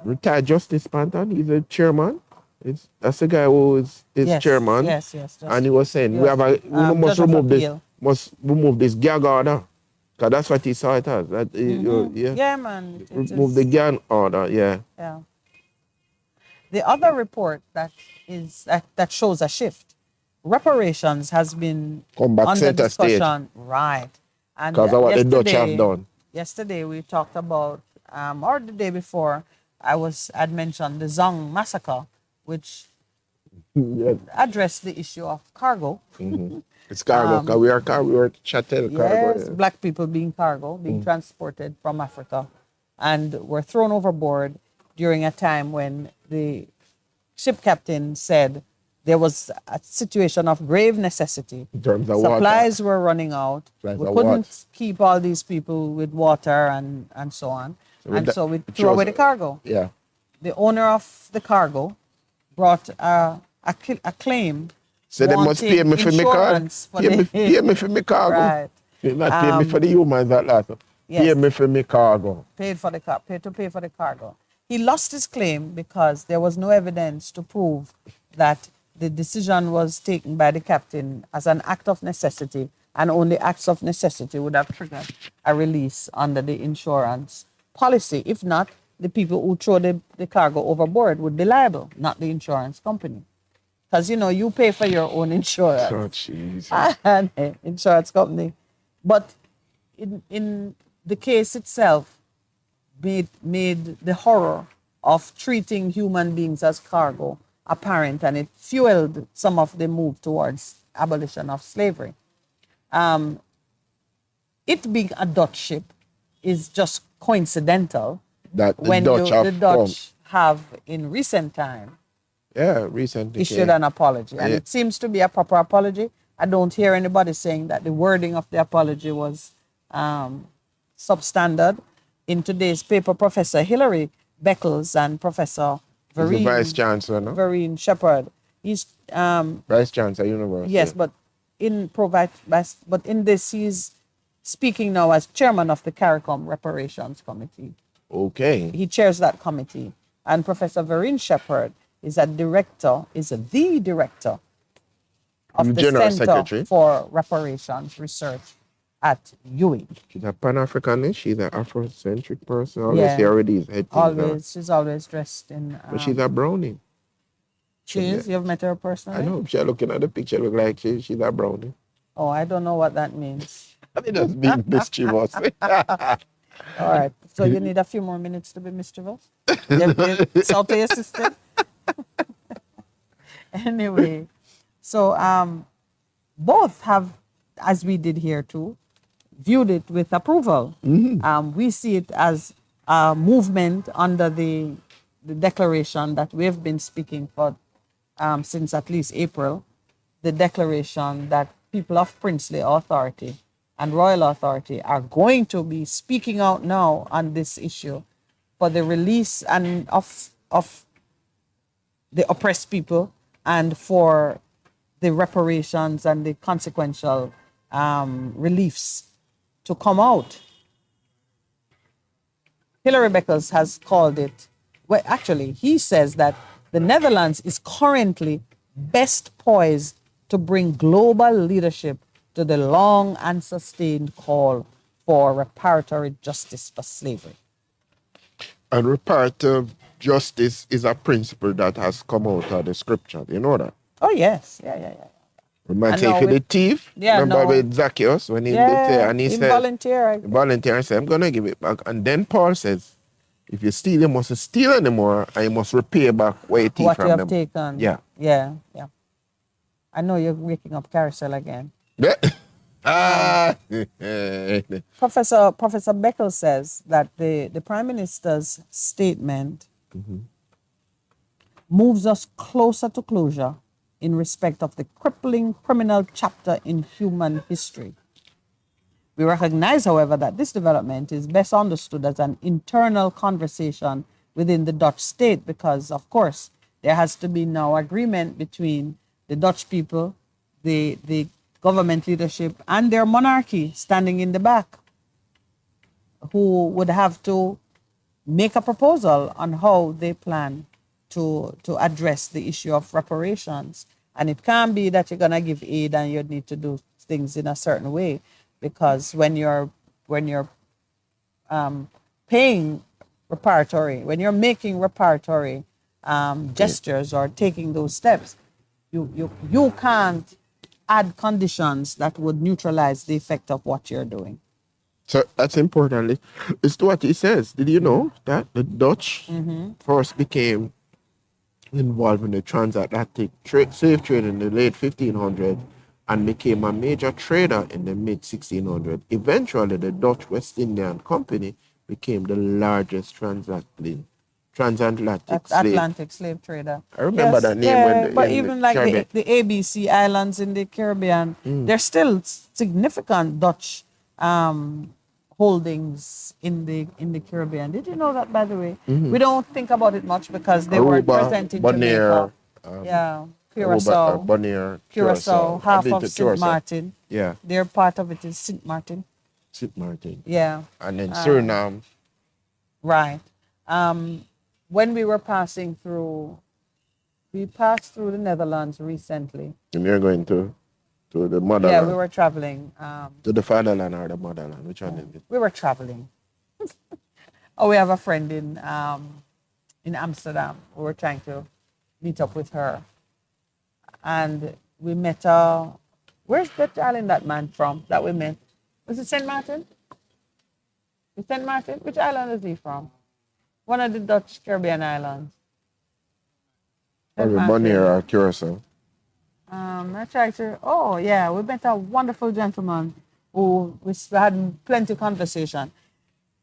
[SPEAKER 2] retired Justice Panton. He's a chairman. That's the guy who is
[SPEAKER 1] Yes,
[SPEAKER 2] chairman.
[SPEAKER 1] yes, yes,
[SPEAKER 2] And he was saying
[SPEAKER 1] yes.
[SPEAKER 2] must
[SPEAKER 1] Judge of
[SPEAKER 2] remove this
[SPEAKER 1] appeal.
[SPEAKER 2] must remove this gag order. Because that's what he saw it as. That
[SPEAKER 1] Yeah, man. It
[SPEAKER 2] remove
[SPEAKER 1] is-
[SPEAKER 2] the gag order. Yeah.
[SPEAKER 1] Yeah. The other report that shows a shift. Reparations has been
[SPEAKER 2] Come back
[SPEAKER 1] under
[SPEAKER 2] center stage.
[SPEAKER 1] discussion, right? And
[SPEAKER 2] Because of what the Dutch have
[SPEAKER 1] yesterday-
[SPEAKER 2] done.
[SPEAKER 1] Yesterday we talked about, or the day before, I'd mentioned the Zong massacre, which
[SPEAKER 2] Yeah.
[SPEAKER 1] addressed the issue of cargo.
[SPEAKER 2] It's cargo. 'Cause we are chattel cargo.
[SPEAKER 1] Yes,
[SPEAKER 2] Yeah.
[SPEAKER 1] black people being cargo, being transported from Africa, and were thrown overboard during a time when the ship captain said there was a situation of grave necessity.
[SPEAKER 2] In terms of water.
[SPEAKER 1] Supplies were running out.
[SPEAKER 2] Supplies
[SPEAKER 1] We
[SPEAKER 2] of
[SPEAKER 1] couldn't
[SPEAKER 2] what?
[SPEAKER 1] keep all these people with water and so on. So we
[SPEAKER 2] it
[SPEAKER 1] threw away
[SPEAKER 2] shows-
[SPEAKER 1] the cargo.
[SPEAKER 2] Yeah.
[SPEAKER 1] The owner of the cargo brought a claim.
[SPEAKER 2] So they must pay me for my cargo.
[SPEAKER 1] insurance for
[SPEAKER 2] Pay
[SPEAKER 1] the-
[SPEAKER 2] me for my cargo.
[SPEAKER 1] Right.
[SPEAKER 2] They not pay me for the humans at last. Pay
[SPEAKER 1] Yes.
[SPEAKER 2] me for my cargo.
[SPEAKER 1] Pay for the cargo. He lost his claim because there was no evidence to prove that the decision was taken by the captain as an act of necessity, and only acts of necessity would have triggered a release under the insurance policy. If not, the people who throw the cargo overboard would be liable, not the insurance company. Because, you pay for your own insurance.
[SPEAKER 2] Oh, Jesus.
[SPEAKER 1] And insurance company. But in the case itself, made the horror of treating human beings as cargo apparent, and it fueled some of the move towards abolition of slavery. It being a Dutch ship is just coincidental
[SPEAKER 2] That the
[SPEAKER 1] when
[SPEAKER 2] Dutch
[SPEAKER 1] the
[SPEAKER 2] have
[SPEAKER 1] Dutch have in recent time
[SPEAKER 2] Yeah, recently.
[SPEAKER 1] issued an apology. And
[SPEAKER 2] Yeah.
[SPEAKER 1] it seems to be a proper apology. I don't hear anybody saying that the wording of the apology was substandard. In today's paper, Professor Hilary Beckles and Professor
[SPEAKER 2] He's the Vice Chancellor, no?
[SPEAKER 1] Vereen Shepherd, he's
[SPEAKER 2] Vice Chancellor University.
[SPEAKER 1] yes, but in this he's speaking now as chairman of the CARICOM Reparations Committee.
[SPEAKER 2] Okay.
[SPEAKER 1] He chairs that committee. And Professor Vereen Shepherd is the director of the
[SPEAKER 2] General
[SPEAKER 1] Center
[SPEAKER 2] Secretary.
[SPEAKER 1] for Reparations Research at UWI.
[SPEAKER 2] She's a Pan-Africanist. She's an Afrocentric person. Always
[SPEAKER 1] Yeah.
[SPEAKER 2] see her with these head things.
[SPEAKER 1] She's always dressed in.
[SPEAKER 2] But she's a brownie.
[SPEAKER 1] She is. You've met her personally.
[SPEAKER 2] I know. She's looking at the picture, look like she's a brownie.
[SPEAKER 1] Oh, I don't know what that means.
[SPEAKER 2] I mean, that's being mischievous.
[SPEAKER 1] All right. So you need a few more minutes to be mischievous. Salt to your system. Anyway, so both have, as we did here too, viewed it with approval. We see it as a movement under the declaration that we've been speaking for since at least April, the declaration that people of princely authority and royal authority are going to be speaking out now on this issue for the release of the oppressed people and for the reparations and the consequential reliefs to come out. Hilary Beckles has called it, well, actually, he says that the Netherlands is currently best poised to bring global leadership to the long and sustained call for reparatory justice for slavery.
[SPEAKER 2] And reparative justice is a principle that has come out of the scripture. You know that?
[SPEAKER 1] Oh, yes. Yeah.
[SPEAKER 2] We might
[SPEAKER 1] And
[SPEAKER 2] say
[SPEAKER 1] now
[SPEAKER 2] for the
[SPEAKER 1] with,
[SPEAKER 2] thief.
[SPEAKER 1] yeah,
[SPEAKER 2] Remember
[SPEAKER 1] no,
[SPEAKER 2] with Zacchaeus when he did say,
[SPEAKER 1] yeah,
[SPEAKER 2] and he said,
[SPEAKER 1] involuntary.
[SPEAKER 2] volunteer and say, I'm gonna give it back. And then Paul says, if you steal, you mustn't steal anymore, and you must repay back what you thief
[SPEAKER 1] What you
[SPEAKER 2] from
[SPEAKER 1] have
[SPEAKER 2] them.
[SPEAKER 1] taken.
[SPEAKER 2] Yeah.
[SPEAKER 1] Yeah, yeah. I know you're waking up carousel again.
[SPEAKER 2] Yeah.
[SPEAKER 1] Um,
[SPEAKER 2] Ah.
[SPEAKER 1] Professor Beckel says that the Prime Minister's statement moves us closer to closure in respect of the crippling criminal chapter in human history. We recognize, however, that this development is best understood as an internal conversation within the Dutch state because, of course, there has to be now agreement between the Dutch people, the government leadership, and their monarchy standing in the back, who would have to make a proposal on how they plan to address the issue of reparations. And it can't be that you're going to give aid and you need to do things in a certain way, because when you're paying reparatory, when you're making reparatory gestures or taking those steps, you can't add conditions that would neutralize the effect of what you're doing.
[SPEAKER 2] So that's important. It's to what he says. Did you know that the Dutch first became involved in the transatlantic slave trade in the late 1500s and became a major trader in the mid 1600s? Eventually, the Dutch West Indian Company became the largest transatlantic slave.
[SPEAKER 1] Atlantic slave trader.
[SPEAKER 2] I remember that name
[SPEAKER 1] yeah,
[SPEAKER 2] when
[SPEAKER 1] but
[SPEAKER 2] in
[SPEAKER 1] even like
[SPEAKER 2] Caribbean.
[SPEAKER 1] the ABC islands in the Caribbean, there's still significant Dutch holdings in the Caribbean. Did you know that, by the way? We don't think about it much because they weren't
[SPEAKER 2] Aruba,
[SPEAKER 1] present in
[SPEAKER 2] Bonaire,
[SPEAKER 1] Jamaica. Yeah,
[SPEAKER 2] Aruba,
[SPEAKER 1] Curacao,
[SPEAKER 2] Bonaire,
[SPEAKER 1] Curacao,
[SPEAKER 2] I've
[SPEAKER 1] half
[SPEAKER 2] been
[SPEAKER 1] of
[SPEAKER 2] to
[SPEAKER 1] St.
[SPEAKER 2] Curacao.
[SPEAKER 1] Martin.
[SPEAKER 2] Yeah,
[SPEAKER 1] Their part of it is St. Martin.
[SPEAKER 2] St. Martin.
[SPEAKER 1] Yeah,
[SPEAKER 2] And then Suriname.
[SPEAKER 1] right. When we were passing through, we passed through the Netherlands recently.
[SPEAKER 2] And you're going to the
[SPEAKER 1] Yeah,
[SPEAKER 2] motherland.
[SPEAKER 1] we were traveling.
[SPEAKER 2] To the fatherland or the motherland? Which one is it?
[SPEAKER 1] We were traveling. Oh, we have a friend in Amsterdam. We were trying to meet up with her, and we met. Where's that island that man from that we met? Was it Saint Martin? Is Saint Martin? Which island is he from? One of the Dutch Caribbean islands. Saint
[SPEAKER 2] Probably
[SPEAKER 1] Martin.
[SPEAKER 2] Bonaire or Curacao.
[SPEAKER 1] I tried to. Oh yeah, we met a wonderful gentleman who we had plenty of conversation.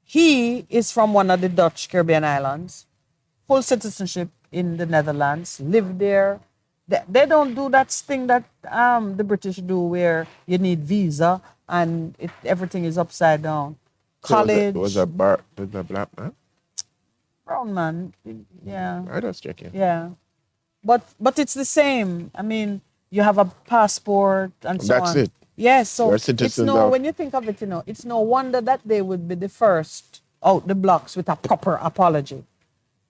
[SPEAKER 1] He is from one of the Dutch Caribbean islands, full citizenship in the Netherlands, lived there. They don't do that thing that the British do, where you need visa and everything is upside down. College,
[SPEAKER 2] Was a black man?
[SPEAKER 1] brown man, yeah,
[SPEAKER 2] I just checking.
[SPEAKER 1] yeah. But it's the same. I mean, you have a passport and so
[SPEAKER 2] That's
[SPEAKER 1] on.
[SPEAKER 2] it.
[SPEAKER 1] Yes, so
[SPEAKER 2] We're
[SPEAKER 1] it's
[SPEAKER 2] citizens
[SPEAKER 1] no,
[SPEAKER 2] of-
[SPEAKER 1] when you think of it, it's no wonder that they would be the first out the blocks with a proper apology.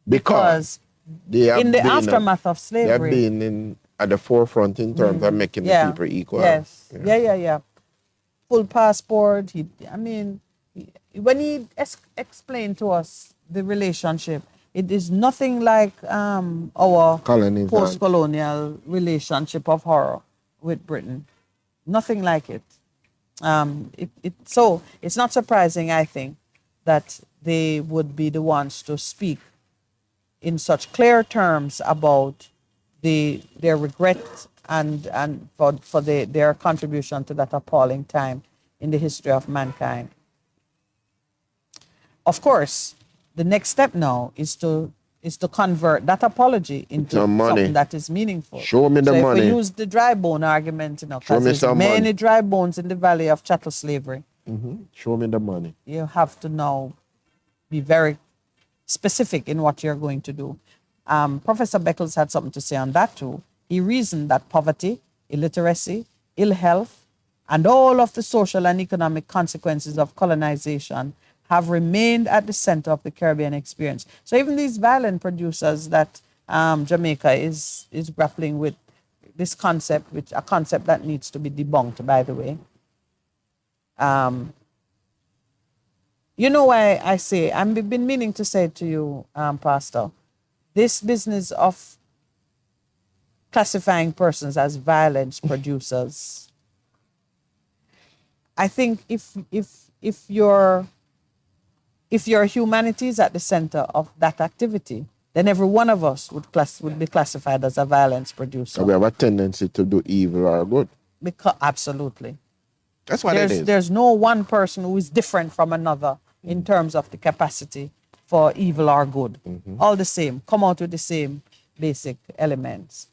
[SPEAKER 1] Because
[SPEAKER 2] They have
[SPEAKER 1] in the
[SPEAKER 2] been,
[SPEAKER 1] aftermath of
[SPEAKER 2] they have
[SPEAKER 1] slavery,
[SPEAKER 2] been at the forefront in terms of making the
[SPEAKER 1] yeah,
[SPEAKER 2] people equal.
[SPEAKER 1] yes, yeah. Full passport. When he explained to us the relationship, it is nothing like our
[SPEAKER 2] Colonies.
[SPEAKER 1] post-colonial relationship of horror with Britain. Nothing like it. So it's not surprising, I think, that they would be the ones to speak in such clear terms about their regret and for their contribution to that appalling time in the history of mankind. Of course, the next step now is to convert that apology into
[SPEAKER 2] Some money.
[SPEAKER 1] something that is meaningful.
[SPEAKER 2] Show me the
[SPEAKER 1] so
[SPEAKER 2] money.
[SPEAKER 1] If we use the dry bone argument,
[SPEAKER 2] Show
[SPEAKER 1] because
[SPEAKER 2] me
[SPEAKER 1] there's
[SPEAKER 2] some
[SPEAKER 1] many
[SPEAKER 2] money.
[SPEAKER 1] dry bones in the valley of chattel slavery,
[SPEAKER 2] Show me the money.
[SPEAKER 1] you have to now be very specific in what you're going to do. Professor Beckles had something to say on that too. He reasoned that poverty, illiteracy, ill health, and all of the social and economic consequences of colonization have remained at the center of the Caribbean experience. So even these violent producers that Jamaica is grappling with this concept, which a concept that needs to be debunked, by the way. You know why I say, I've been meaning to say to you, Pastor, this business of classifying persons as violence producers. I think if your humanity is at the center of that activity, then every one of us would be classified as a violence producer.
[SPEAKER 2] We have a tendency to do evil or good.
[SPEAKER 1] Absolutely.
[SPEAKER 2] That's what it is.
[SPEAKER 1] There's no one person who is different from another in terms of the capacity for evil or good. All the same, come out with the same basic elements.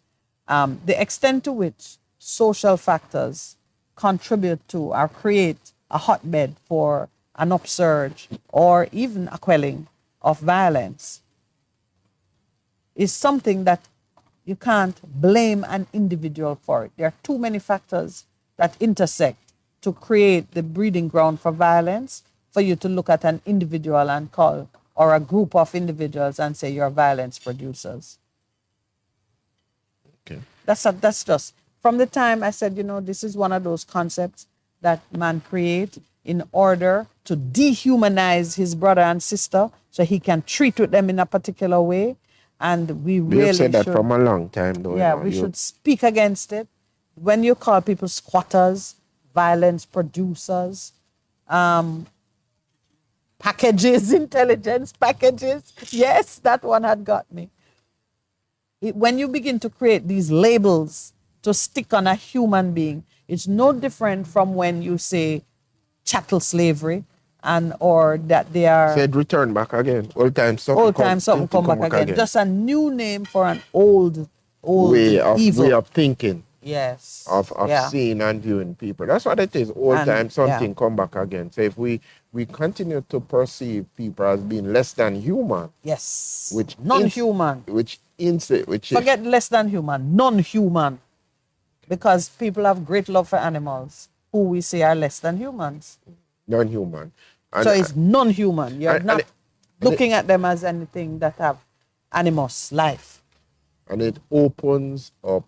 [SPEAKER 1] The extent to which social factors contribute to or create a hotbed for an upsurge or even a quelling of violence is something that you can't blame an individual for it. There are too many factors that intersect to create the breeding ground for violence for you to look at an individual and call, or a group of individuals and say you're violence producers.
[SPEAKER 2] Okay.
[SPEAKER 1] That's just, from the time I said, this is one of those concepts that man create in order to dehumanize his brother and sister so he can treat with them in a particular way. And we really
[SPEAKER 2] You've said that
[SPEAKER 1] should,
[SPEAKER 2] from a long time, though.
[SPEAKER 1] yeah, we should speak against it. When you call people squatters, violence producers, packages, intelligence packages, yes, that one had got me. When you begin to create these labels to stick on a human being, it's no different from when you say chattel slavery or that they are
[SPEAKER 2] said return back again. Old time something
[SPEAKER 1] come back again. Just a new name for an old
[SPEAKER 2] way
[SPEAKER 1] evil.
[SPEAKER 2] of thinking.
[SPEAKER 1] Yes.
[SPEAKER 2] Of seeing and viewing people. That's what it is. Old time something come back again. So if we continue to perceive people as being less than human.
[SPEAKER 1] Yes.
[SPEAKER 2] Which
[SPEAKER 1] non-human. Forget less than human, non-human. Because people have great love for animals who we say are less than humans.
[SPEAKER 2] Non-human.
[SPEAKER 1] So it's non-human. You're not looking at them as anything that have animus, life.
[SPEAKER 2] And it opens up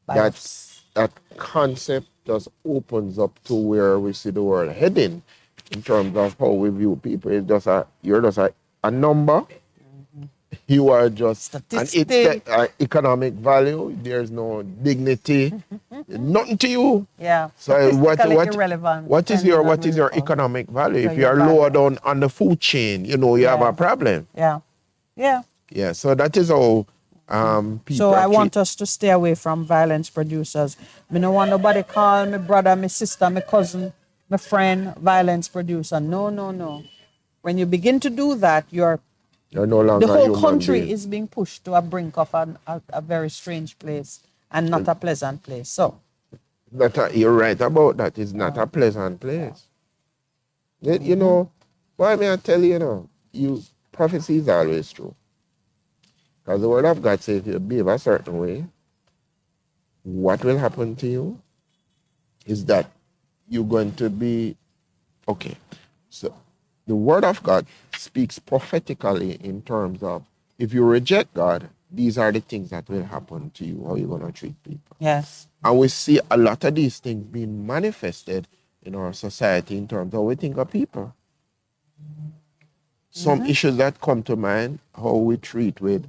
[SPEAKER 2] that concept just opens up to where we see the world heading in terms of how we view people. It's just you're just a number. You are just an economic value. There's no dignity, nothing to you.
[SPEAKER 1] Yeah.
[SPEAKER 2] So
[SPEAKER 1] irrelevant.
[SPEAKER 2] What is your economic value? If you are lower down on the food chain, you have a problem.
[SPEAKER 1] Yeah. Yeah.
[SPEAKER 2] Yeah. So that is how people.
[SPEAKER 1] So I want us to stay away from violence producers. I don't want nobody call my brother, my sister, my cousin, my friend violence producer. No. When you begin to do that, you're
[SPEAKER 2] no longer
[SPEAKER 1] the whole
[SPEAKER 2] human
[SPEAKER 1] country
[SPEAKER 2] being.
[SPEAKER 1] is being pushed to a brink of a very strange place and not a pleasant place. So
[SPEAKER 2] you're right about that. It's not a pleasant place. Why may I tell you, prophecy is always true. Because the word of God says if you behave a certain way, what will happen to you is that you're going to be okay. So the word of God speaks prophetically in terms of if you reject God, these are the things that will happen to you, how you're going to treat people.
[SPEAKER 1] yes.
[SPEAKER 2] And we see a lot of these things being manifested in our society in terms of how we think of people. Some issues that come to mind, how we treat with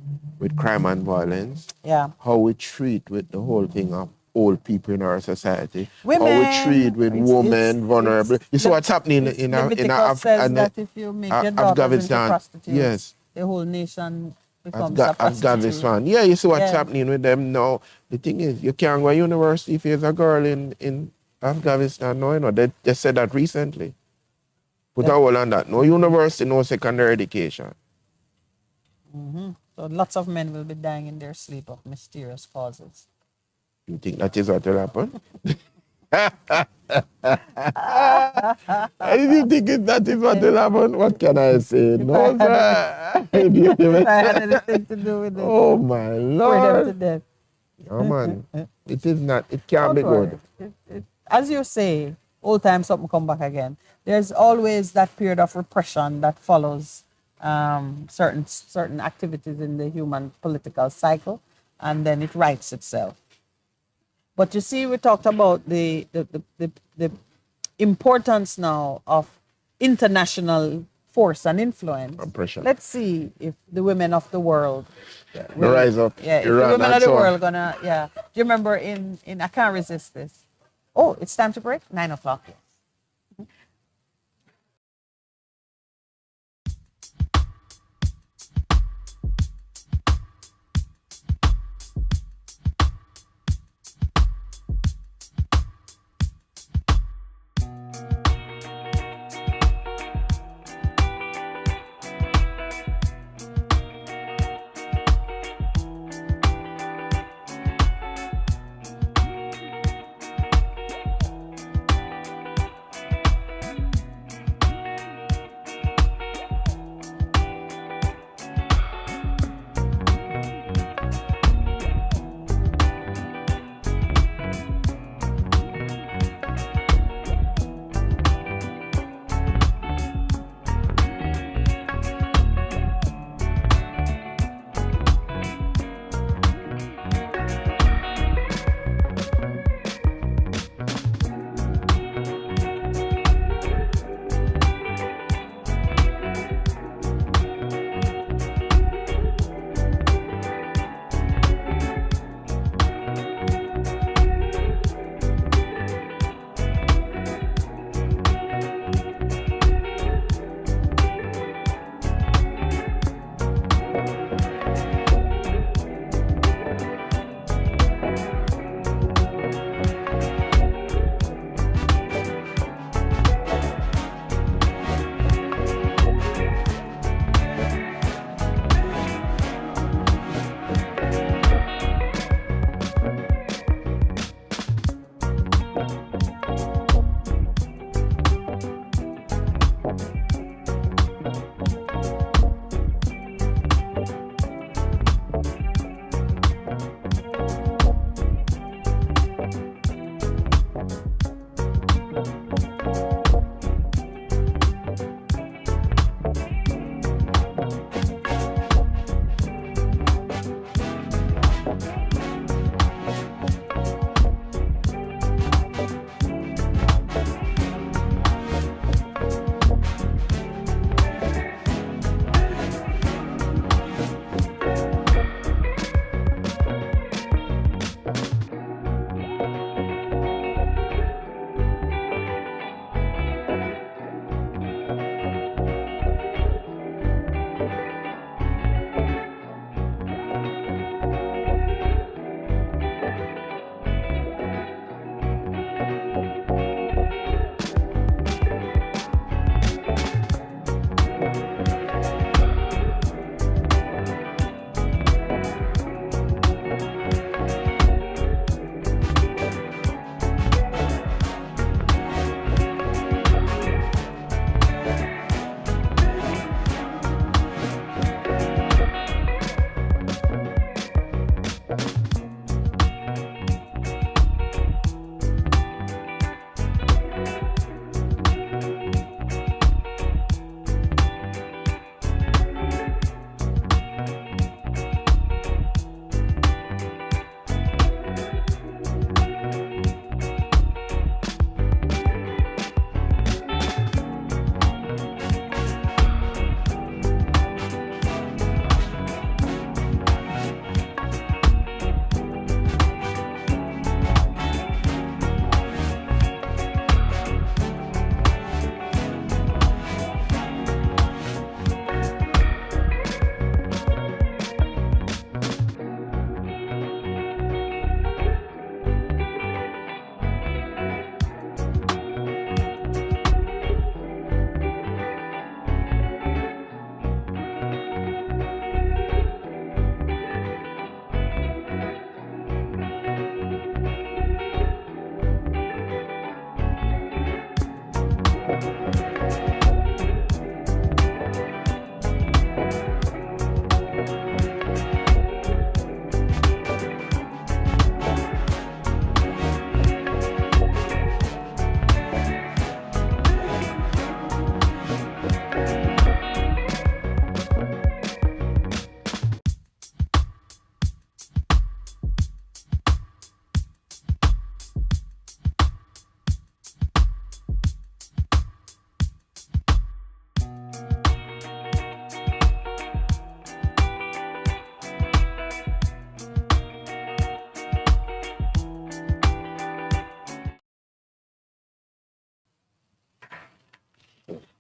[SPEAKER 2] crime and violence, how we treat with the whole thing of old people in our society,
[SPEAKER 1] women,
[SPEAKER 2] how we treat with women, vulnerable. You see what's happening in
[SPEAKER 1] that if you make your daughters into prostitutes,
[SPEAKER 2] yes,
[SPEAKER 1] the whole nation becomes a prostitute.
[SPEAKER 2] Afghanistan. Yeah, you see what's happening with them now. The thing is, you can't go to university if you're a girl in Afghanistan. No, they said that recently. Put a hold on that. No university, no secondary education.
[SPEAKER 1] So lots of men will be dying in their sleep of mysterious causes.
[SPEAKER 2] You think that is what will happen? I didn't think that is what will happen. What can I say? No, sir.
[SPEAKER 1] If I had anything to do with it.
[SPEAKER 2] Oh, my Lord.
[SPEAKER 1] Pray them to death.
[SPEAKER 2] Oh, man. It is not. It can't be good.
[SPEAKER 1] As you say, old time something come back again. There's always that period of repression that follows certain activities in the human political cycle, and then it rights itself. But you see, we talked about the importance now of international force and influence.
[SPEAKER 2] And pressure.
[SPEAKER 1] Let's see if the women of the world
[SPEAKER 2] The rise of
[SPEAKER 1] yeah, if the
[SPEAKER 2] Iran
[SPEAKER 1] women
[SPEAKER 2] and
[SPEAKER 1] of the
[SPEAKER 2] so on.
[SPEAKER 1] world gonna yeah. Do you remember in I Can't Resist This? Oh, it's time to break. 9 o'clock.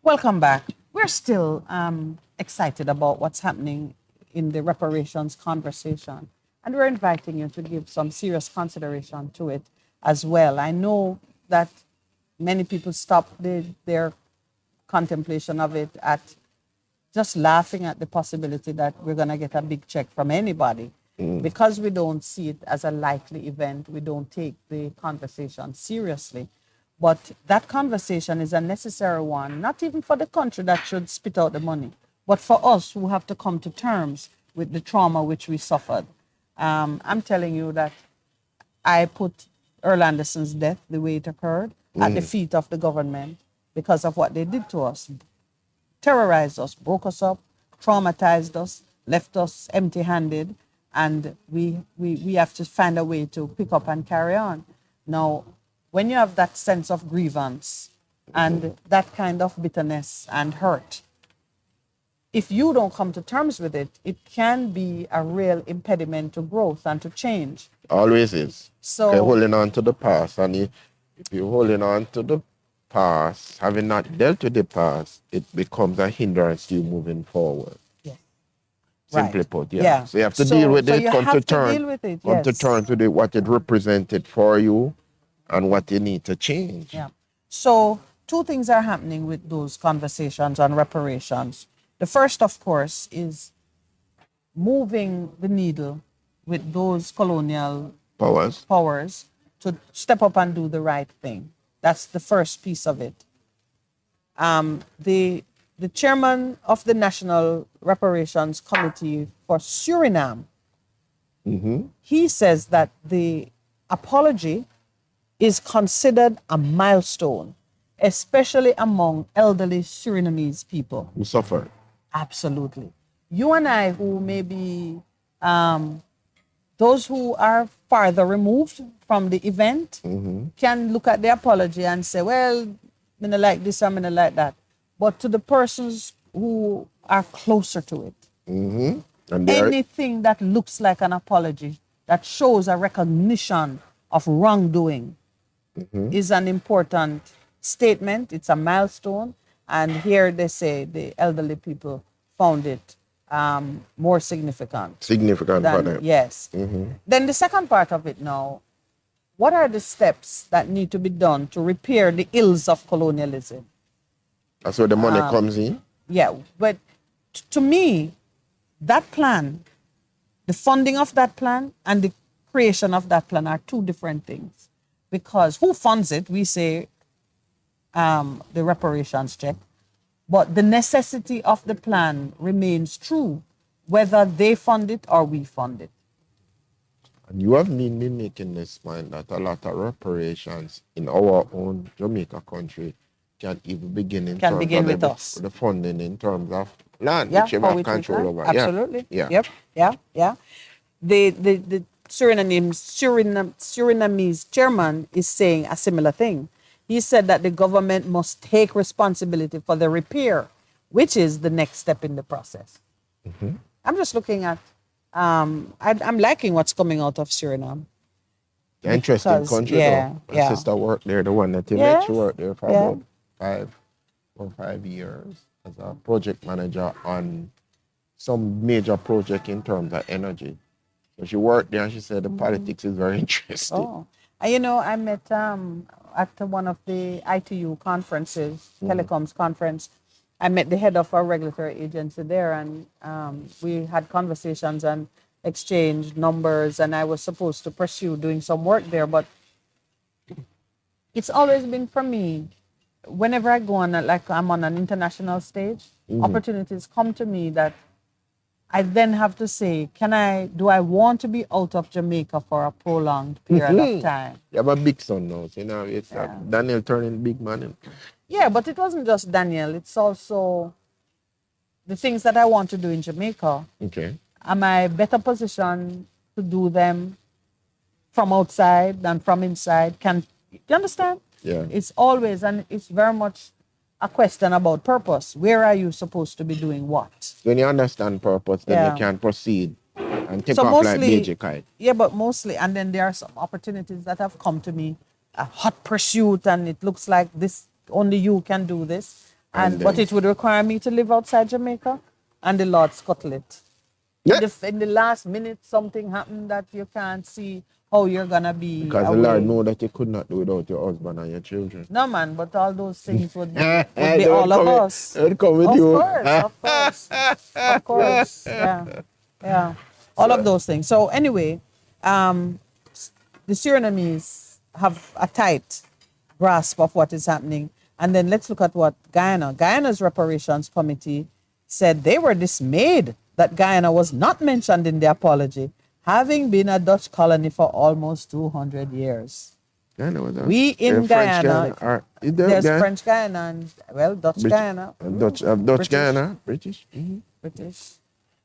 [SPEAKER 1] Welcome back. We're still excited about what's happening in the reparations conversation, and we're inviting you to give some serious consideration to it as well. I know that many people stop their contemplation of it at just laughing at the possibility that we're going to get a big check from anybody. Because we don't see it as a likely event, we don't take the conversation seriously. But that conversation is a necessary one, not even for the country that should spit out the money, but for us who have to come to terms with the trauma which we suffered. I'm telling you that I put Earl Anderson's death, the way it occurred, at the feet of the government because of what they did to us. Terrorized us, broke us up, traumatized us, left us empty handed, and we have to find a way to pick up and carry on. Now, when you have that sense of grievance and that kind of bitterness and hurt, if you don't come to terms with it, it can be a real impediment to growth and to change.
[SPEAKER 2] Always is.
[SPEAKER 1] So,
[SPEAKER 2] Okay, holding on to the past, and if you're holding on to the past, having not dealt with the past, it becomes a hindrance to you moving forward.
[SPEAKER 1] yes,
[SPEAKER 2] Simply
[SPEAKER 1] right.
[SPEAKER 2] put, yeah.
[SPEAKER 1] Yeah.
[SPEAKER 2] So you have to
[SPEAKER 1] So-
[SPEAKER 2] deal with
[SPEAKER 1] so
[SPEAKER 2] it,
[SPEAKER 1] you
[SPEAKER 2] come
[SPEAKER 1] have
[SPEAKER 2] to
[SPEAKER 1] to
[SPEAKER 2] terms,
[SPEAKER 1] deal with it,
[SPEAKER 2] come to
[SPEAKER 1] yes.
[SPEAKER 2] terms with it, what it represented for you, and what you need to change.
[SPEAKER 1] Yeah. So two things are happening with those conversations on reparations. The first, of course, is moving the needle with those colonial powers to step up and do the right thing. That's the first piece of it. The chairman of the National Reparations Committee for Suriname, he says that the apology is considered a milestone, especially among elderly Surinamese people.
[SPEAKER 2] Who suffered.
[SPEAKER 1] Absolutely. You and I, who may be those who are farther removed from the event, can look at the apology and say, well, I'm not like this, I'm not like that. But to the persons who are closer to it,
[SPEAKER 2] And they are,
[SPEAKER 1] anything that looks like an apology, that shows a recognition of wrongdoing, is an important statement. It's a milestone. And here they say the elderly people found it more significant.
[SPEAKER 2] significant for them.
[SPEAKER 1] Yes. Then the second part of it now, what are the steps that need to be done to repair the ills of colonialism?
[SPEAKER 2] That's where the money comes in.
[SPEAKER 1] Yeah, but to me, that plan, the funding of that plan and the creation of that plan are two different things. Because who funds it? We say the reparations check. But the necessity of the plan remains true, whether they fund it or we fund it.
[SPEAKER 2] And you have been making this point that a lot of reparations in our own Jamaica country can even begin in
[SPEAKER 1] Can
[SPEAKER 2] terms
[SPEAKER 1] begin
[SPEAKER 2] of
[SPEAKER 1] with us.
[SPEAKER 2] the funding in terms of land,
[SPEAKER 1] Yeah,
[SPEAKER 2] which you
[SPEAKER 1] how
[SPEAKER 2] have
[SPEAKER 1] we treat
[SPEAKER 2] control
[SPEAKER 1] land.
[SPEAKER 2] over.
[SPEAKER 1] Absolutely.
[SPEAKER 2] Yeah.
[SPEAKER 1] Yep. Yeah. The Surinamese chairman is saying a similar thing. He said that the government must take responsibility for the repair, which is the next step in the process. I'm just looking at, I'm liking what's coming out of Suriname.
[SPEAKER 2] Interesting
[SPEAKER 1] Because,
[SPEAKER 2] country
[SPEAKER 1] yeah,
[SPEAKER 2] though. My
[SPEAKER 1] yeah.
[SPEAKER 2] sister worked there, the one that you
[SPEAKER 1] Yeah,
[SPEAKER 2] met, she worked there for
[SPEAKER 1] yeah.
[SPEAKER 2] about 5 years as a project manager on some major project in terms of energy. So she worked there and she said the politics is very interesting.
[SPEAKER 1] Oh, and I met at one of the ITU conferences, telecoms conference. I met the head of our regulatory agency there, and we had conversations and exchanged numbers. And I was supposed to pursue doing some work there, but it's always been for me. Whenever I go on, like I'm on an international stage, opportunities come to me that I then have to say, do I want to be out of Jamaica for a prolonged period of time?
[SPEAKER 2] You have a big son now, so, it's Daniel turning big man.
[SPEAKER 1] Yeah, but it wasn't just Daniel. It's also the things that I want to do in Jamaica.
[SPEAKER 2] Okay.
[SPEAKER 1] Am I better positioned to do them from outside than from inside? Do you understand?
[SPEAKER 2] Yeah.
[SPEAKER 1] It's always, and it's very much a question about purpose. Where are you supposed to be doing what?
[SPEAKER 2] When you understand purpose, then
[SPEAKER 1] Yeah.
[SPEAKER 2] you can proceed and take
[SPEAKER 1] So
[SPEAKER 2] off like
[SPEAKER 1] mostly-
[SPEAKER 2] BJ Kite.
[SPEAKER 1] Yeah, but mostly, and then there are some opportunities that have come to me, a hot pursuit, and it looks like this, only you can do this. And but
[SPEAKER 2] then-
[SPEAKER 1] it would require me to live outside Jamaica, and the Lord scuttle it.
[SPEAKER 2] Yeah.
[SPEAKER 1] In the last minute, something happened that you can't see how you're gonna be
[SPEAKER 2] Because the
[SPEAKER 1] away.
[SPEAKER 2] Lord know that you could not do without your husband and your children.
[SPEAKER 1] No man, but all those things would be
[SPEAKER 2] They
[SPEAKER 1] all
[SPEAKER 2] would
[SPEAKER 1] of
[SPEAKER 2] come with-
[SPEAKER 1] us.
[SPEAKER 2] they would come with
[SPEAKER 1] Of
[SPEAKER 2] you.
[SPEAKER 1] course, of course, of course. Yeah. All of those things. So anyway, the Surinamese have a tight grasp of what is happening. And then let's look at what Guyana. Guyana's reparations committee said they were dismayed that Guyana was not mentioned in the apology, having been a Dutch colony for almost 200 years.
[SPEAKER 2] Guyana was that?
[SPEAKER 1] We in
[SPEAKER 2] French
[SPEAKER 1] Guyana,
[SPEAKER 2] or- is there
[SPEAKER 1] there's
[SPEAKER 2] Guyana?
[SPEAKER 1] French Guyana and, well, Dutch Guyana.
[SPEAKER 2] Dutch
[SPEAKER 1] British.
[SPEAKER 2] Guyana, British.
[SPEAKER 1] British.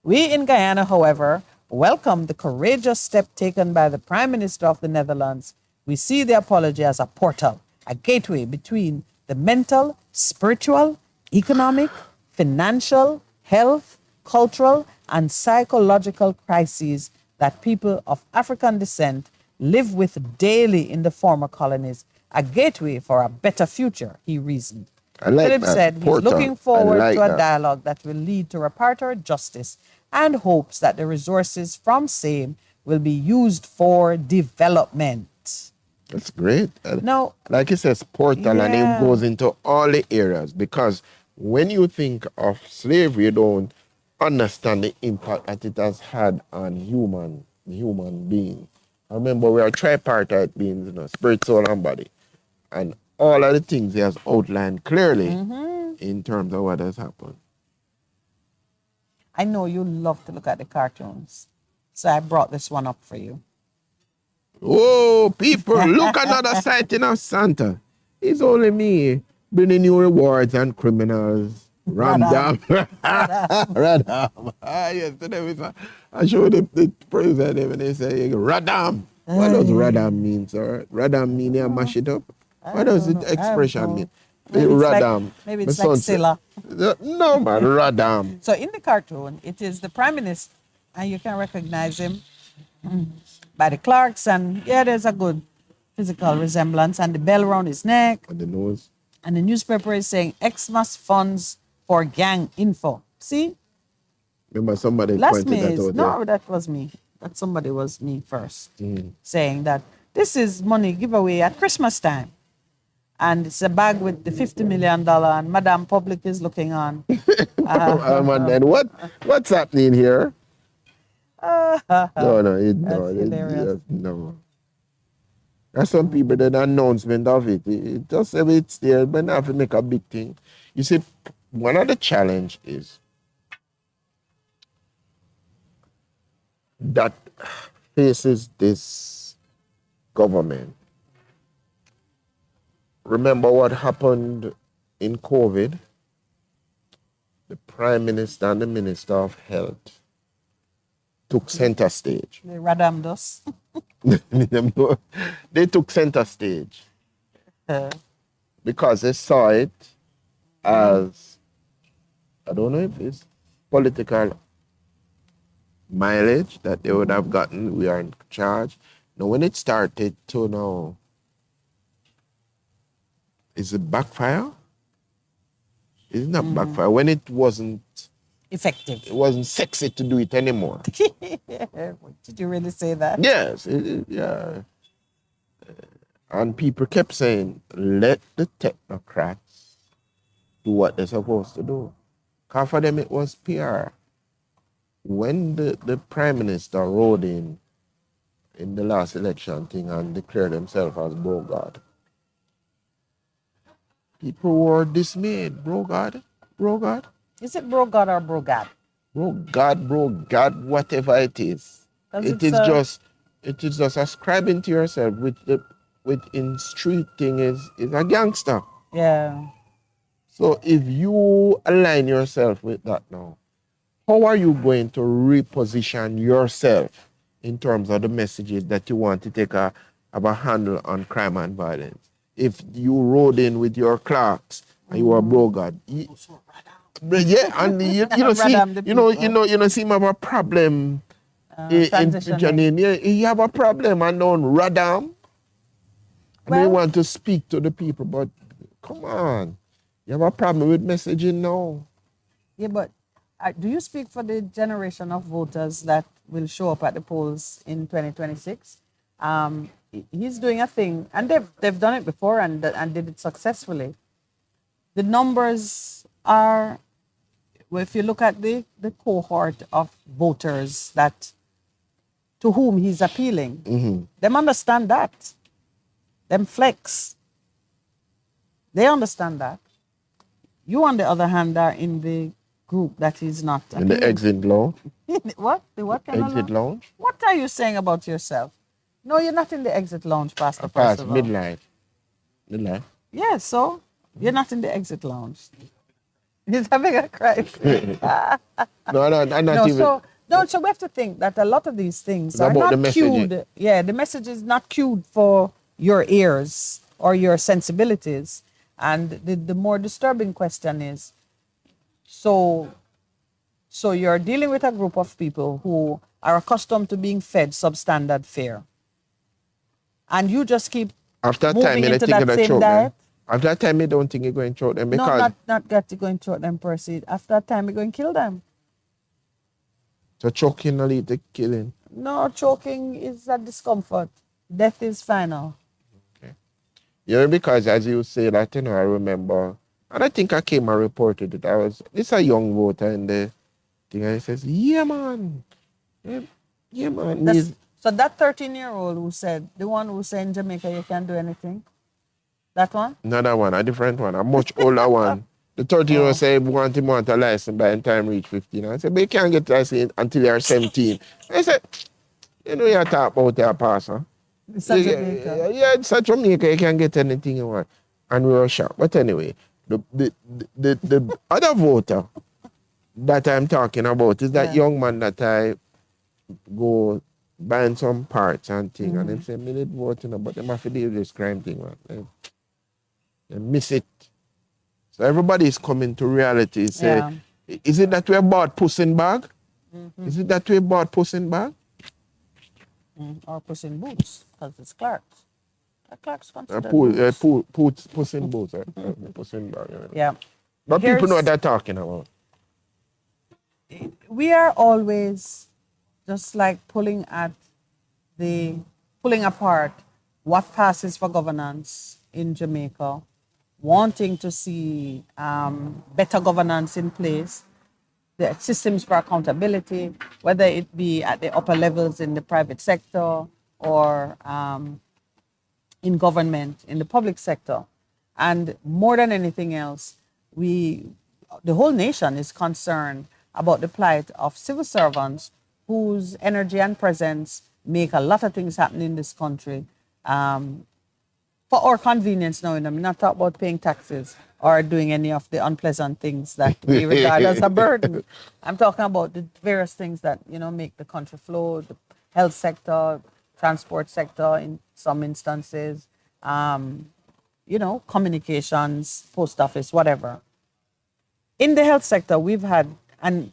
[SPEAKER 1] We in Guyana, however, welcome the courageous step taken by the Prime Minister of the Netherlands. We see the apology as a portal, a gateway between the mental, spiritual, economic, financial, health, cultural, and psychological crises that people of African descent live with daily in the former colonies, a gateway for a better future, he reasoned.
[SPEAKER 2] I like
[SPEAKER 1] Philip
[SPEAKER 2] that.
[SPEAKER 1] said he's
[SPEAKER 2] Portal.
[SPEAKER 1] looking
[SPEAKER 2] I
[SPEAKER 1] forward
[SPEAKER 2] like
[SPEAKER 1] to a
[SPEAKER 2] that.
[SPEAKER 1] dialogue that will lead to reparatory justice and hopes that the resources from same will be used for development.
[SPEAKER 2] That's great.
[SPEAKER 1] Now,
[SPEAKER 2] Like it says, portal, and
[SPEAKER 1] Yeah.
[SPEAKER 2] it goes into all the areas, because when you think of slavery, you don't understand the impact that it has had on human being. Remember, we are tripartite beings, spirit, soul, and body. And all of the things he has outlined clearly in terms of what has happened.
[SPEAKER 1] I know you love to look at the cartoons, so I brought this one up for you.
[SPEAKER 2] Oh, people, look another sighting of Santa. It's only me bringing you rewards and criminals. Random. Radam. Yesterday I showed the president and they say, Radam. What does Radam mean, sir? Radam mean you mash it up? What does the expression mean?
[SPEAKER 1] Maybe it's like-
[SPEAKER 2] Radam.
[SPEAKER 1] maybe
[SPEAKER 2] My
[SPEAKER 1] it's like
[SPEAKER 2] son said-
[SPEAKER 1] Silla.
[SPEAKER 2] No, man, Radam.
[SPEAKER 1] So in the cartoon, it is the Prime Minister, and you can recognize him by the Clarks, and yeah, there's a good physical resemblance, and the bell around his neck,
[SPEAKER 2] On the nose.
[SPEAKER 1] and the newspaper is saying Xmas funds for gang info. See,
[SPEAKER 2] Remember somebody
[SPEAKER 1] last
[SPEAKER 2] pointed
[SPEAKER 1] me
[SPEAKER 2] that
[SPEAKER 1] is
[SPEAKER 2] out
[SPEAKER 1] no, that was me. That somebody was me first,
[SPEAKER 2] Mm.
[SPEAKER 1] saying that this is money giveaway at Christmas time. And it's a bag with the $50 million, and Madame Public is looking on.
[SPEAKER 2] And then what's happening here? No,
[SPEAKER 1] hilarious.
[SPEAKER 2] no. There's some people that announcement of it. It just say it's there, but not have to make a big thing. You see, one of the challenge is that faces this government. Remember what happened in COVID? The Prime Minister and the Minister of Health took center stage.
[SPEAKER 1] They radammed us.
[SPEAKER 2] They took center stage because they saw it as, I don't know if it's political mileage that they would have gotten. We are in charge. Now, when it started to now, is it backfire? It's not backfire. When it wasn't
[SPEAKER 1] Effective.
[SPEAKER 2] sexy to do it anymore.
[SPEAKER 1] Did you really say that?
[SPEAKER 2] Yes, yeah. And people kept saying, let the technocrats do what they're supposed to do. Because for them, it was PR. When the Prime Minister rode in the last election thing and declared himself as bro God, people were dismayed. Bro God? Bro God?
[SPEAKER 1] Is it bro God or bro God?
[SPEAKER 2] Bro God, whatever it is. It is just ascribing to yourself with in street thing is a gangster.
[SPEAKER 1] Yeah.
[SPEAKER 2] So if you align yourself with that now, how are you going to reposition yourself in terms of the messages that you want to take have a handle on crime and violence? If you rode in with your clerks and you are bro God, yeah, and you know, see,
[SPEAKER 1] Radam the
[SPEAKER 2] you know, see, him have a problem in
[SPEAKER 1] transitioning.
[SPEAKER 2] Janine. Yeah, he have a problem and on Radam. And they
[SPEAKER 1] Well-
[SPEAKER 2] want to speak to the people, but come on. You have a problem with messaging now.
[SPEAKER 1] Yeah, but do you speak for the generation of voters that will show up at the polls in 2026? He's doing a thing, and they've done it before and did it successfully. The numbers are, well, if you look at the cohort of voters that to whom he's appealing, them understand that. Them flex. They understand that. You, on the other hand, are in the group that is not
[SPEAKER 2] In the
[SPEAKER 1] appealing.
[SPEAKER 2] exit lounge.
[SPEAKER 1] What? The what kind of
[SPEAKER 2] Exit lounge.
[SPEAKER 1] What are you saying about yourself? No, you're not in the exit lounge, Pastor
[SPEAKER 2] Past
[SPEAKER 1] Percival.
[SPEAKER 2] midnight. Midnight.
[SPEAKER 1] Yeah, so you're not in the exit lounge. He's having a crisis.
[SPEAKER 2] No, I'm not
[SPEAKER 1] No,
[SPEAKER 2] even.
[SPEAKER 1] so no, so we have to think that a lot of these things
[SPEAKER 2] It's
[SPEAKER 1] are
[SPEAKER 2] about the
[SPEAKER 1] not
[SPEAKER 2] messaging.
[SPEAKER 1] cued. Yeah, the message is not cued for your ears or your sensibilities. And the more disturbing question is, so you're dealing with a group of people who are accustomed to being fed substandard fare, and you just keep
[SPEAKER 2] After that
[SPEAKER 1] moving
[SPEAKER 2] time, you
[SPEAKER 1] into
[SPEAKER 2] think
[SPEAKER 1] that
[SPEAKER 2] of the
[SPEAKER 1] same
[SPEAKER 2] choke
[SPEAKER 1] diet.
[SPEAKER 2] them. After that time, you don't think you're going to choke them
[SPEAKER 1] No,
[SPEAKER 2] because
[SPEAKER 1] not got to go and throat them, Percy. After that time, you're going to kill them.
[SPEAKER 2] so choking will lead to killing.
[SPEAKER 1] No, choking is a discomfort. Death is final.
[SPEAKER 2] Yeah, because as you say that, I remember, and I think I came and reported it. This a young voter in the thing, and he says, yeah, man. Yeah, man.
[SPEAKER 1] So that 13-year-old who said, the one who said in Jamaica you can't do anything, that one?
[SPEAKER 2] Another one, a different one, a much older one. The 13-year-old said he want a license by the time reach 15. I said, but you can't get license until you're 17. I said, you talk about your pastor.
[SPEAKER 1] It's a Jamaica.
[SPEAKER 2] Yeah, it's a Jamaica, you can get anything you want. And we were shocked. But anyway, the other voter that I'm talking about is that young man that I go buying some parts and thing, and them say, me did voting, but them have to deal with this crime thing, man. They miss it. So everybody is coming to reality. Say, is it that we bought puss in bag? Is it that we bought puss in bag?
[SPEAKER 1] Or Puss in Boots, because it's Clark's. Clark's considered boots.
[SPEAKER 2] Puss in boots. Puss in bag.
[SPEAKER 1] Yeah.
[SPEAKER 2] But people know what they're talking about.
[SPEAKER 1] We are always just like pulling apart what passes for governance in Jamaica, wanting to see better governance in place, the systems for accountability, whether it be at the upper levels in the private sector or in government, in the public sector. And more than anything else, the whole nation is concerned about the plight of civil servants whose energy and presence make a lot of things happen in this country for our convenience now. I'm not talking about paying taxes or doing any of the unpleasant things that we regard as a burden. I'm talking about the various things that, make the country flow, the health sector, transport sector in some instances, communications, post office, whatever. In the health sector, we've had an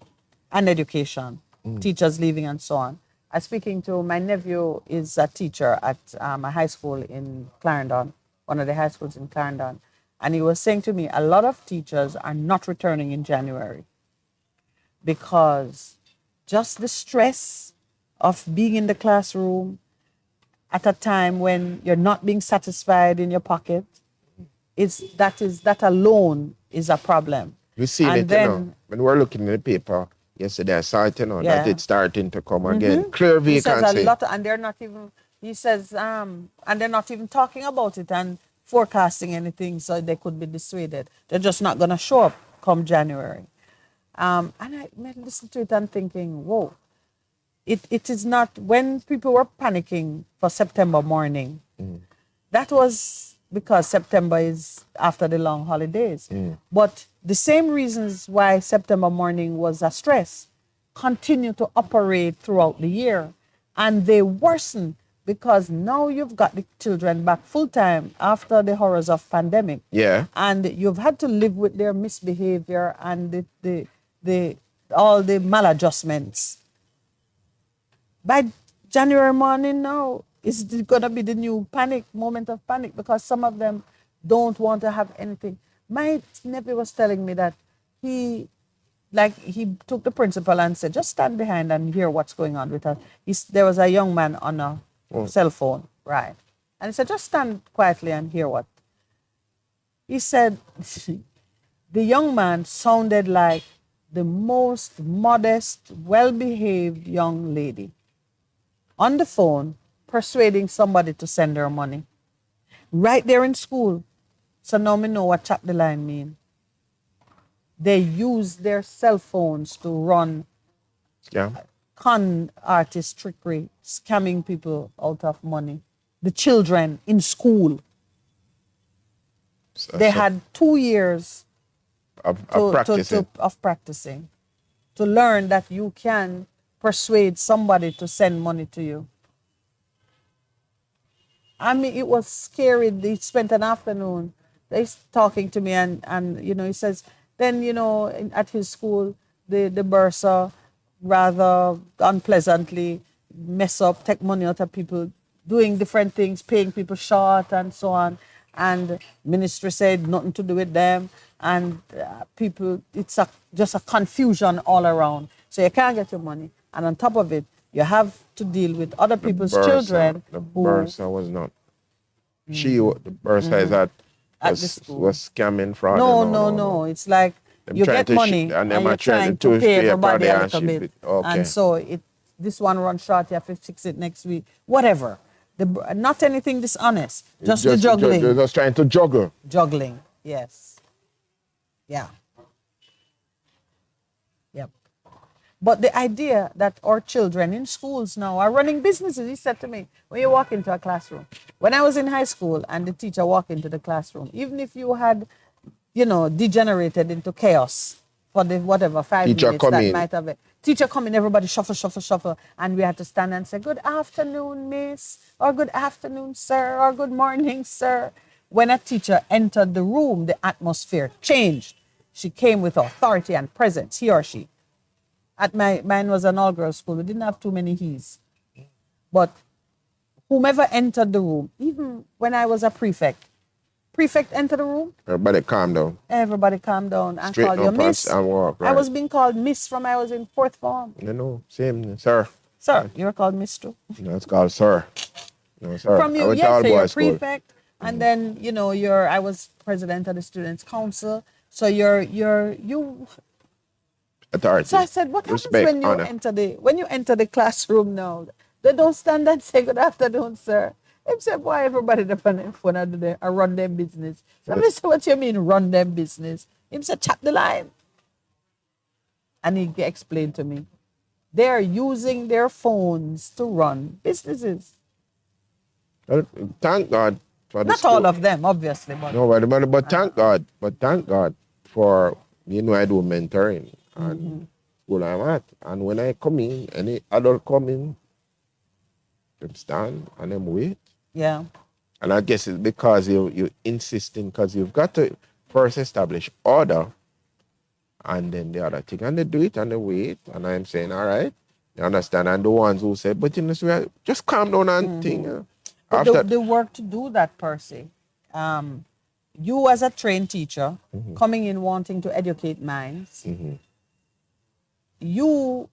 [SPEAKER 1] education, teachers leaving and so on. I'm speaking to my nephew is a teacher at a high school in Clarendon, one of the high schools in Clarendon. And he was saying to me, a lot of teachers are not returning in January because just the stress of being in the classroom at a time when you're not being satisfied in your pocket, that alone is a problem.
[SPEAKER 2] We see
[SPEAKER 1] And
[SPEAKER 2] it,
[SPEAKER 1] then,
[SPEAKER 2] when we're looking in the paper yesterday, I saw it, that it's starting to come again.
[SPEAKER 1] Mm-hmm.
[SPEAKER 2] Clear
[SPEAKER 1] he says
[SPEAKER 2] vacancy.
[SPEAKER 1] a lot, and they're not even. He says, and they're not even talking about it and forecasting anything, so they could be dissuaded. They're just not going to show up come January. And I listen to it and thinking, whoa, it is not when people were panicking for September morning. That was because September is after the long holidays. But the same reasons why September morning was a stress continue to operate throughout the year. And they worsen because now you've got the children back full time after the horrors of pandemic.
[SPEAKER 2] Yeah.
[SPEAKER 1] And you've had to live with their misbehavior and all the maladjustments. By January morning now, it's going to be the new moment of panic, because some of them don't want to have anything. My nephew was telling me that he he took the principal and said, just stand behind and hear what's going on with her. There was a young man on a cell phone, right? And he said, just stand quietly and hear what. He said, the young man sounded like the most modest, well behaved young lady on the phone persuading somebody to send her money right there in school. So now me know what chat the line mean. They use their cell phones to run
[SPEAKER 2] Yeah.
[SPEAKER 1] con artist trickery, scamming people out of money. The children in school, they had 2 years
[SPEAKER 2] of practicing.
[SPEAKER 1] of practicing to learn that you can persuade somebody to send money to you. I mean, it was scary. They spent an afternoon. He's talking to me, and he says, then, at his school, the bursar rather unpleasantly mess up, take money out of people, doing different things, paying people short and so on. And ministry said nothing to do with them. And people, it's just a confusion all around. So you can't get your money. And on top of it, you have to deal with other people's children.
[SPEAKER 2] The bursar was not. The bursar is
[SPEAKER 1] At the school.
[SPEAKER 2] was scamming fraud.
[SPEAKER 1] No. It's like you get money and you're trying to pay everybody a little bit.
[SPEAKER 2] Okay.
[SPEAKER 1] And so this one run short, you have to fix it next week. Whatever. Not anything dishonest. Just the juggling.
[SPEAKER 2] They're just trying to juggle.
[SPEAKER 1] Juggling, yes. Yeah. Yep. But the idea that our children in schools now are running businesses, he said to me, when you walk into a classroom, when I was in high school and the teacher walked into the classroom, even if you had, degenerated into chaos for the whatever 5
[SPEAKER 2] Teacher
[SPEAKER 1] minutes that might have it. Teacher come in, everybody shuffle, and we had to stand and say, good afternoon, miss, or good afternoon, sir, or good morning, sir. When a teacher entered the room, the atmosphere changed. She came with authority and presence, he or she. Mine was an all-girls school. We didn't have too many he's. But whomever entered the room, even when I was a prefect entered the room.
[SPEAKER 2] Everybody calm down.
[SPEAKER 1] Everybody calm down and
[SPEAKER 2] Straighten
[SPEAKER 1] call you
[SPEAKER 2] up
[SPEAKER 1] miss.
[SPEAKER 2] and walk, right.
[SPEAKER 1] I was being called miss from I was in 4th form.
[SPEAKER 2] No, same, sir.
[SPEAKER 1] Sir, you were called miss too.
[SPEAKER 2] No, it's called sir. No, sir.
[SPEAKER 1] From
[SPEAKER 2] I
[SPEAKER 1] you,
[SPEAKER 2] went to
[SPEAKER 1] yes,
[SPEAKER 2] all
[SPEAKER 1] so you're
[SPEAKER 2] boys school.
[SPEAKER 1] prefect, and then I was president of the students' council. So you.
[SPEAKER 2] Authority.
[SPEAKER 1] So I said, what happens
[SPEAKER 2] Respect,
[SPEAKER 1] when you
[SPEAKER 2] honor.
[SPEAKER 1] enter the classroom now? They don't stand and say good afternoon, sir. Him say, why everybody depend on phone and run them business. So I said, what you mean run them business? Him say, chat the line. And he explained to me, they're using their phones to run businesses.
[SPEAKER 2] Well, thank God for the
[SPEAKER 1] Not
[SPEAKER 2] school.
[SPEAKER 1] all of them, obviously, but
[SPEAKER 2] No, but thank God. But thank God for, I do mentoring and school I'm at. And when I come in, any adult come in, them stand and them wait.
[SPEAKER 1] yeah.
[SPEAKER 2] And I guess it's because you're insisting, because you've got to first establish order and then the other thing. And they do it and they wait. And I'm saying, all right, you understand? And the ones who say, but just calm down and think.
[SPEAKER 1] But
[SPEAKER 2] After
[SPEAKER 1] the work to do that, Percy, you as a trained teacher, coming in wanting to educate minds, you,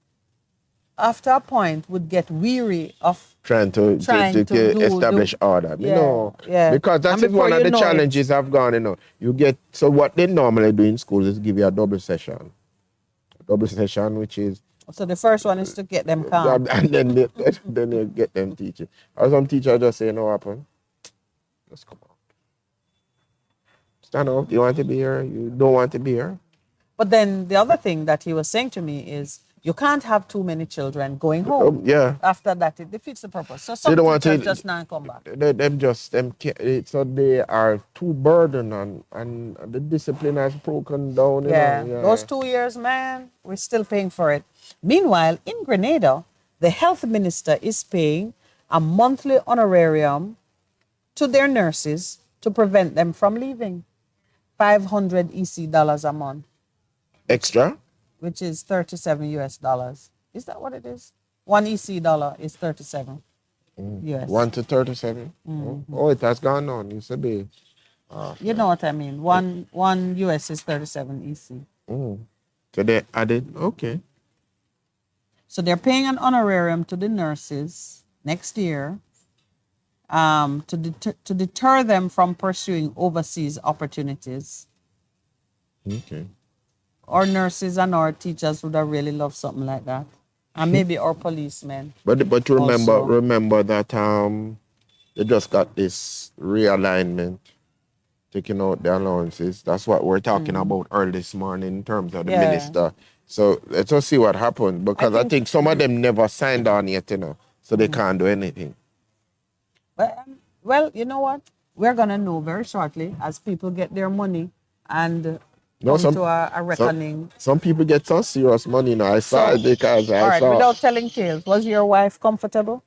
[SPEAKER 1] after a point, would get weary of
[SPEAKER 2] trying to establish order.
[SPEAKER 1] Yeah.
[SPEAKER 2] Because that is one of the challenges I've gone, You get, so what they normally do in schools is give you a double session. Which is,
[SPEAKER 1] So the first one is to get them calm.
[SPEAKER 2] and then you get them teaching. Or some teacher just say, no happen. Just come out. Stand up. You want to be here? You don't want to be here?
[SPEAKER 1] But then the other thing that he was saying to me is, you can't have too many children going home.
[SPEAKER 2] Yeah.
[SPEAKER 1] After that, it defeats the purpose. So some
[SPEAKER 2] They don't want
[SPEAKER 1] teachers
[SPEAKER 2] to-
[SPEAKER 1] just not come back.
[SPEAKER 2] So they are too burdened and the discipline has broken down.
[SPEAKER 1] Yeah. Those 2 years, man, we're still paying for it. Meanwhile, in Grenada, the health minister is paying a monthly honorarium to their nurses to prevent them from leaving. 500 EC dollars a month,
[SPEAKER 2] Extra?
[SPEAKER 1] which is 37 US dollars. Is that what it is? 1 EC dollar is 37 US.
[SPEAKER 2] 1 to 37. Oh, it has gone on. Used to be
[SPEAKER 1] You know what I mean? One US is 37 EC.
[SPEAKER 2] Mm. So they added, okay.
[SPEAKER 1] So they're paying an honorarium to the nurses next year to deter them from pursuing overseas opportunities.
[SPEAKER 2] Okay.
[SPEAKER 1] Our nurses and our teachers would have really loved something like that. And maybe our policemen.
[SPEAKER 2] But remember
[SPEAKER 1] Also.
[SPEAKER 2] remember that they just got this realignment, taking out the allowances. That's what we're talking about early this morning in terms of the
[SPEAKER 1] Yeah.
[SPEAKER 2] minister. So let's just see what happens, because I think some of them never signed on yet, so they can't do anything.
[SPEAKER 1] Well, you know what? We're going to know very shortly as people get their money and
[SPEAKER 2] No,
[SPEAKER 1] come to a reckoning.
[SPEAKER 2] some people get some serious money now. I saw it because
[SPEAKER 1] all
[SPEAKER 2] I
[SPEAKER 1] right,
[SPEAKER 2] saw.
[SPEAKER 1] without telling tales, was your wife comfortable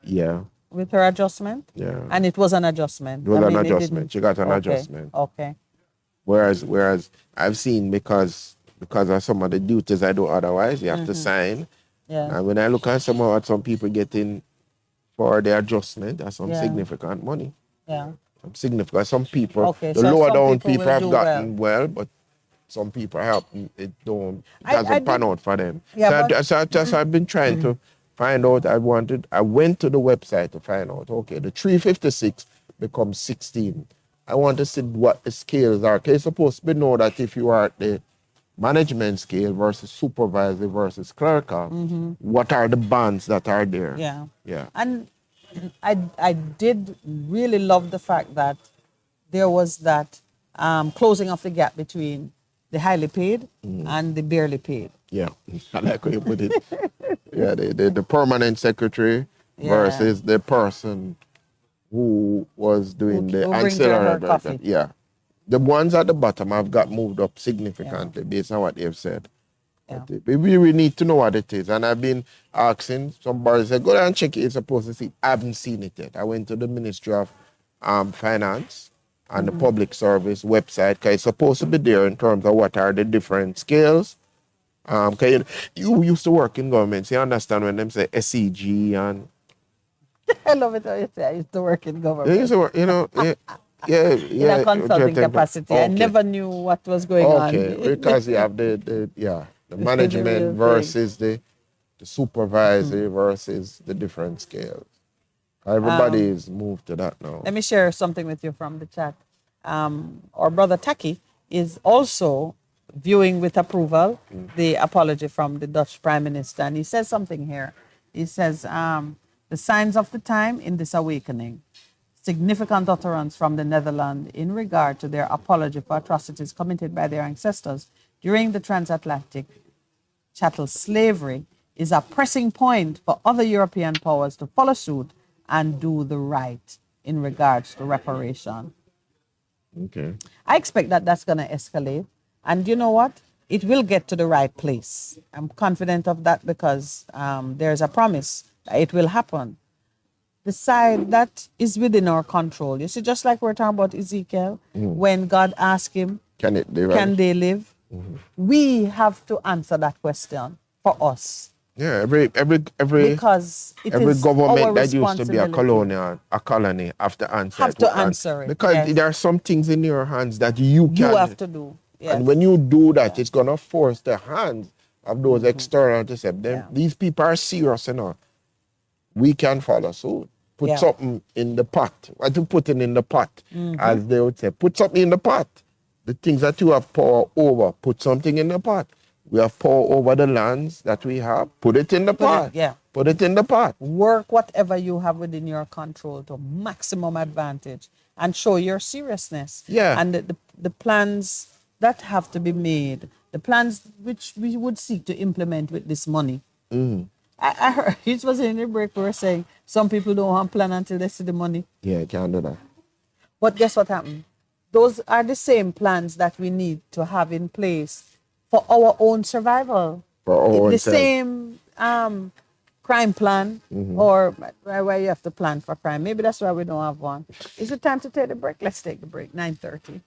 [SPEAKER 2] Yeah,
[SPEAKER 1] with her adjustment?
[SPEAKER 2] yeah.
[SPEAKER 1] And it was an adjustment.
[SPEAKER 2] It was
[SPEAKER 1] I
[SPEAKER 2] an
[SPEAKER 1] mean, it
[SPEAKER 2] adjustment.
[SPEAKER 1] didn't.
[SPEAKER 2] She got an
[SPEAKER 1] Okay.
[SPEAKER 2] adjustment.
[SPEAKER 1] Okay.
[SPEAKER 2] Whereas I've seen, because of some of the duties I do otherwise, you have to sign.
[SPEAKER 1] Yeah.
[SPEAKER 2] And when I look at some people getting for the adjustment, that's some
[SPEAKER 1] Yeah.
[SPEAKER 2] significant money.
[SPEAKER 1] Yeah.
[SPEAKER 2] Some significant. Some people,
[SPEAKER 1] Okay,
[SPEAKER 2] the
[SPEAKER 1] so
[SPEAKER 2] lower
[SPEAKER 1] some
[SPEAKER 2] down
[SPEAKER 1] people
[SPEAKER 2] people
[SPEAKER 1] will
[SPEAKER 2] have
[SPEAKER 1] do
[SPEAKER 2] gotten well, but some people have it don't. It
[SPEAKER 1] I
[SPEAKER 2] hasn't panned
[SPEAKER 1] did-
[SPEAKER 2] out for them.
[SPEAKER 1] Yeah,
[SPEAKER 2] so,
[SPEAKER 1] but-
[SPEAKER 2] I've been trying to find out. I went to the website to find out. Okay, the 356 becomes 16. I want to see what the scales are. Okay, it's supposed to be know that if you are at the management scale versus supervisory versus clerical, what are the bands that are there?
[SPEAKER 1] Yeah.
[SPEAKER 2] Yeah.
[SPEAKER 1] And I did really love the fact that there was that closing of the gap between the highly paid and the barely paid.
[SPEAKER 2] Yeah, I like how you put it. Yeah, the permanent secretary versus the person who was doing the
[SPEAKER 1] who brings her
[SPEAKER 2] ancillary.
[SPEAKER 1] coffee.
[SPEAKER 2] Yeah, the ones at the bottom have got moved up significantly based on what they've said.
[SPEAKER 1] Yeah.
[SPEAKER 2] But we really need to know what it is. And I've been asking somebody, said, go down and check it. It's supposed to see. I haven't seen it yet. I went to the Ministry of Finance and the Public Service website, because it's supposed to be there in terms of what are the different scales. Cause you used to work in government, so you understand when them say SEG and
[SPEAKER 1] I love it how you say I used to work in
[SPEAKER 2] you
[SPEAKER 1] government.
[SPEAKER 2] used to work, yeah,
[SPEAKER 1] In a consulting capacity. I never knew what was going on.
[SPEAKER 2] Okay, because you have the management
[SPEAKER 1] real thing.
[SPEAKER 2] versus the supervisory versus the different scales. Everybody is moved to that now.
[SPEAKER 1] Let me share something with you from the chat. Our brother Taki is also viewing with approval the apology from the Dutch Prime Minister. And he says something here. He says, the signs of the time in this awakening, significant utterance from the Netherlands in regard to their apology for atrocities committed by their ancestors during the transatlantic chattel slavery is a pressing point for other European powers to follow suit and do the right in regards to reparation.
[SPEAKER 2] Okay.
[SPEAKER 1] I expect that that's going to escalate. And you know what? It will get to the right place. I'm confident of that because there's a promise that it will happen. The side that is within our control. You see, just like we're talking about Ezekiel, when God asked him,
[SPEAKER 2] Can
[SPEAKER 1] they live? We have to answer that question for us.
[SPEAKER 2] Yeah, every
[SPEAKER 1] Because it
[SPEAKER 2] every
[SPEAKER 1] is
[SPEAKER 2] government
[SPEAKER 1] our
[SPEAKER 2] that used to be a
[SPEAKER 1] responsibility.
[SPEAKER 2] colony have to answer
[SPEAKER 1] Have
[SPEAKER 2] it.
[SPEAKER 1] to answer it,
[SPEAKER 2] Because
[SPEAKER 1] yes.
[SPEAKER 2] there are some things in your hands that you can
[SPEAKER 1] You have to do. Yes.
[SPEAKER 2] And when you do that, it's gonna force the hands of those external to say, these people are serious enough. We can follow suit. Put something in the pot. What to put it in the pot, as they would say. Put something in the pot. The things that you have power over, put something in the pot. We have power over the lands that we have. Put it in the pot. Put it in the pot.
[SPEAKER 1] Work whatever you have within your control to maximum advantage and show your seriousness.
[SPEAKER 2] Yeah.
[SPEAKER 1] And the plans that have to be made, the plans which we would seek to implement with this money. I heard it was in the break we were saying some people don't want to plan until they see the money.
[SPEAKER 2] Yeah, you can't do that.
[SPEAKER 1] But guess what happened? Those are the same plans that we need to have in place for our own survival.
[SPEAKER 2] For our own
[SPEAKER 1] The
[SPEAKER 2] self.
[SPEAKER 1] same crime plan, or why you have to plan for crime. Maybe that's why we don't have one. Is it time to take the break? Let's take the break. 9:30.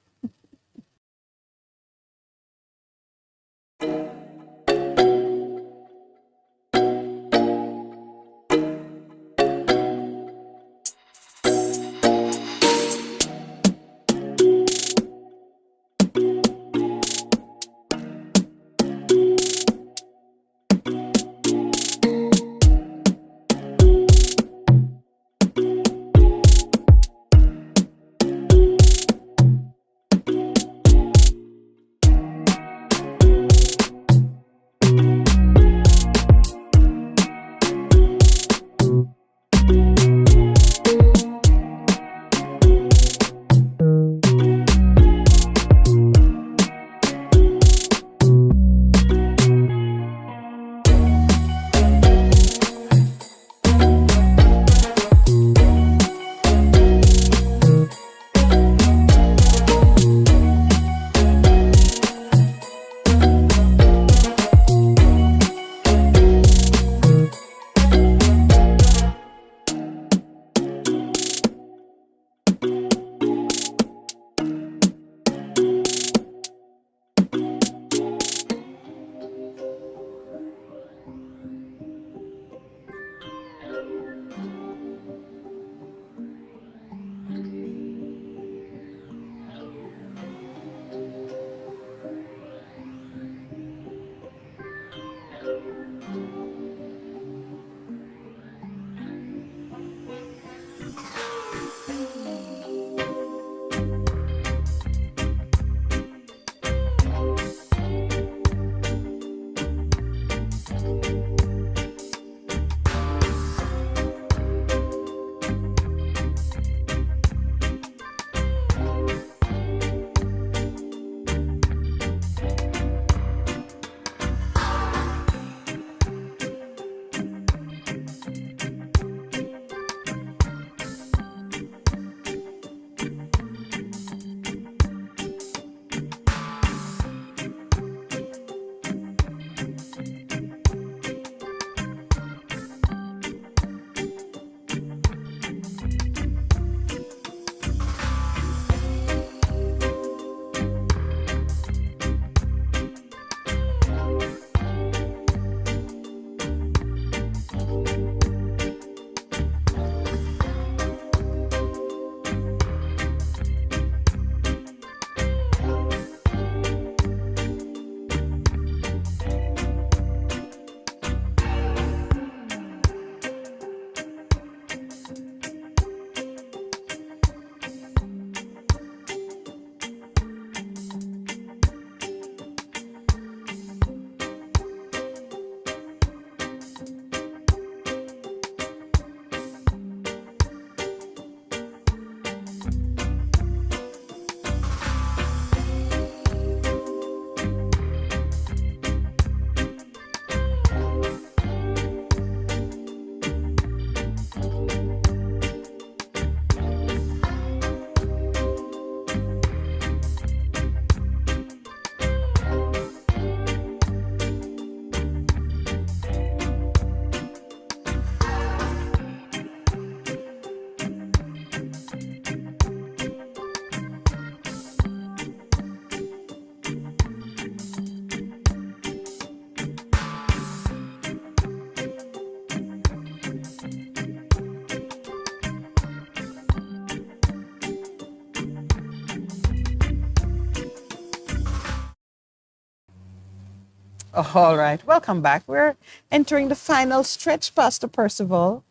[SPEAKER 1] All right, welcome back. We're entering the final stretch, Pastor Percival,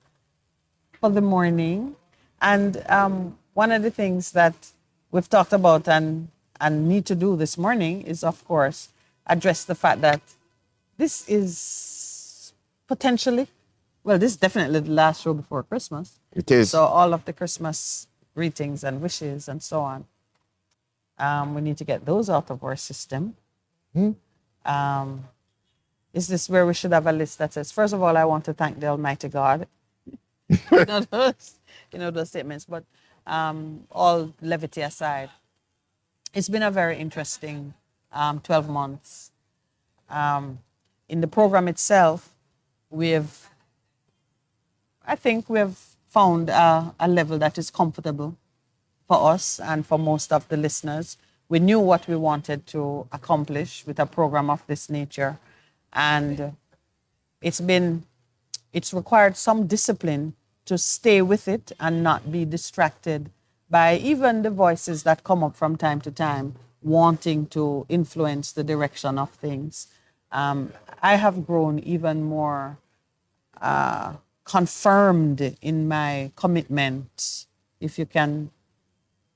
[SPEAKER 1] for the morning. And one of the things that we've talked about and need to do this morning is, of course, address the fact that this is potentially, well, this is definitely the last show before Christmas.
[SPEAKER 2] It is.
[SPEAKER 1] So all of the Christmas greetings and wishes and so on, we need to get those out of our system. Is this where we should have a list that says, first of all, I want to thank the Almighty God? you know those, those statements. But all levity aside, it's been a very interesting 12 months. In the program itself, I think we've found a level that is comfortable for us and for most of the listeners. We knew what we wanted to accomplish with a program of this nature, and it's required some discipline to stay with it and not be distracted by even the voices that come up from time to time wanting to influence the direction of things. I have grown even more confirmed in my commitment, if you can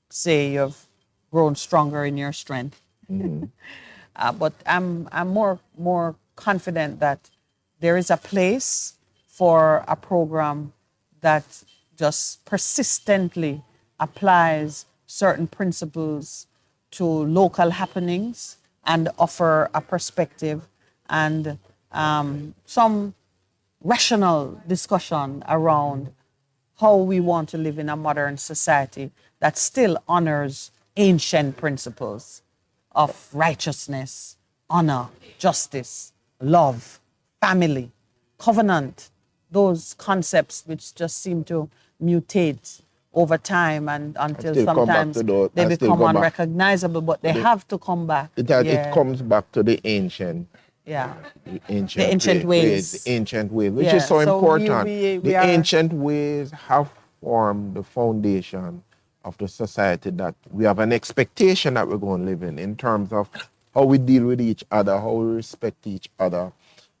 [SPEAKER 1] say you've grown stronger in your strength. But I'm more confident that there is a place for a program that just persistently applies certain principles to local happenings and offer a perspective and some rational discussion around how we want to live in a modern society that still honors ancient principles of righteousness, honor, justice, love, family, covenant, those concepts which just seem to mutate over time and until
[SPEAKER 2] still come back
[SPEAKER 1] sometimes
[SPEAKER 2] to those-
[SPEAKER 1] they
[SPEAKER 2] and still
[SPEAKER 1] become
[SPEAKER 2] go back.
[SPEAKER 1] unrecognizable, but they have to come back.
[SPEAKER 2] It comes back to the ancient
[SPEAKER 1] Yeah.
[SPEAKER 2] ancient
[SPEAKER 1] ways.
[SPEAKER 2] the ancient ways, which
[SPEAKER 1] Yeah,
[SPEAKER 2] is so
[SPEAKER 1] so
[SPEAKER 2] important.
[SPEAKER 1] we
[SPEAKER 2] The
[SPEAKER 1] are-
[SPEAKER 2] ancient ways have formed the foundation of the society that we have an expectation that we're going to live in terms of how we deal with each other, how we respect each other,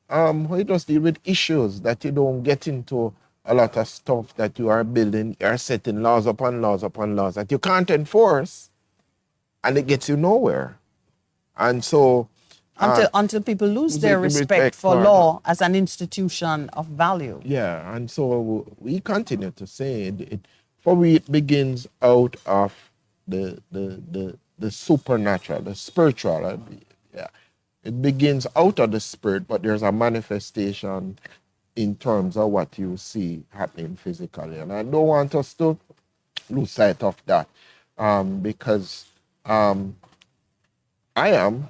[SPEAKER 2] how you just deal with issues, that you don't get into a lot of stuff that you are building, you are setting laws upon laws upon laws that you can't enforce, and it gets you nowhere. And so
[SPEAKER 1] Until people lose their respect for law as an institution of value.
[SPEAKER 2] yeah, and so we continue to say for we it begins out of the supernatural, the spiritual. Yeah, it begins out of the spirit, but there's a manifestation in terms of what you see happening physically, and I don't want us to lose sight of that, because I am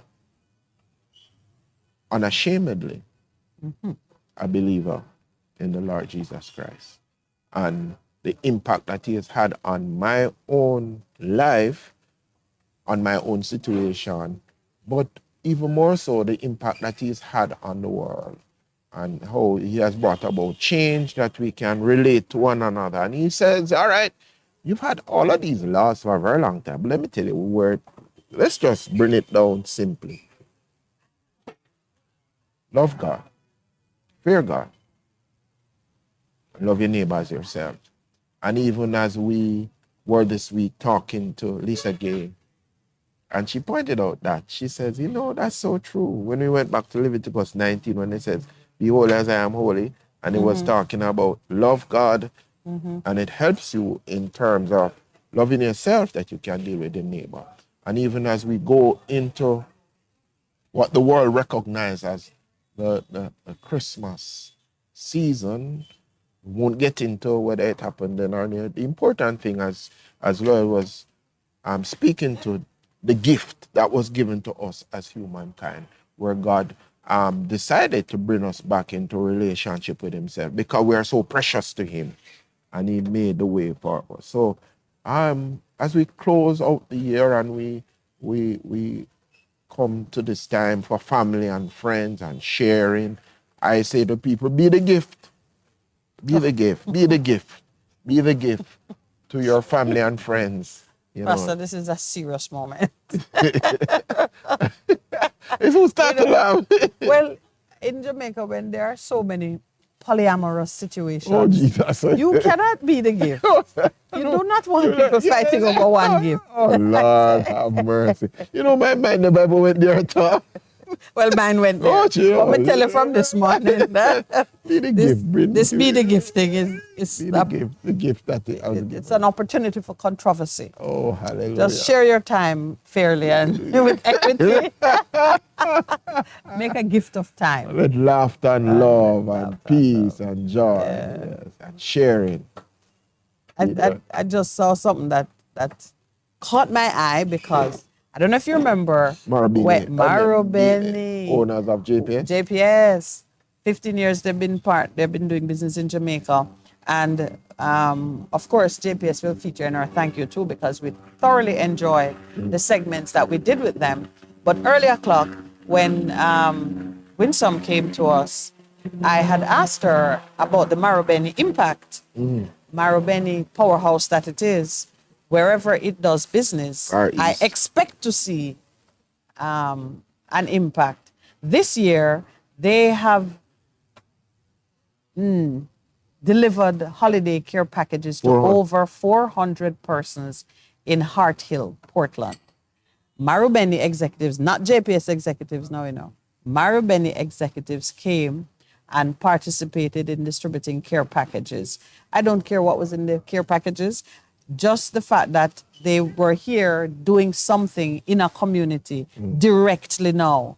[SPEAKER 2] unashamedly a believer in the Lord Jesus Christ and the impact that he has had on my own life, on my own situation, but even more so the impact that he's had on the world and how he has brought about change that we can relate to one another. And he says, all right, you've had all of these laws for a very long time, but let me tell you, let's just bring it down simply. Love God, fear God, love your neighbor as yourself. And even as we were this week talking to Lisa Gay, and she pointed out that, she says, that's so true. When we went back to Leviticus 19, when it says, be holy as I am holy, and it was talking about love God, and it helps you in terms of loving yourself that you can deal with your neighbor. And even as we go into what the world recognizes as the Christmas season, we won't get into whether it happened then or not. The important thing, as Lloyd was speaking to, the gift that was given to us as humankind, where God decided to bring us back into relationship with himself because we are so precious to him, and he made the way for us. So as we close out the year and we come to this time for family and friends and sharing, I say to people, be the gift. Be the gift. Be the gift. Be the gift to your family and friends. You
[SPEAKER 1] Pastor,
[SPEAKER 2] know,
[SPEAKER 1] this is a serious moment.
[SPEAKER 2] if you start to laugh,
[SPEAKER 1] Well, in Jamaica, when there are so many polyamorous
[SPEAKER 2] oh
[SPEAKER 1] situations,
[SPEAKER 2] Jesus,
[SPEAKER 1] you cannot be the gift. You do not want people fighting over one gift.
[SPEAKER 2] Oh Lord, have mercy. You know, my mind never ever went there at all.
[SPEAKER 1] Well, mine went
[SPEAKER 2] Oh,
[SPEAKER 1] there.
[SPEAKER 2] gee,
[SPEAKER 1] But me tell you from this morning that
[SPEAKER 2] be the
[SPEAKER 1] this
[SPEAKER 2] gift, bring
[SPEAKER 1] this be the gifting is
[SPEAKER 2] be the gift that I was
[SPEAKER 1] it's
[SPEAKER 2] given.
[SPEAKER 1] an opportunity for controversy.
[SPEAKER 2] Oh, hallelujah.
[SPEAKER 1] Just share your time fairly and with equity. Make a gift of time.
[SPEAKER 2] With laughter and love and
[SPEAKER 1] laughter and
[SPEAKER 2] peace and joy,
[SPEAKER 1] Yeah.
[SPEAKER 2] yes, and sharing.
[SPEAKER 1] I just saw something that caught my eye because I don't know if you remember
[SPEAKER 2] Marubeni,
[SPEAKER 1] Marubeni,
[SPEAKER 2] owners of JPS.
[SPEAKER 1] JPS, 15 years they've been doing business in Jamaica. And of course, JPS will feature in our thank you too because we thoroughly enjoyed the segments that we did with them. But early o'clock, when Winsome came to us, I had asked her about the Marubeni impact. Marubeni powerhouse that it is, wherever it does business,
[SPEAKER 2] Far
[SPEAKER 1] I
[SPEAKER 2] East.
[SPEAKER 1] expect to see an impact. This year, they have delivered holiday care packages to
[SPEAKER 2] 400.
[SPEAKER 1] over 400 persons in Hart Hill, Portland. Marubeni executives, not JPS executives, no, you know. Marubeni executives came and participated in distributing care packages. I don't care what was in the care packages, just the fact that they were here doing something in a community directly now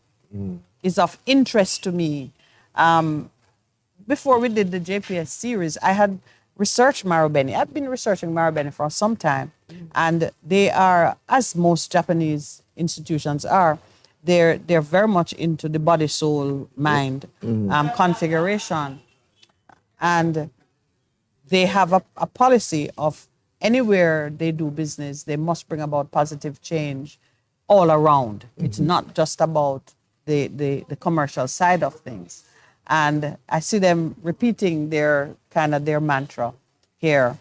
[SPEAKER 1] is of interest to me. Before we did the JPS series, I had researched Marubeni. I've been researching Marubeni for some time, and they are, as most Japanese institutions are, they're very much into the body, soul, mind configuration, and they have a policy of anywhere they do business, they must bring about positive change all around. It's not just about the commercial side of things. And I see them repeating their mantra here.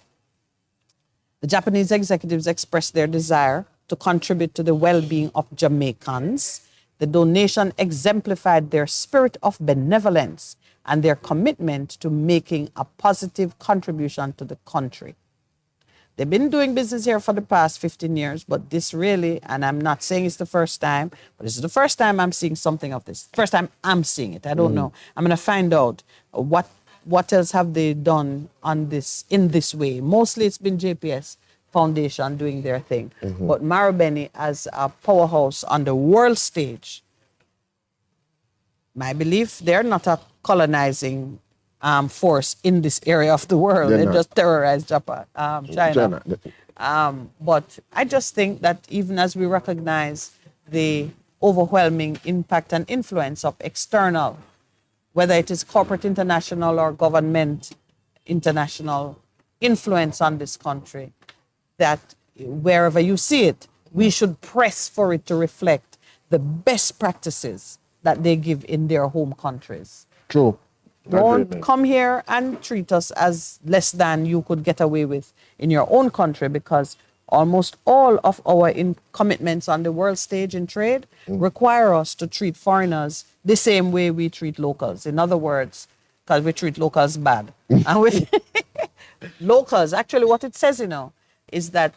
[SPEAKER 1] The Japanese executives expressed their desire to contribute to the well-being of Jamaicans. The donation exemplified their spirit of benevolence and their commitment to making a positive contribution to the country. They've been doing business here for the past 15 years, but this really, and I'm not saying it's the first time, but this is the first time I'm seeing something of this. First time I'm seeing it. I don't know. I'm going to find out what else have they done on this in this way. Mostly it's been JPS Foundation doing their thing. But Marubeni as a powerhouse on the world stage, my belief, they're not a colonizing force in this area of the world.
[SPEAKER 2] They're
[SPEAKER 1] They
[SPEAKER 2] not.
[SPEAKER 1] just terrorize Japan, China.
[SPEAKER 2] China.
[SPEAKER 1] But I just think that even as we recognize the overwhelming impact and influence of external, whether it is corporate international or government international influence on this country, that wherever you see it, we should press for it to reflect the best practices that they give in their home countries.
[SPEAKER 2] True.
[SPEAKER 1] Don't
[SPEAKER 2] Agreement.
[SPEAKER 1] come here and treat us as less than you could get away with in your own country, because almost all of our commitments on the world stage in trade require us to treat foreigners the same way we treat locals. In other words, because we treat locals bad. And with locals, actually what it says, is that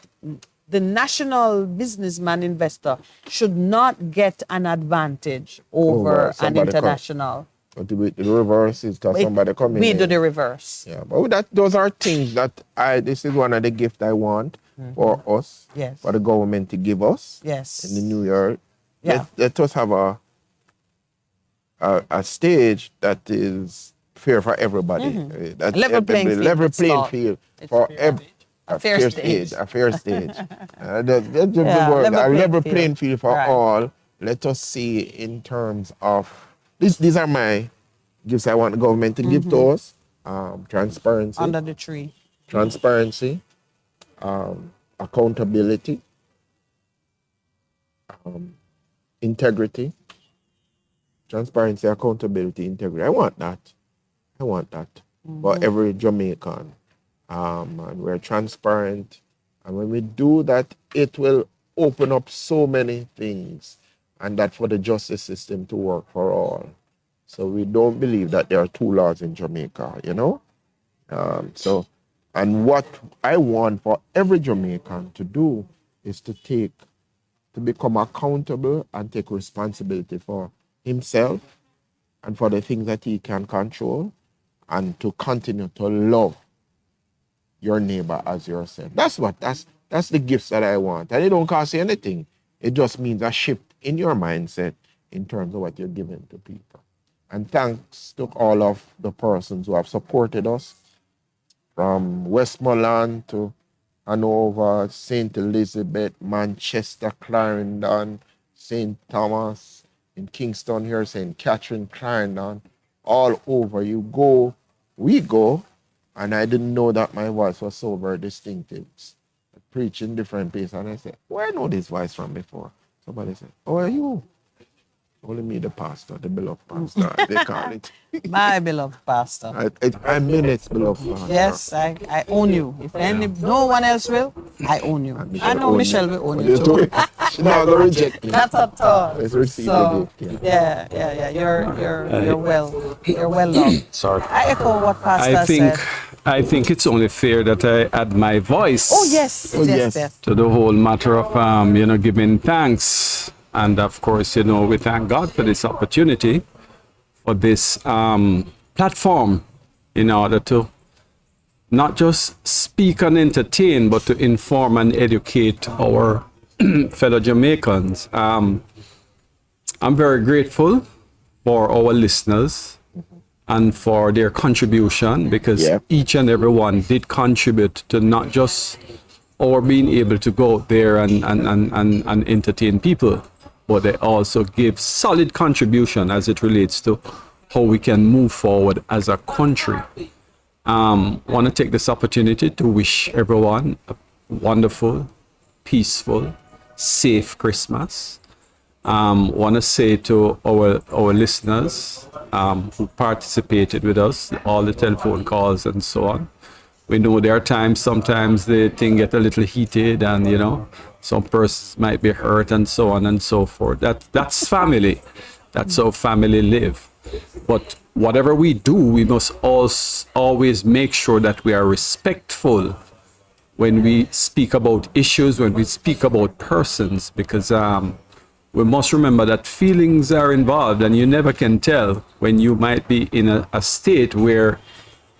[SPEAKER 1] the national businessman investor should not get an advantage over an
[SPEAKER 2] somebody
[SPEAKER 1] international.
[SPEAKER 2] But the reverse is that somebody come in.
[SPEAKER 1] We do the reverse.
[SPEAKER 2] Yeah, but those are things that this is one of the gifts I want for us,
[SPEAKER 1] Yes.
[SPEAKER 2] for the government to give us
[SPEAKER 1] Yes.
[SPEAKER 2] in the new year.
[SPEAKER 1] Yeah.
[SPEAKER 2] Let us have a stage that is fair for everybody. That
[SPEAKER 1] Level playing field,
[SPEAKER 2] Level
[SPEAKER 1] it's
[SPEAKER 2] playing
[SPEAKER 1] called.
[SPEAKER 2] field
[SPEAKER 1] It's
[SPEAKER 2] for
[SPEAKER 1] fair.
[SPEAKER 2] every.
[SPEAKER 1] A fair stage.
[SPEAKER 2] A fair stage. That's the
[SPEAKER 1] Yeah,
[SPEAKER 2] word.
[SPEAKER 1] level
[SPEAKER 2] A
[SPEAKER 1] playing
[SPEAKER 2] level
[SPEAKER 1] field.
[SPEAKER 2] playing field for
[SPEAKER 1] Right.
[SPEAKER 2] all. Let us see in terms of these are my gifts I want the government to give to us. Transparency.
[SPEAKER 1] Under the tree.
[SPEAKER 2] Transparency, accountability, integrity. Transparency, accountability, integrity. I want that. For every Jamaican. And we're transparent. And when we do that, it will open up so many things, and that for the justice system to work for all. So we don't believe that there are two laws in Jamaica, you know? And what I want for every Jamaican to do is to become accountable and take responsibility for himself and for the things that he can control, and to continue to love your neighbor as yourself. That's the gifts that I want. And it don't cost you anything. It just means a shift in your mindset in terms of what you're giving to people. And thanks to all of the persons who have supported us, from Westmoreland to Hanover, St. Elizabeth, Manchester, Clarendon, St. Thomas, in Kingston here, St. Catherine, Clarendon, all over. You go, we go, and I didn't know that my voice was so very distinctive. Preaching different places, and I said, where I know this voice from before? Somebody said, oh, are you? Only me, the pastor, the beloved pastor, they call it.
[SPEAKER 1] My beloved pastor.
[SPEAKER 2] I'm Minutes, beloved pastor.
[SPEAKER 1] Yes, I own you. If no one else will, I own you. I know
[SPEAKER 2] own
[SPEAKER 1] Michelle
[SPEAKER 2] you.
[SPEAKER 1] will own you too.
[SPEAKER 2] She's not going to reject me.
[SPEAKER 1] Not at all.
[SPEAKER 2] Let's receive
[SPEAKER 1] So,
[SPEAKER 2] the gift.
[SPEAKER 1] yeah. You're well loved.
[SPEAKER 3] Sorry.
[SPEAKER 1] I echo what Pastor
[SPEAKER 3] I think
[SPEAKER 1] said.
[SPEAKER 3] I think it's only fair that I add my voice.
[SPEAKER 1] Oh yes,
[SPEAKER 2] Oh, yes.
[SPEAKER 1] yes.
[SPEAKER 3] To the whole matter of giving thanks. And of course, we thank God for this opportunity, for this platform, in order to not just speak and entertain, but to inform and educate our fellow Jamaicans. I'm very grateful for our listeners and for their contribution, because each and every one did contribute to not just our being able to go out there and entertain people, but they also give solid contribution as it relates to how we can move forward as a country. Want to take this opportunity to wish everyone a wonderful, peaceful, safe Christmas. Want to say to our listeners who participated with us, all the telephone calls and so on. We know there are times, sometimes the thing get a little heated, and some persons might be hurt and so on and so forth. That's family. That's how family live. But whatever we do, we must always make sure that we are respectful when we speak about issues, when we speak about persons, because we must remember that feelings are involved, and you never can tell when you might be in a state where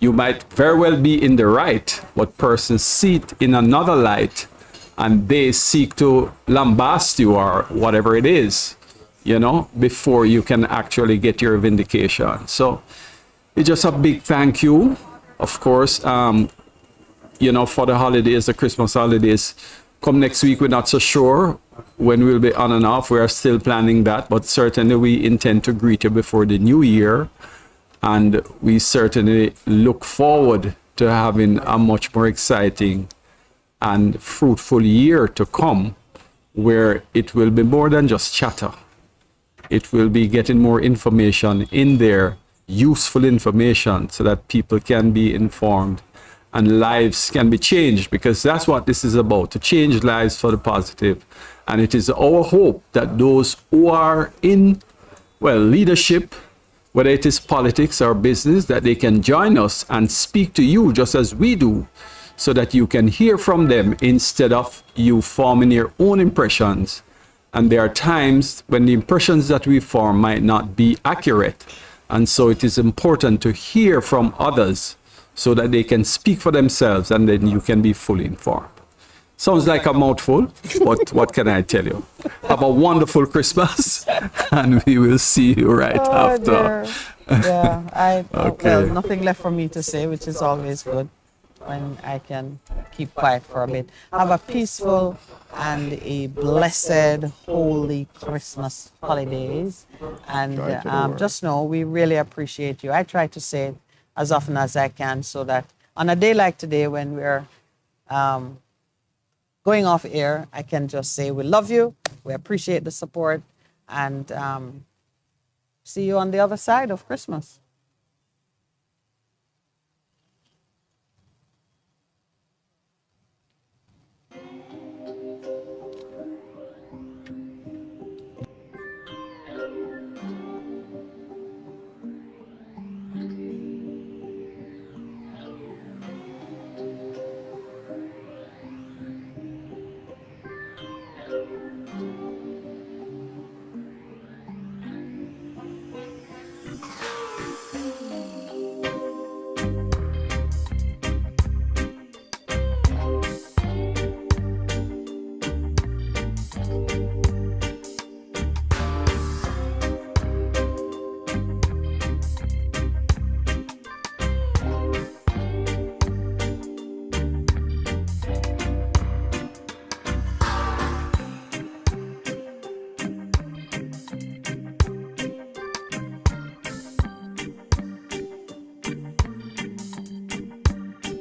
[SPEAKER 3] you might very well be in the right, but persons see it in another light, and they seek to lambast you or whatever it is, before you can actually get your vindication. So it's just a big thank you, of course, for the holidays, the Christmas holidays. Come next week, we're not so sure when we'll be on and off. We are still planning that, but certainly we intend to greet you before the new year. And we certainly look forward to having a much more exciting and fruitful year to come, where it will be more than just chatter. It will be getting more information in there, useful information, so that people can be informed and lives can be changed, because that's what this is about, to change lives for the positive. And it is our hope that those who are in, leadership, whether it is politics or business, that they can join us and speak to you just as we do, so that you can hear from them instead of you forming your own impressions. And there are times when the impressions that we form might not be accurate. And so it is important to hear from others so that they can speak for themselves, and then you can be fully informed. Sounds like a mouthful, but what can I tell you? Have a wonderful Christmas, and we will see you right after.
[SPEAKER 1] Dear. Yeah,
[SPEAKER 3] Okay.
[SPEAKER 1] nothing left for me to say, which is always good when I can keep quiet for a bit. Have a peaceful and a blessed, holy Christmas holidays. And just know we really appreciate you. I try to say it as often as I can, so that on a day like today, when we're going off air, I can just say we love you, we appreciate the support, and see you on the other side of Christmas.